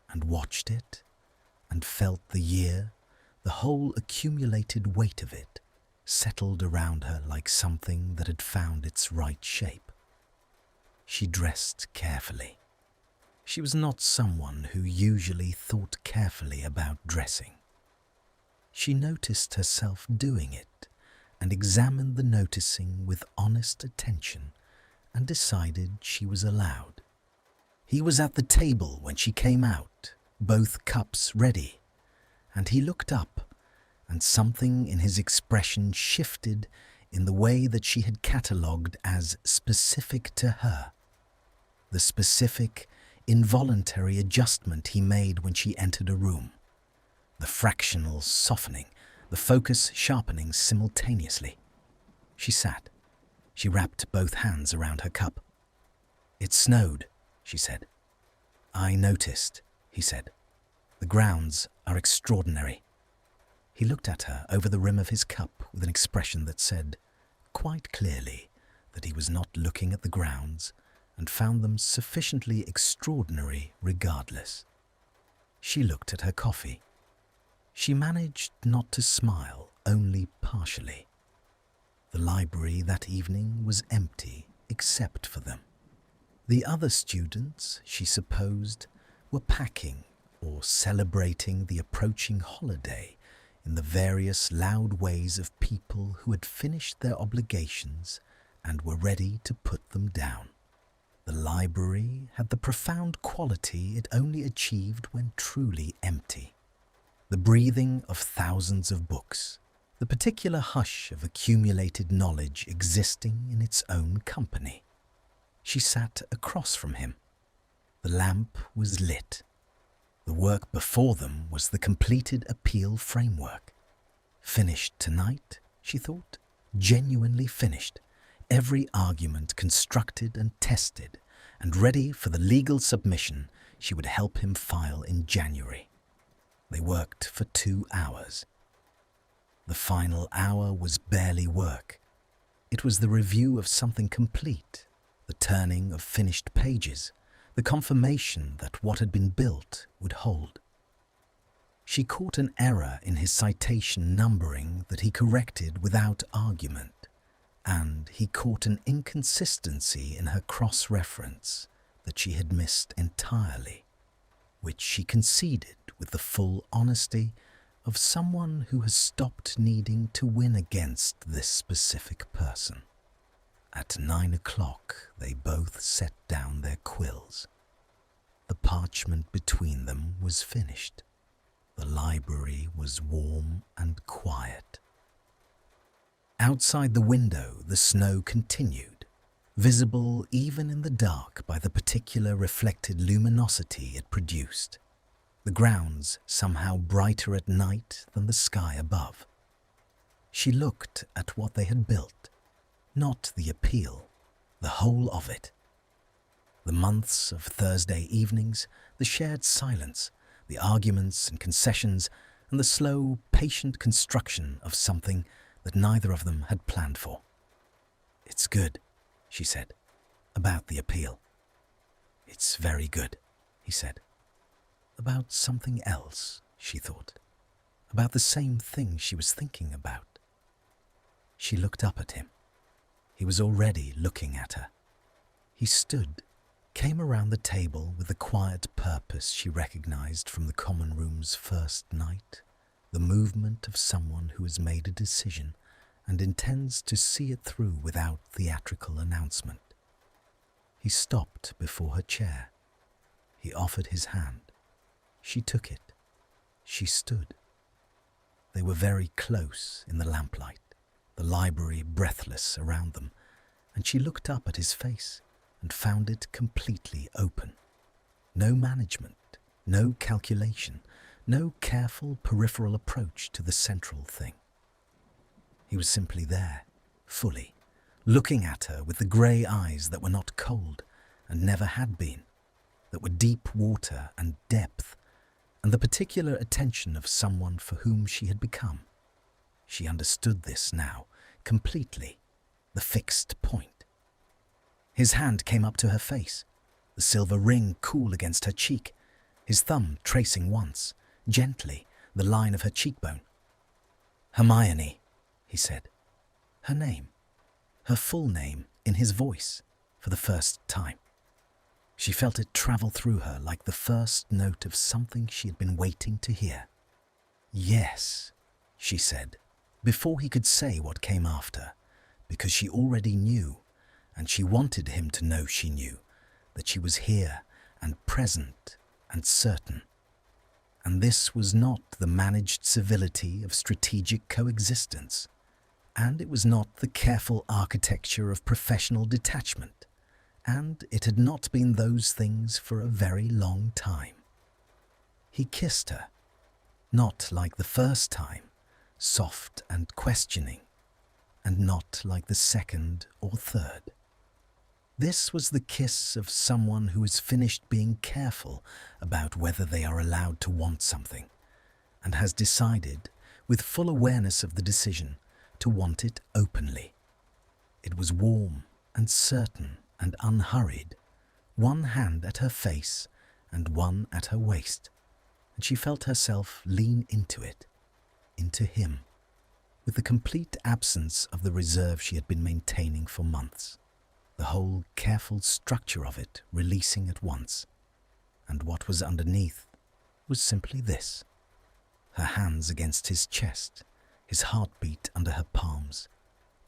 and watched it and felt the year, the whole accumulated weight of it, settled around her like something that had found its right shape. She dressed carefully. She was not someone who usually thought carefully about dressing. She noticed herself doing it and examined the noticing with honest attention and decided she was allowed. He was at the table when she came out, both cups ready, and he looked up, and something in his expression shifted in the way that she had catalogued as specific to her. The specific, involuntary adjustment he made when she entered a room. The fractional softening, the focus sharpening simultaneously. She sat. She wrapped both hands around her cup. "It snowed," she said. "I noticed," he said. "The grounds are extraordinary." He looked at her over the rim of his cup with an expression that said, quite clearly, that he was not looking at the grounds and found them sufficiently extraordinary regardless. She looked at her coffee. She managed not to smile, only partially. The library that evening was empty except for them. The other students, she supposed, were packing or celebrating the approaching holiday in the various loud ways of people who had finished their obligations and were ready to put them down. The library had the profound quality it only achieved when truly empty. The breathing of thousands of books, the particular hush of accumulated knowledge existing in its own company. She sat across from him. The lamp was lit. The work before them was the completed appeal framework. Finished tonight, she thought, genuinely finished. Every argument constructed and tested, and ready for the legal submission she would help him file in January. They worked for 2 hours. The final hour was barely work. It was the review of something complete, the turning of finished pages, the confirmation that what had been built would hold. She caught an error in his citation numbering that he corrected without argument, and he caught an inconsistency in her cross-reference that she had missed entirely, which she conceded with the full honesty of someone who has stopped needing to win against this specific person. At 9 o'clock, they both set down their quills. The parchment between them was finished. The library was warm and quiet. Outside the window, the snow continued, visible even in the dark by the particular reflected luminosity it produced. The grounds somehow brighter at night than the sky above. She looked at what they had built, not the appeal, the whole of it. The months of Thursday evenings, the shared silence, the arguments and concessions, and the slow, patient construction of something that neither of them had planned for. "It's good," she said, "about the appeal." "It's very good," he said. About something else, she thought. About the same thing she was thinking about. She looked up at him. He was already looking at her. He stood, came around the table with the quiet purpose she recognized from the common room's first night, the movement of someone who has made a decision and intends to see it through without theatrical announcement. He stopped before her chair. He offered his hand. She took it. She stood. They were very close in the lamplight, the library breathless around them, and she looked up at his face and found it completely open. No management, no calculation, no careful peripheral approach to the central thing. He was simply there, fully, looking at her with the grey eyes that were not cold and never had been, that were deep water and depth, and the particular attention of someone for whom she had become. She understood this now, completely, the fixed point. His hand came up to her face, the silver ring cool against her cheek, his thumb tracing once, gently, the line of her cheekbone. "Hermione," he said. Her name, her full name, in his voice, for the first time. She felt it travel through her like the first note of something she had been waiting to hear. "Yes," she said, before he could say what came after, because she already knew, and she wanted him to know she knew, that she was here and present and certain. And this was not the managed civility of strategic coexistence, and it was not the careful architecture of professional detachment, and it had not been those things for a very long time. He kissed her, not like the first time, soft and questioning, and not like the second or third. This was the kiss of someone who has finished being careful about whether they are allowed to want something, and has decided, with full awareness of the decision, to want it openly. It was warm and certain and unhurried, one hand at her face and one at her waist, and she felt herself lean into it, into him, with the complete absence of the reserve she had been maintaining for months, the whole careful structure of it releasing at once. And what was underneath was simply this: her hands against his chest, his heartbeat under her palms,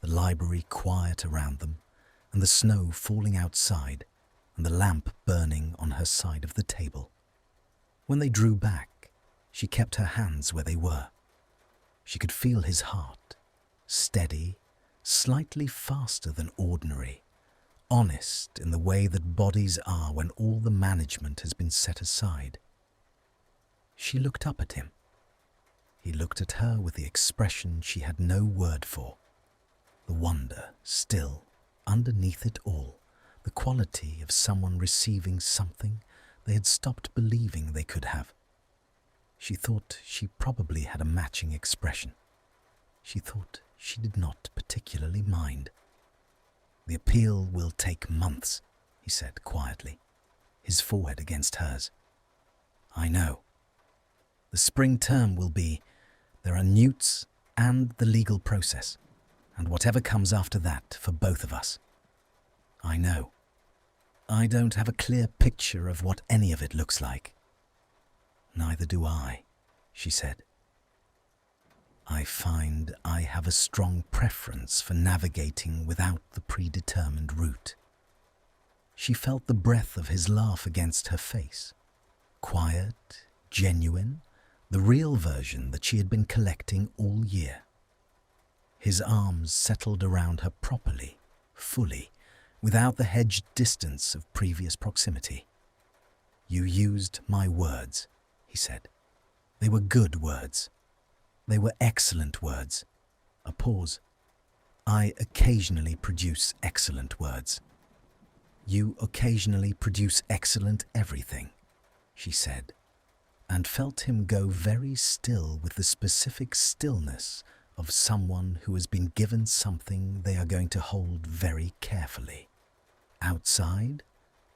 the library quiet around them, and the snow falling outside, and the lamp burning on her side of the table. When they drew back, she kept her hands where they were. She could feel his heart, steady, slightly faster than ordinary, honest in the way that bodies are when all the management has been set aside. She looked up at him. He looked at her with the expression she had no word for, the wonder still underneath it all, the quality of someone receiving something they had stopped believing they could have. She thought she probably had a matching expression. She thought she did not particularly mind. "The appeal will take months," he said quietly, his forehead against hers. "I know. The spring term will be, there are newts and the legal process, and whatever comes after that for both of us. I know. I don't have a clear picture of what any of it looks like." "Neither do I," she said. "I find I have a strong preference for navigating without the predetermined route." She felt the breath of his laugh against her face, quiet, genuine, the real version that she had been collecting all year. His arms settled around her properly, fully, without the hedged distance of previous proximity. "You used my words," he said. "They were good words. They were excellent words." A pause. "I occasionally produce excellent words." "You occasionally produce excellent everything," she said, and felt him go very still with the specific stillness of someone who has been given something they are going to hold very carefully. Outside,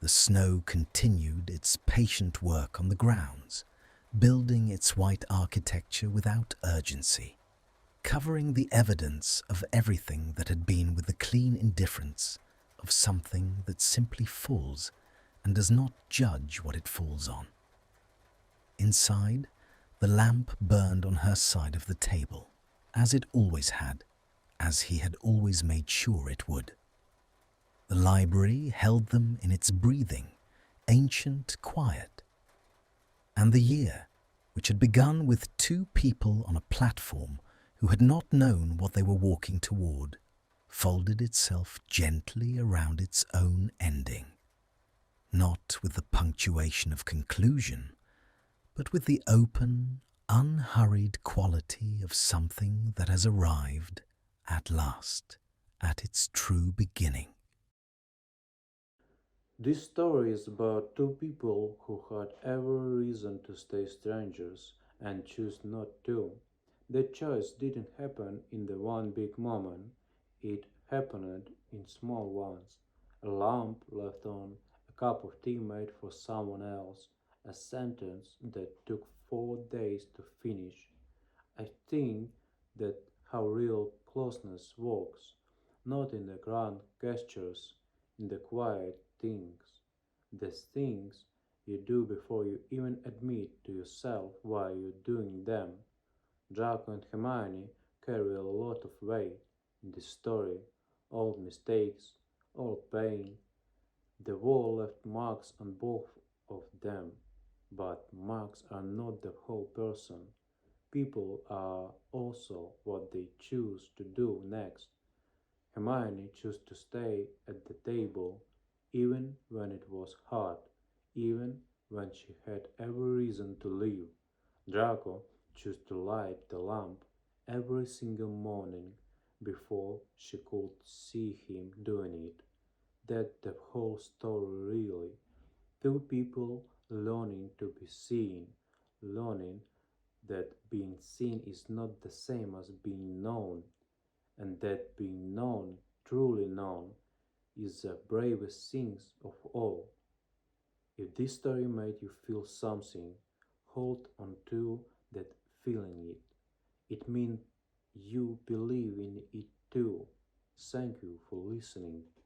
the snow continued its patient work on the grounds, building its white architecture without urgency, covering the evidence of everything that had been with the clean indifference of something that simply falls and does not judge what it falls on. Inside, the lamp burned on her side of the table, as it always had, as he had always made sure it would. The library held them in its breathing, ancient quiet. And the year, which had begun with two people on a platform who had not known what they were walking toward, folded itself gently around its own ending, not with the punctuation of conclusion, but with the open, unhurried quality of something that has arrived, at last, at its true beginning. This story is about two people who had every reason to stay strangers and choose not to. Their choice didn't happen in the one big moment, it happened in small ones. A lamp left on, a cup of tea made for someone else, a sentence that took 4 days to finish. I think that how real closeness works, not in the grand gestures, in the quiet things, the things you do before you even admit to yourself why you're doing them. Draco and Hermione carry a lot of weight in this story, old mistakes, old pain. The war left marks on both of them, but marks are not the whole person. People are also what they choose to do next. Hermione chose to stay at the table even when it was hard, even when she had every reason to leave. Draco chose to light the lamp every single morning before she could see him doing it. That's the whole story, really. Two people learning to be seen, learning that being seen is not the same as being known, and that being known, truly known, is the bravest thing of all. If this story made you feel something, hold on to that feeling it. It means you believe in it too. Thank you for listening.